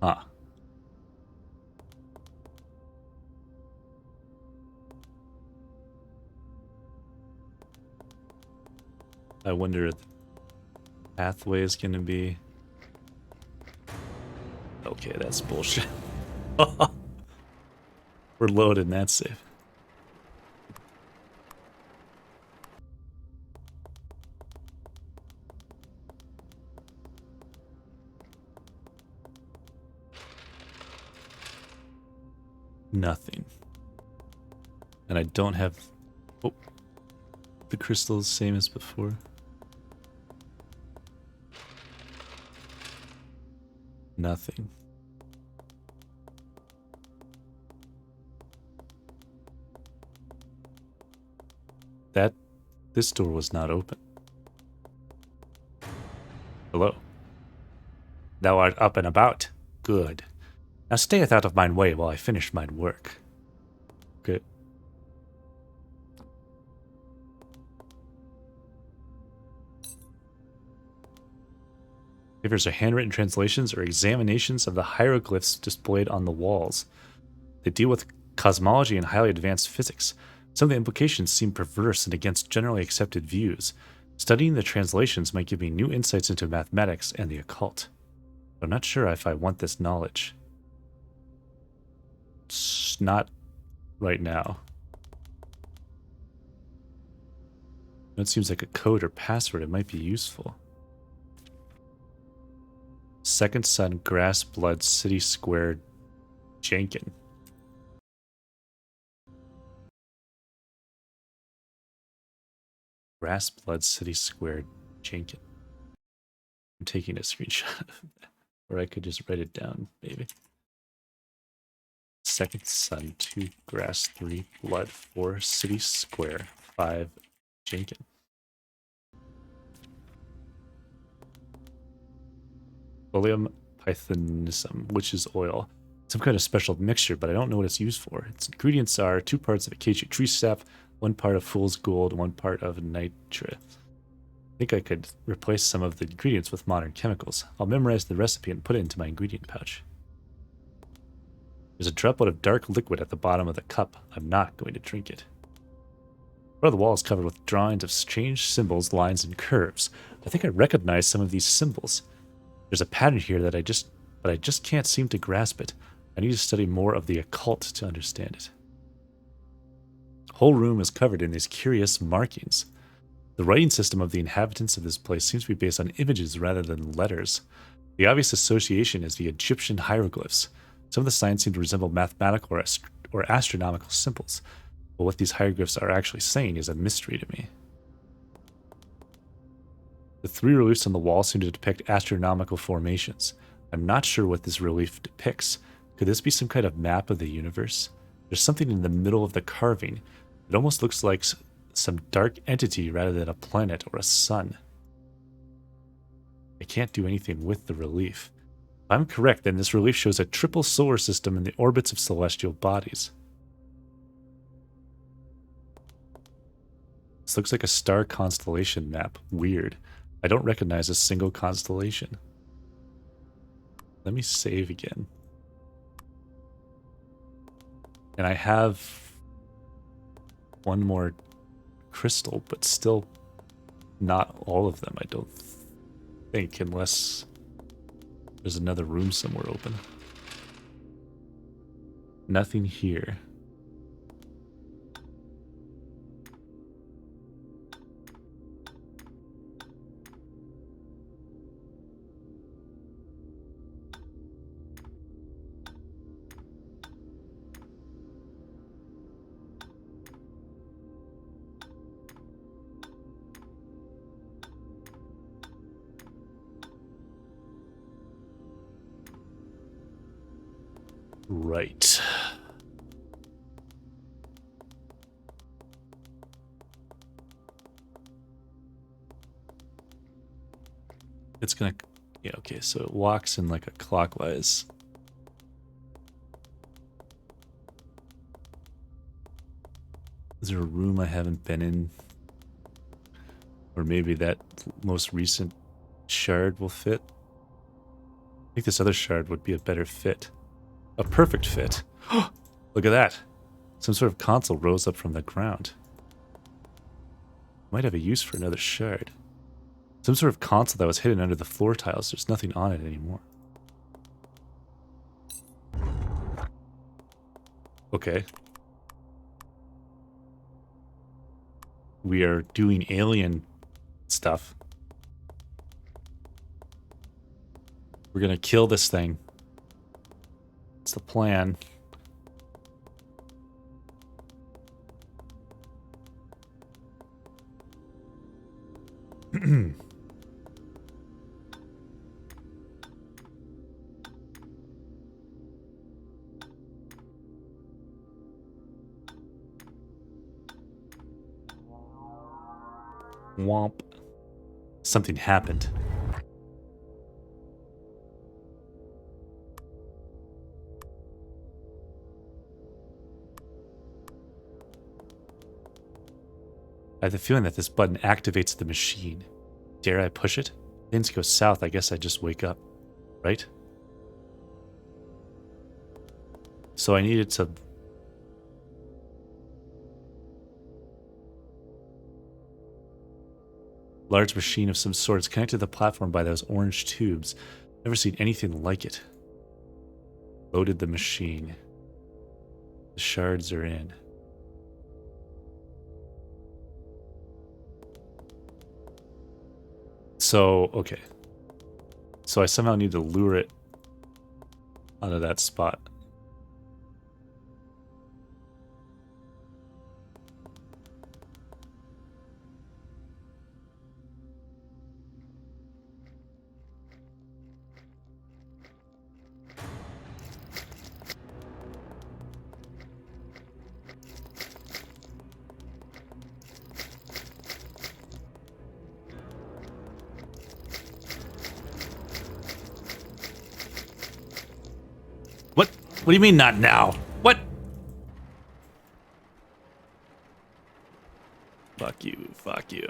Huh. I wonder if the pathway is gonna be... Okay, that's bullshit. We're loaded, and that's safe. Nothing. And I don't have... Oh. The crystal is same as before. Nothing. This door was not open. Hello. Thou art up and about. Good. Now stayeth out of mine way while I finish mine work. Good. Papers are handwritten translations or examinations of the hieroglyphs displayed on the walls. They deal with cosmology and highly advanced physics. Some of the implications seem perverse and against generally accepted views. Studying the translations might give me new insights into mathematics and the occult. I'm not sure if I want this knowledge. It's not right now. It seems like a code or password. It might be useful. Second Son, Grass Blood, City Square, Jenkin. Grass Blood, City Square, Jenkin. I'm taking a screenshot of that. Or I could just write it down, maybe. Second Son, 2, Grass, 3, Blood, 4, City Square, 5, Jenkin. Oleum pythonisum, which is oil. Some kind of special mixture, but I don't know what it's used for. Its ingredients are 2 parts of acacia tree sap, 1 part of fool's gold, 1 part of nitra. I think I could replace some of the ingredients with modern chemicals. I'll memorize the recipe and put it into my ingredient pouch. There's a droplet of dark liquid at the bottom of the cup. I'm not going to drink it. Part of the wall is covered with drawings of strange symbols, lines, and curves. I think I recognize some of these symbols. There's a pattern here that I just can't seem to grasp it. I need to study more of the occult to understand it. The whole room is covered in these curious markings. The writing system of the inhabitants of this place seems to be based on images rather than letters. The obvious association is the Egyptian hieroglyphs. Some of the signs seem to resemble mathematical or astronomical symbols, but what these hieroglyphs are actually saying is a mystery to me. The 3 reliefs on the wall seem to depict astronomical formations. I'm not sure what this relief depicts. Could this be some kind of map of the universe? There's something in the middle of the carving. It almost looks like some dark entity rather than a planet or a sun. I can't do anything with the relief. If I'm correct, then this relief shows a triple solar system in the orbits of celestial bodies. This looks like a star constellation map. Weird. I don't recognize a single constellation. Let me save again. And I have one more crystal, but still not all of them, I don't think, unless there's another room somewhere open. Nothing here. Right. It's gonna... Yeah, okay, so it walks in like a clockwise. Is there a room I haven't been in? Or maybe that most recent shard will fit? I think this other shard would be a better fit. A perfect fit. Look at that. Some sort of console rose up from the ground. Might have a use for another shard. Some sort of console that was hidden under the floor tiles. There's nothing on it anymore. Okay. We are doing alien stuff. We're gonna kill this thing. It's the plan. Womp. Something happened. I have the feeling that this button activates the machine. Dare I push it? Things go south, I guess I just wake up. Right? So I needed to... Large machine of some sort is connected to the platform by those orange tubes. Never seen anything like it. Loaded the machine. The shards are in. So, okay. So I somehow need to lure it onto that spot. What do you mean not now? What? Fuck you, fuck you.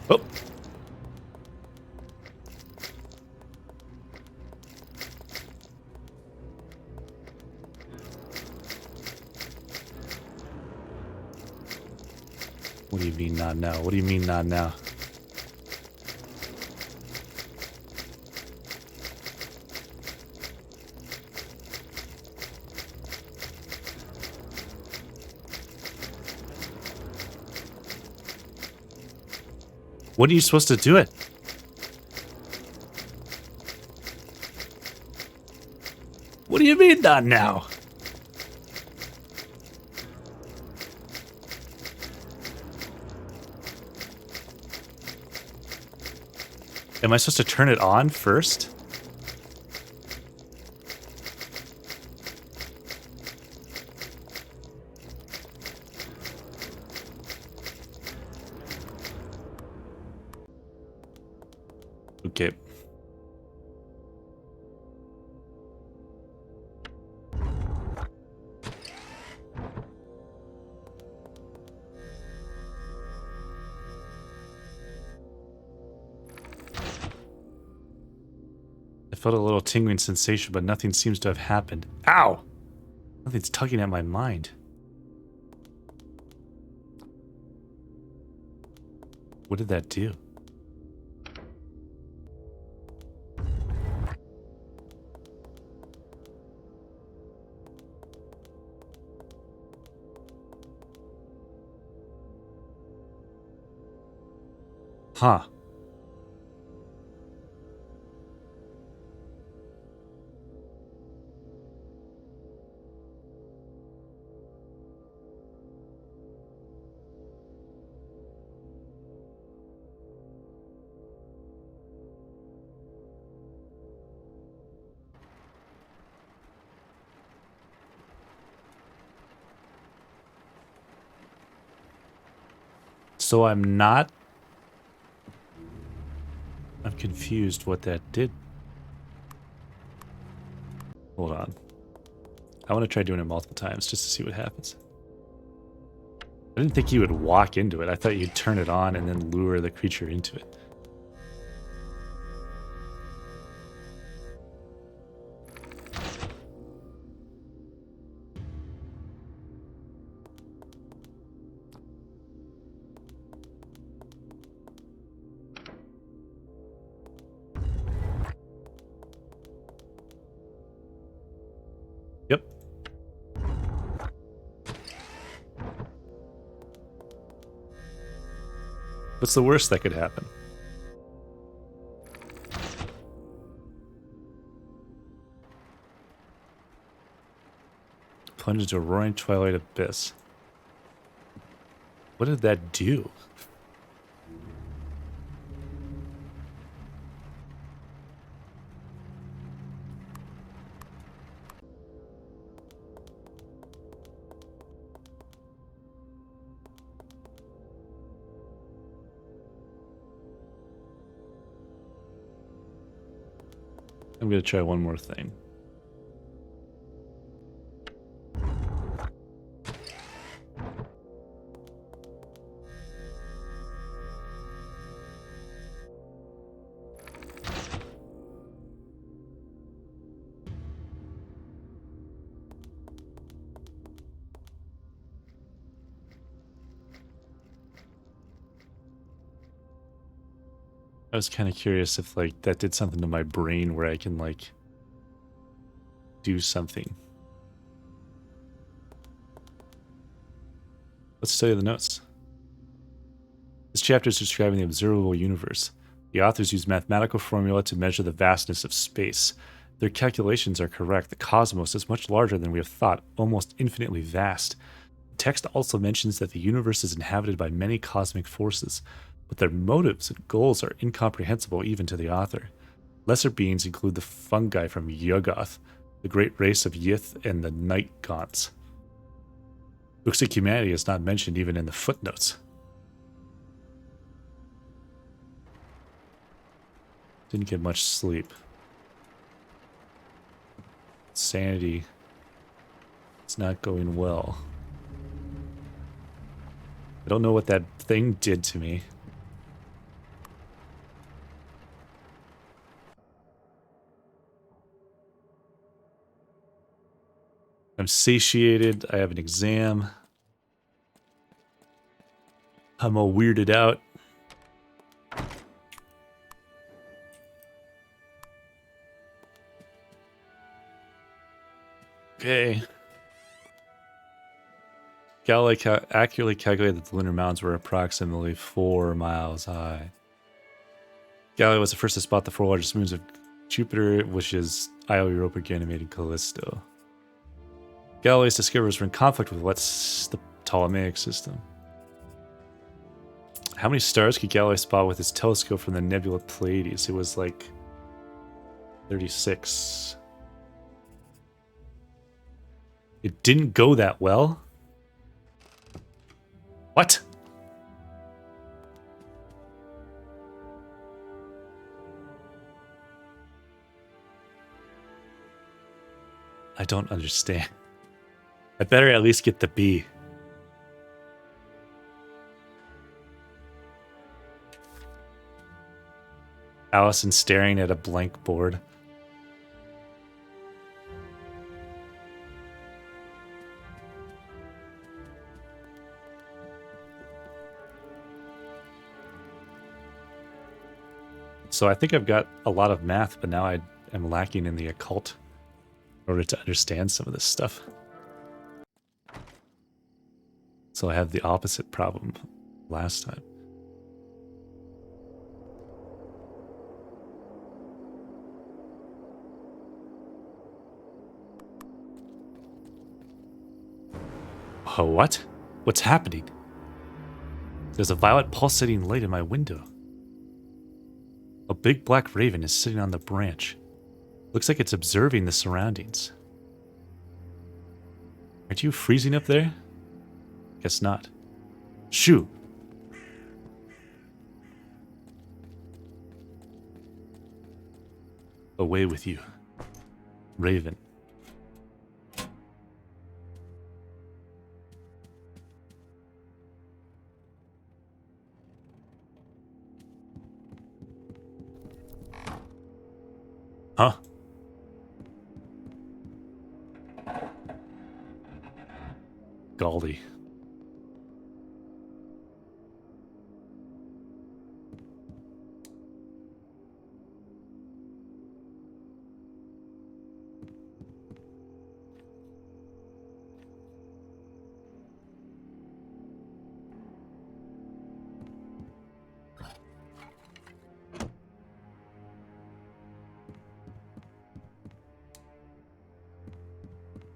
Oh. What do you mean not now? What do you mean not now? What are you supposed to do it? What do you mean not now? Am I supposed to turn it on first? Okay. I felt a little tingling sensation, but nothing seems to have happened. Ow! Nothing's tugging at my mind. What did that do? Huh. So I'm confused what that did. Hold on. I want to try doing it multiple times just to see what happens. I didn't think you would walk into it. I thought you'd turn it on and then lure the creature into it. Yep. What's the worst that could happen? Plunge into a roaring twilight abyss. What did that do? I'm going to try one more thing. I was kind of curious if, like, that did something to my brain where I can, like, do something. Let's study the notes. This chapter is describing the observable universe. The authors use mathematical formula to measure the vastness of space. Their calculations are correct. The cosmos is much larger than we have thought, almost infinitely vast. The text also mentions that the universe is inhabited by many cosmic forces, but their motives and goals are incomprehensible even to the author. Lesser beings include the fungi from Yuggoth, the great race of Yith, and the Night Gaunts. Looks like humanity is not mentioned even in the footnotes. Didn't get much sleep. Sanity. It's not going well. I don't know what that thing did to me. I'm satiated. I have an exam. I'm all weirded out. Okay. Galilei accurately calculated that the lunar mountains were approximately 4 miles high. Galilei was the first to spot the 4 largest moons of Jupiter, which is Io, Europa, Ganymede, and Callisto. Galilei's discoveries were in conflict with what's the Ptolemaic system. How many stars could Galileo spot with his telescope from the nebula Pleiades? It was like 36. It didn't go that well. What? I don't understand. I better at least get the B. Allison staring at a blank board. So I think I've got a lot of math, but now I am lacking in the occult in order to understand some of this stuff. So I have the opposite problem last time. Oh, what? What's happening? There's a violet pulsating light in my window. A big black raven is sitting on the branch. Looks like it's observing the surroundings. Aren't you freezing up there? Guess not. Shoo! Away with you, Raven. Huh? Golly.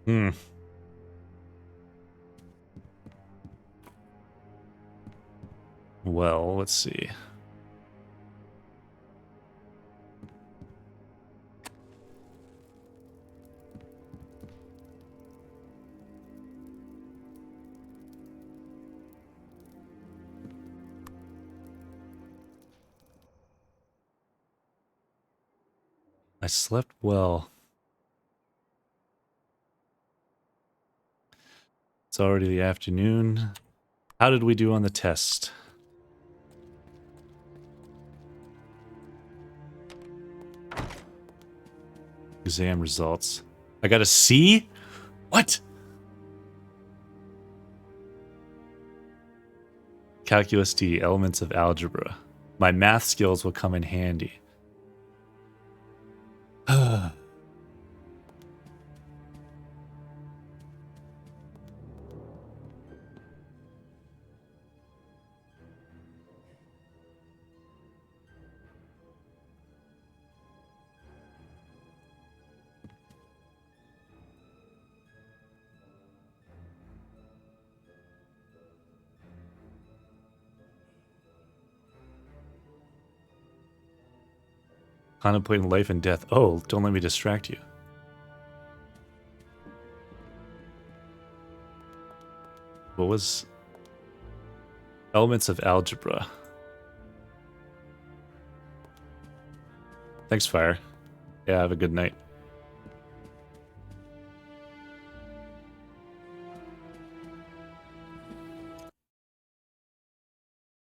Hmm. Well, let's see. I slept well. It's already the afternoon. How did we do on the test? Exam results. I got a C? What? Calculus D, elements of algebra. My math skills will come in handy. Contemplating life and death. Oh, don't let me distract you. What was... Elements of algebra. Thanks, Fire. Yeah, have a good night.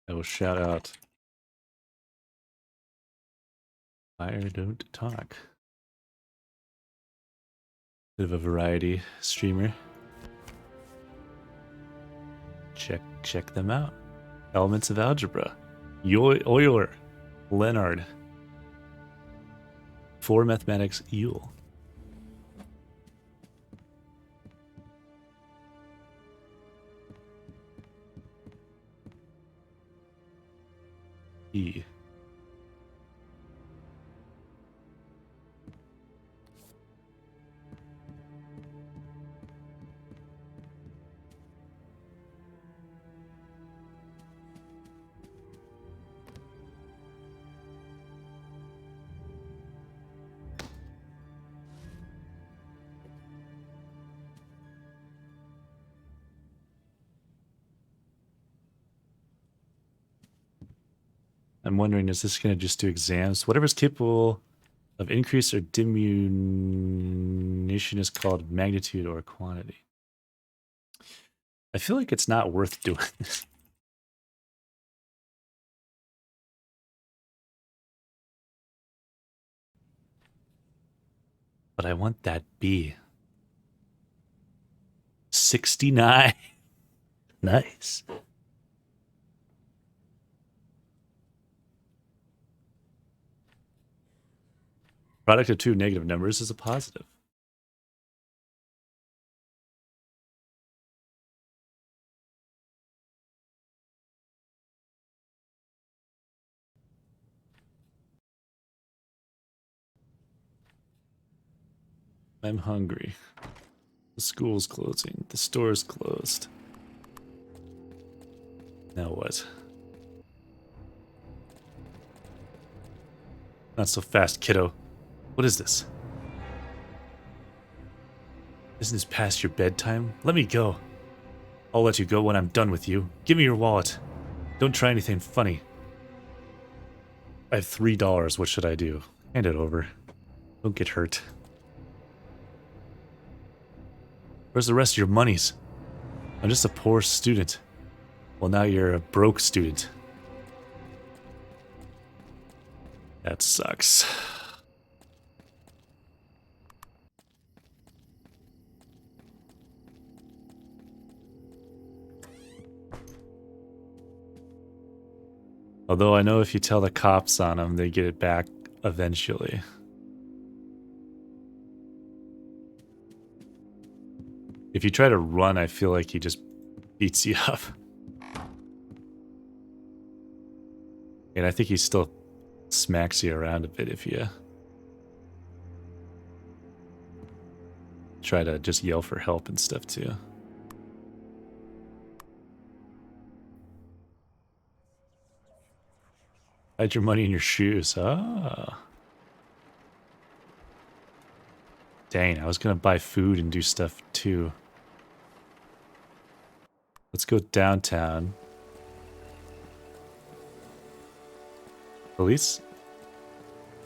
I will shout out. Fire don't talk. Bit of a variety streamer. Check them out. Elements of algebra. Euler. Leonard. For mathematics, Yule. E. I'm wondering, is this going to just do exams? Whatever's capable of increase or diminution is called magnitude or quantity. I feel like it's not worth doing this. But I want that B. 69. Nice. Product of two negative numbers is a positive. I'm hungry. The school's closing. The store's closed. Now what? Not so fast, kiddo. What is this? Isn't this past your bedtime? Let me go. I'll let you go when I'm done with you. Give me your wallet. Don't try anything funny. I have $3. What should I do? Hand it over. Don't get hurt. Where's the rest of your monies? I'm just a poor student. Well, now you're a broke student. That sucks. Although I know if you tell the cops on them, they get it back eventually. If you try to run, I feel like he just beats you up. And I think he still smacks you around a bit if you try to just yell for help and stuff too. Hide your money in your shoes. Ah. Dang, I was gonna buy food and do stuff too. Let's go downtown. Police?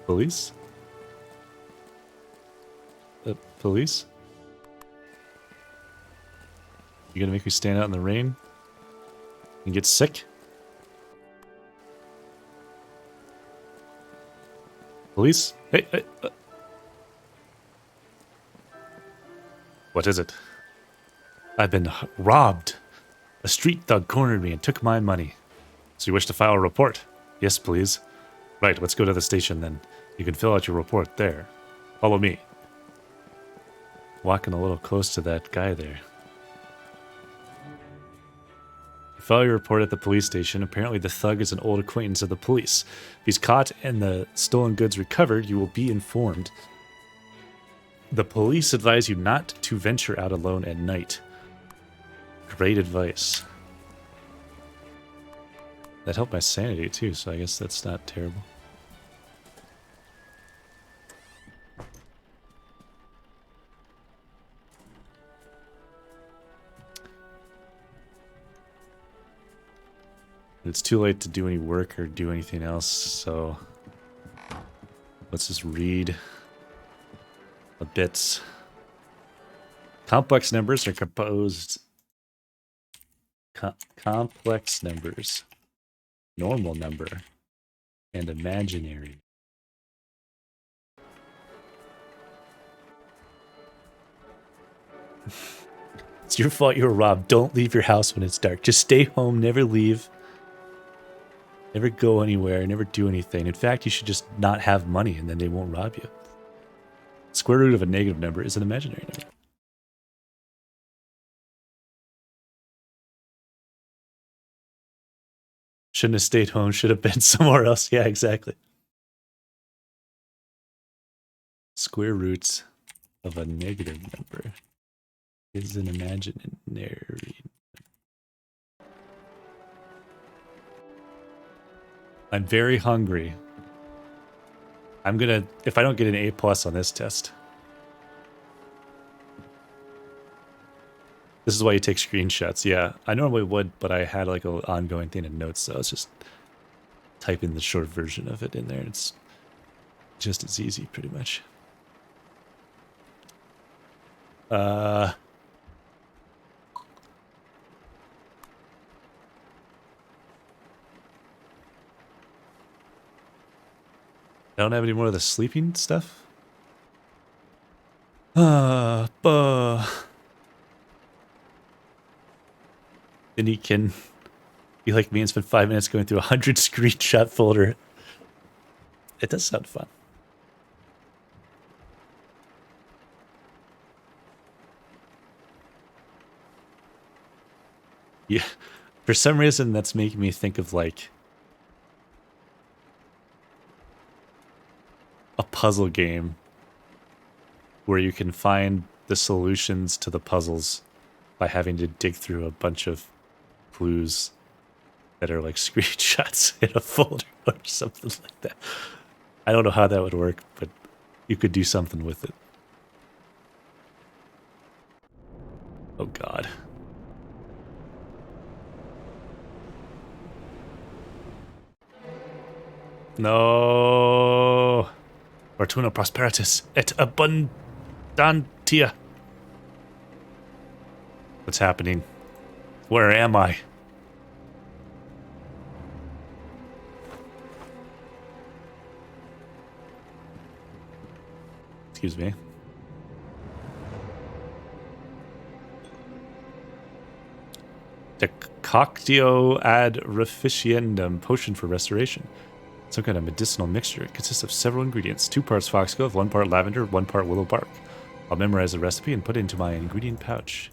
Police? Police? You gonna make me stand out in the rain and get sick? Police? Hey, hey. What is it? I've been robbed. A street thug cornered me and took my money. So you wish to file a report? Yes, please. Right, let's go to the station then. You can fill out your report there. Follow me. Walking a little close to that guy there. You file your report at the police station. Apparently the thug is an old acquaintance of the police. If he's caught and the stolen goods recovered, you will be informed. The police advise you not to venture out alone at night. Great advice. That helped my sanity too, so I guess that's not terrible. It's too late to do any work or do anything else, so let's just read a bit. Complex numbers are composed. Complex numbers, normal number, and imaginary. It's your fault you were robbed. Don't leave your house when it's dark. Just stay home, never leave. Never go anywhere, never do anything. In fact, you should just not have money and then they won't rob you. Square root of a negative number is an imaginary number. Shouldn't have stayed home, should have been somewhere else. Yeah, exactly. Square root of a negative number is an imaginary. I'm very hungry. I'm gonna, if I don't get an A+ on this test. This is why you take screenshots. Yeah, I normally would, but I had like an ongoing thing in notes, so it's just type in the short version of it in there. It's just as easy, pretty much. I don't have any more of the sleeping stuff. Then he can be like me and spend 5 minutes going through 100 screenshot folder. It does sound fun. Yeah, for some reason that's making me think of like a puzzle game where you can find the solutions to the puzzles by having to dig through a bunch of clues that are like screenshots in a folder or something like that. I don't know how that would work, but you could do something with it. Oh God. No. Fortuna prosperitas et abundantia. What's happening? Where am I? Excuse me. Decoctio ad reficiendum, potion for restoration. Some kind of medicinal mixture. It consists of several ingredients. 2 parts foxglove, 1 part lavender, 1 part willow bark. I'll memorize the recipe and put it into my ingredient pouch.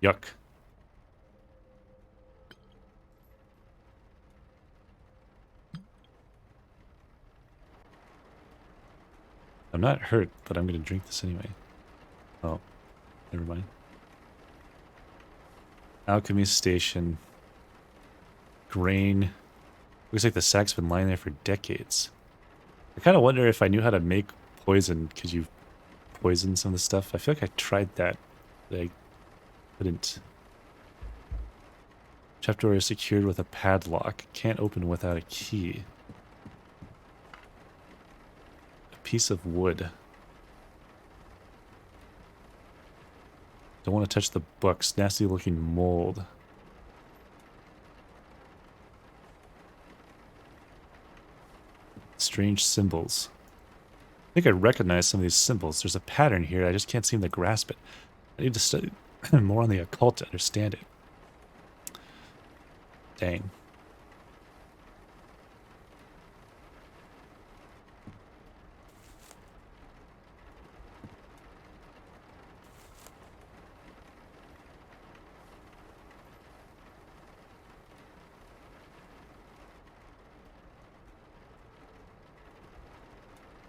Yuck. I'm not hurt, but I'm going to drink this anyway. Oh, never mind. Alchemy station. Grain. Looks like the sack's been lying there for decades. I kind of wonder if I knew how to make poison. Could you poison some of the stuff? I feel like I tried that, but I couldn't. Trapdoor is secured with a padlock. Can't open without a key. A piece of wood. Don't want to touch the books. Nasty looking mold. Strange symbols. I think I recognize some of these symbols. There's a pattern here. I just can't seem to grasp it. I need to study more on the occult to understand it. Dang.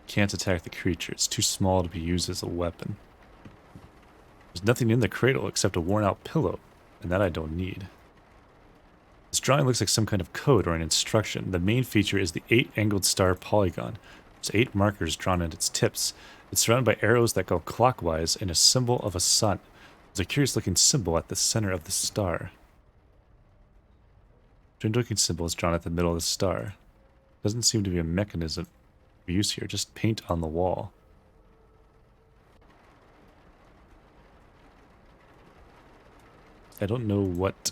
Can't attack the creature. It's too small to be used as a weapon. There's nothing in the cradle except a worn-out pillow, and that I don't need. This drawing looks like some kind of code or an instruction. The main feature is the 8-angled star polygon. There's 8 markers drawn at its tips. It's surrounded by arrows that go clockwise and a symbol of a sun. There's a curious-looking symbol at the center of the star. A strange-looking symbol is drawn at the middle of the star. Doesn't seem to be a mechanism for use here, just paint on the wall. I don't know what...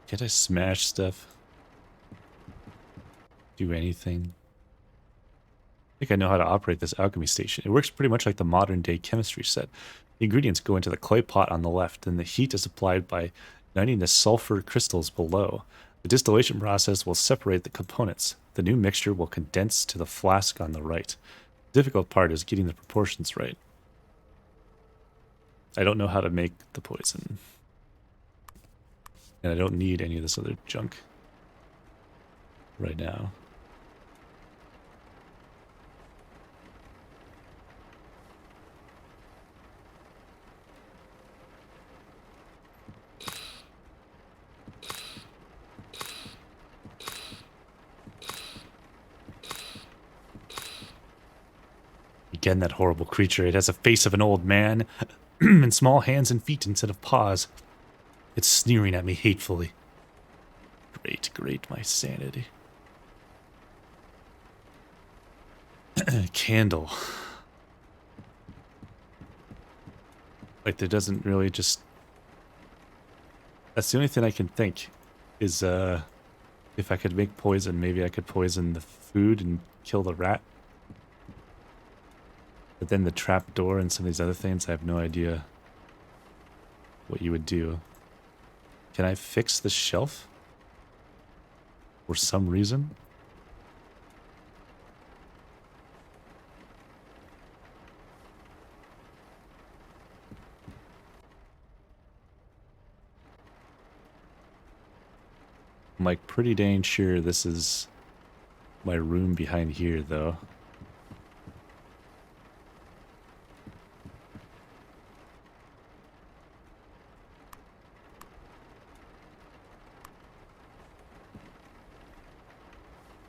Can't I smash stuff? Do anything? I think I know how to operate this alchemy station. It works pretty much like the modern day chemistry set. The ingredients go into the clay pot on the left, and the heat is applied by igniting the sulfur crystals below. The distillation process will separate the components. The new mixture will condense to the flask on the right. The difficult part is getting the proportions right. I don't know how to make the poison. And I don't need any of this other junk right now. Again, that horrible creature. It has a face of an old man and small hands and feet instead of paws. It's sneering at me hatefully. Great, great, my sanity. Candle. Like, there doesn't really just... That's the only thing I can think is, if I could make poison, maybe I could poison the food and kill the rat. But then the trap door and some of these other things, I have no idea what you would do. Can I fix the shelf? For some reason? I'm like pretty dang sure this is my room behind here, though.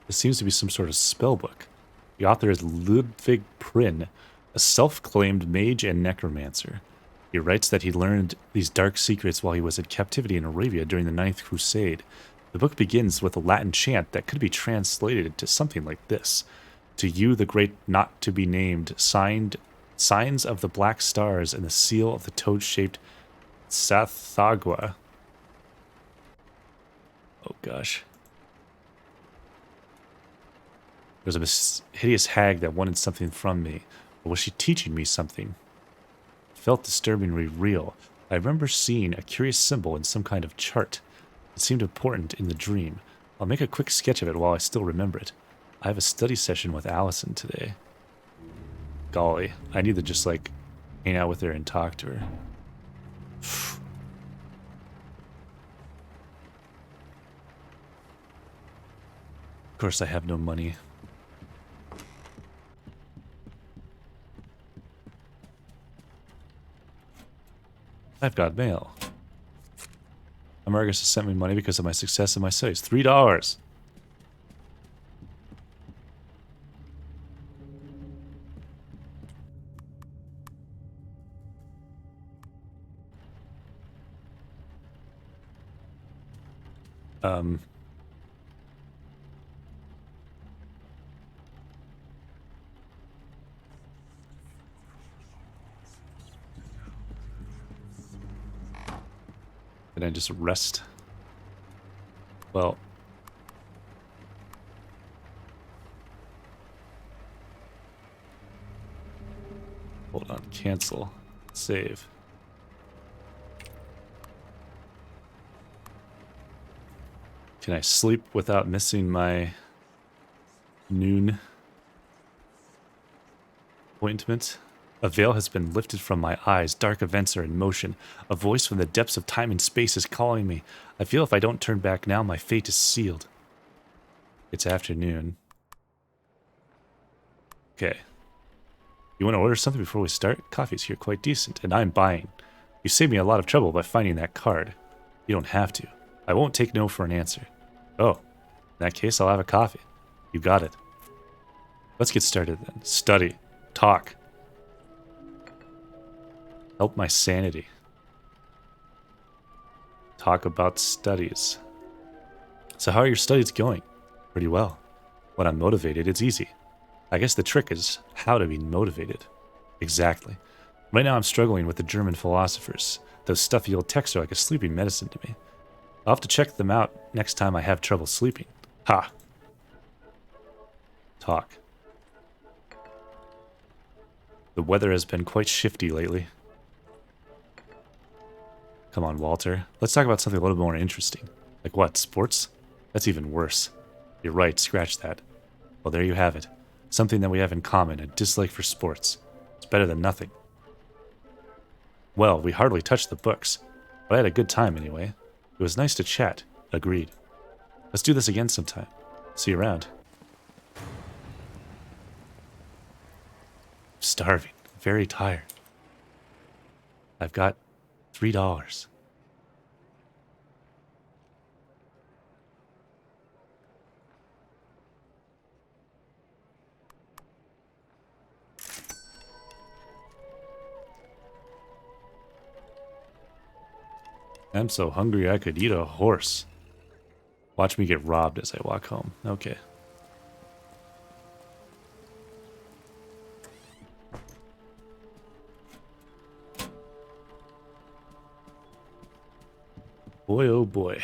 This seems to be some sort of spell book. The author is Ludwig Prin, a self-claimed mage and necromancer. He writes that he learned these dark secrets while he was in captivity in Arabia during the Ninth Crusade. The book begins with a Latin chant that could be translated to something like this. To you, the great not to be named, signs of the black stars and the seal of the toad-shaped Sathagwa. Oh gosh. There's a hideous hag that wanted something from me. Or was she teaching me something? It felt disturbingly real. I remember seeing a curious symbol in some kind of chart. It seemed important in the dream. I'll make a quick sketch of it while I still remember it. I have a study session with Allison today. Golly, I need to just, like, hang out with her and talk to her. Of course, I have no money. I've got mail. Amargus has sent me money because of my success in my studies. $3. Can I just rest? Well, hold on, cancel, save. Can I sleep without missing my noon appointment? A veil has been lifted from my eyes. Dark events are in motion. A voice from the depths of time and space is calling me. I feel if I don't turn back now, my fate is sealed. It's afternoon. Okay. You want to order something before we start? Coffee's here quite decent, and I'm buying. You saved me a lot of trouble by finding that card. You don't have to. I won't take no for an answer. Oh, in that case, I'll have a coffee. You got it. Let's get started then. Study. Talk. Help my sanity. Talk about studies. So how are your studies going? Pretty well. When I'm motivated, it's easy. I guess the trick is how to be motivated. Exactly. Right now I'm struggling with the German philosophers. Those stuffy old texts are like a sleeping medicine to me. I'll have to check them out next time I have trouble sleeping. Ha! Talk. The weather has been quite shifty lately. Come on, Walter. Let's talk about something a little more interesting. Like what, sports? That's even worse. You're right, scratch that. Well, there you have it. Something that we have in common, a dislike for sports. It's better than nothing. Well, we hardly touched the books, but I had a good time anyway. It was nice to chat. Agreed. Let's do this again sometime. See you around. Starving. Very tired. I've got $3. I'm so hungry I could eat a horse. Watch me get robbed as I walk home. Okay. Boy, oh boy.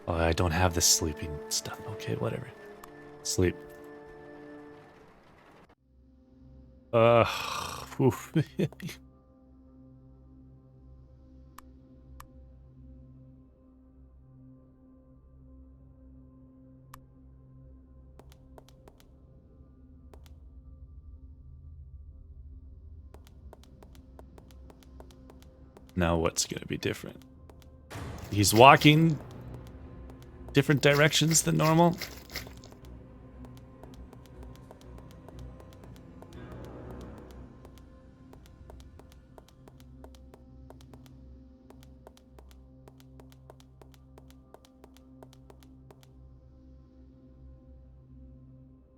Oh, I don't have the sleeping stuff. Okay, whatever. Sleep. Oof. Now what's gonna be different? He's walking different directions than normal.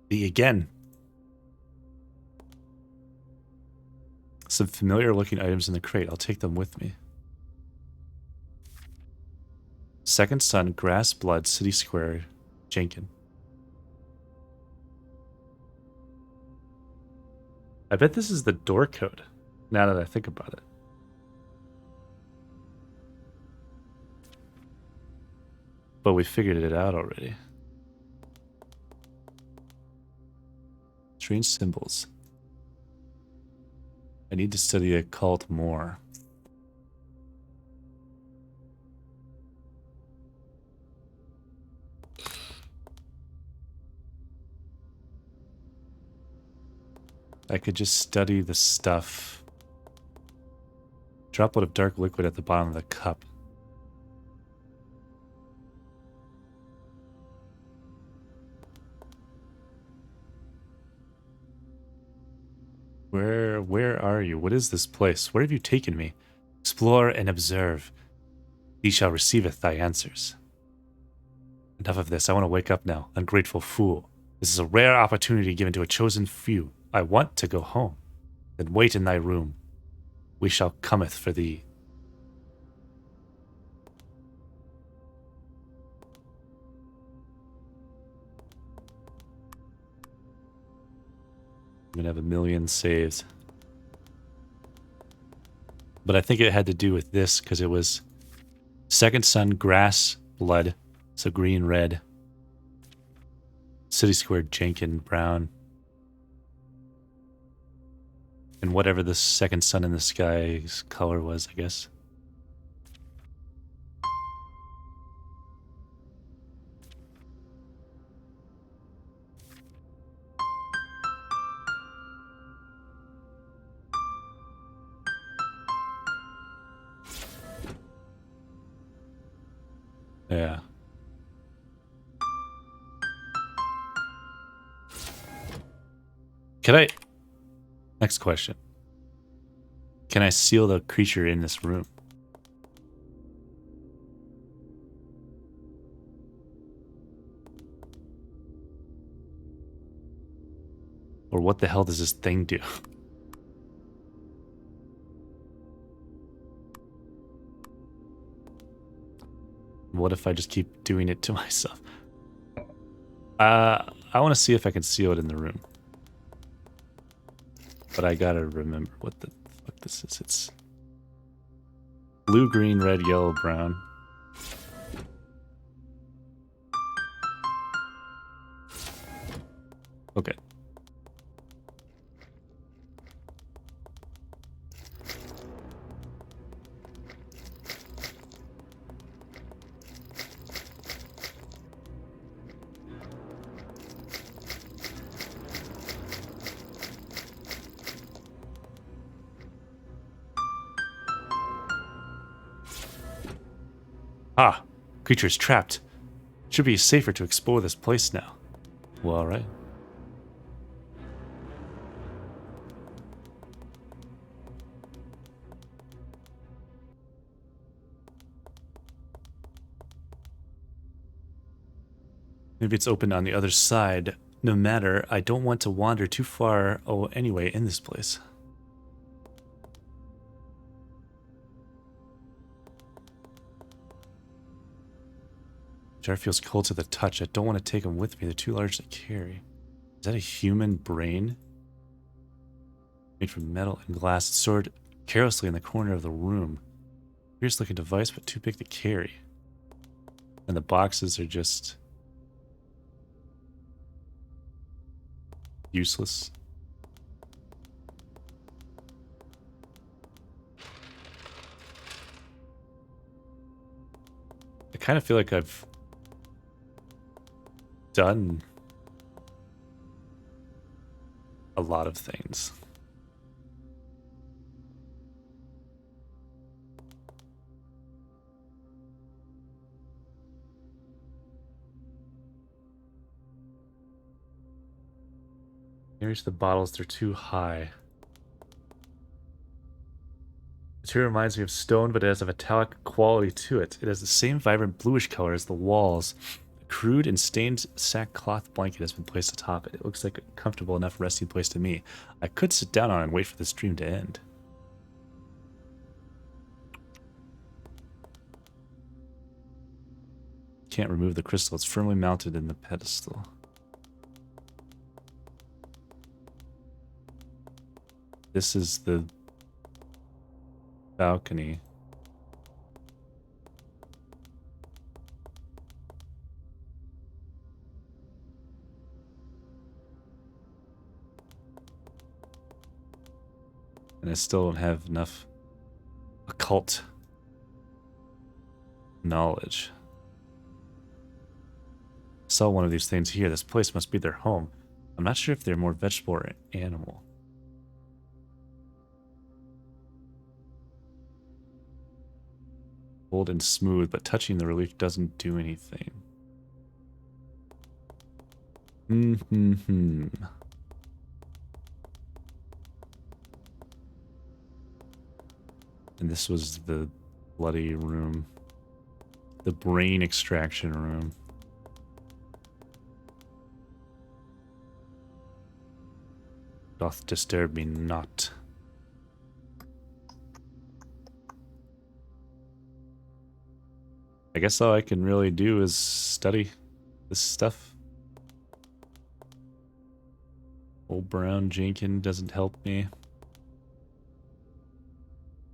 Again. Some familiar looking items in the crate. I'll take them with me. Second Son, Grass Blood, City Square, Jenkin. I bet this is the door code, now that I think about it. But we figured it out already. Strange symbols. I need to study occult more. I could just study the stuff. Droplet of dark liquid at the bottom of the cup. Where are you? What is this place? Where have you taken me? Explore and observe. Thee shall receiveth thy answers. Enough of this. I want to wake up now. Ungrateful fool. This is a rare opportunity given to a chosen few. I want to go home. Then wait in thy room. We shall cometh for thee. I'm gonna have a million saves. But I think it had to do with this because it was Second Son, Grass, Blood. So green, red. City Square, Jenkin, brown. And whatever the second sun in the sky's color was, I guess. Yeah. Can I... Next question. Can I seal the creature in this room? Or what the hell does this thing do? What if I just keep doing it to myself? I want to see if I can seal it in the room. But I gotta remember what the fuck this is. It's blue, green, red, yellow, brown. Okay. Ah, creature is trapped. Should be safer to explore this place now. Well, alright. Maybe it's open on the other side. no matter, I don't want to wander too far, anyway, in this place. Jar feels cold to the touch. I don't want to take them with me. They're too large to carry. Is that a human brain? Made from metal and glass. It's stored carelessly in the corner of the room. Curious looking device, but too big to carry. And the boxes are just useless. I kind of feel like I've done a lot of things. Reach the bottles, they're too high. Material reminds me of stone, but it has a metallic quality to it. It has the same vibrant bluish color as the walls. A crude and stained sackcloth blanket has been placed atop it. It looks like a comfortable enough resting place to me. I could sit down on it and wait for this dream to end. Can't remove the crystal. It's firmly mounted in the pedestal. This is the balcony. And I still don't have enough occult knowledge. I saw one of these things here. This place must be their home. I'm not sure if they're more vegetable or animal. Cold and smooth, but touching the relief doesn't do anything. And this was the bloody room. The brain extraction room. Doth disturb me not. I guess all I can really do is study this stuff. Old Brown Jenkin doesn't help me.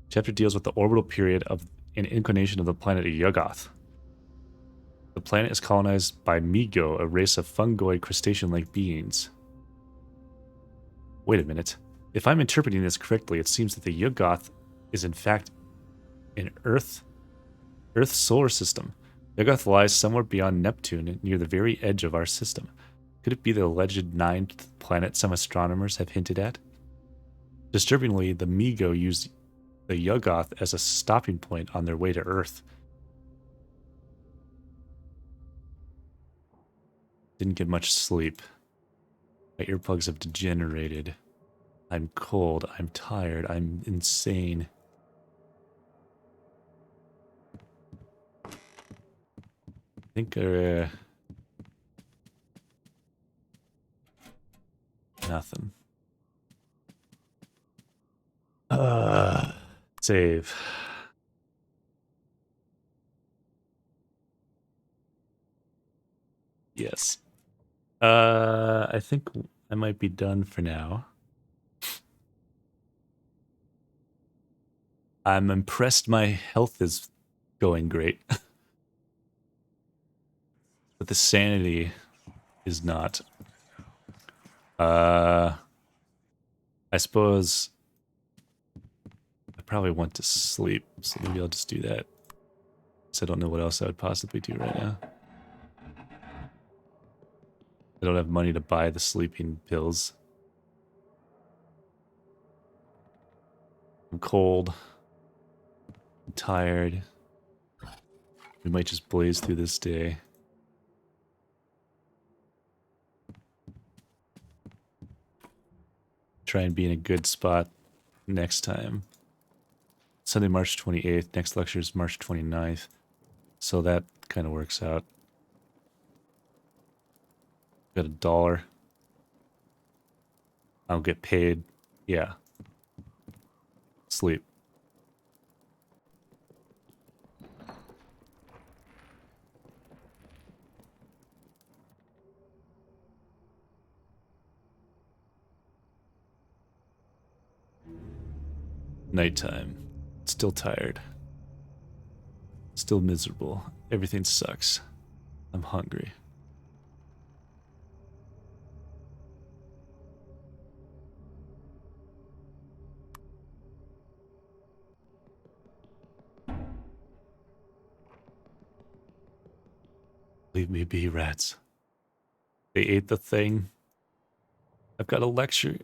Chapter deals with the orbital period of an inclination of the planet Yuggoth. The planet is colonized by Migo, a race of fungoid crustacean-like beings. Wait a minute. If I'm interpreting this correctly, it seems that the Yuggoth is in fact an Earth's solar system. Yuggoth lies somewhere beyond Neptune, near the very edge of our system. Could it be the alleged ninth planet some astronomers have hinted at? Disturbingly, the Migo use the Yuggoth as a stopping point on their way to Earth. Didn't get much sleep. My earplugs have degenerated. I'm cold. I'm tired. I'm insane. I think nothing. Save. Yes. I think I might be done for now. I'm impressed my health is going great. But the sanity is not. I suppose I probably want to sleep, so maybe I'll just do that. So I don't know what else I would possibly do right now. I don't have money to buy the sleeping pills. I'm cold. I'm tired. We might just blaze through this day. Try and be in a good spot next time. Sunday, March 28th. Next lecture is March 29th. So that kind of works out. Got $1. I'll get paid. Yeah. Sleep. Nighttime. Still tired. Still miserable. Everything sucks. I'm hungry. Leave me be, rats. They ate the thing. I've got a lecture.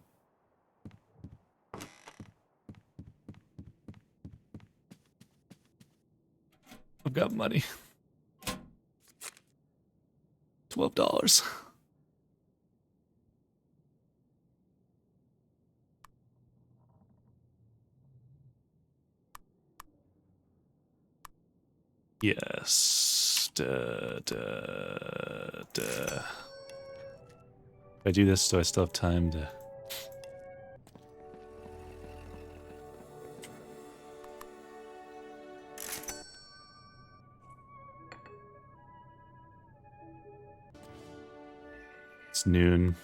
I've got money. $12. Yes. If I do this, do I still have time to... It's noon.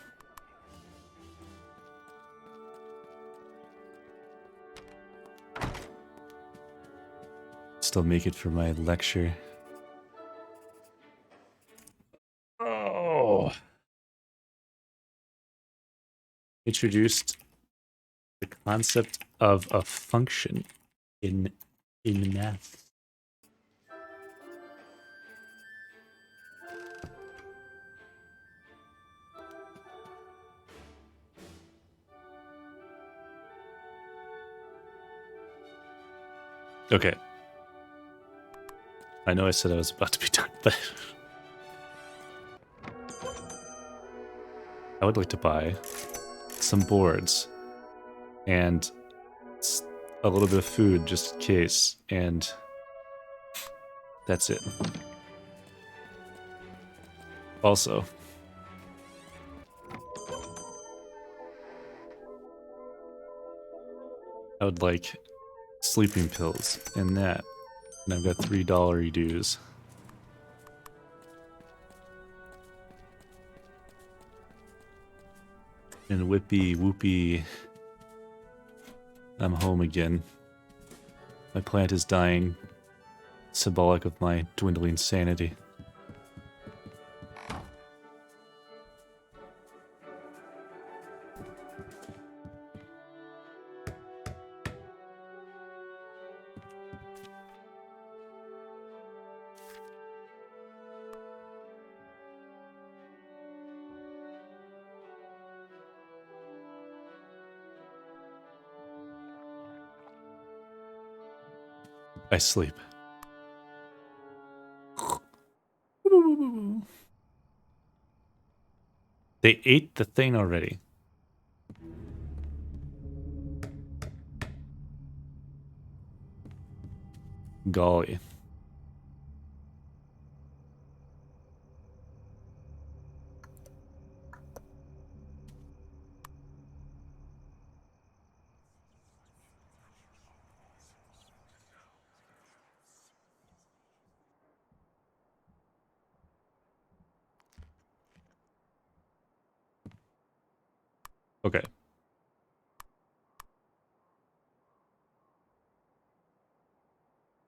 Still make it for my lecture. Oh. Introduced the concept of a function in math. Okay. I know I said I was about to be done, but I would like to buy some boards and a little bit of food just in case, and that's it. Also, I would like sleeping pills and that. And I've got $3 dues. And whippy whoopee. I'm home again. My plant is dying. Symbolic of my dwindling sanity. I sleep. They ate the thing already. Golly. Okay.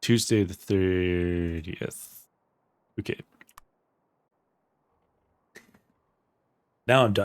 Tuesday the 30th. Okay. Now I'm done.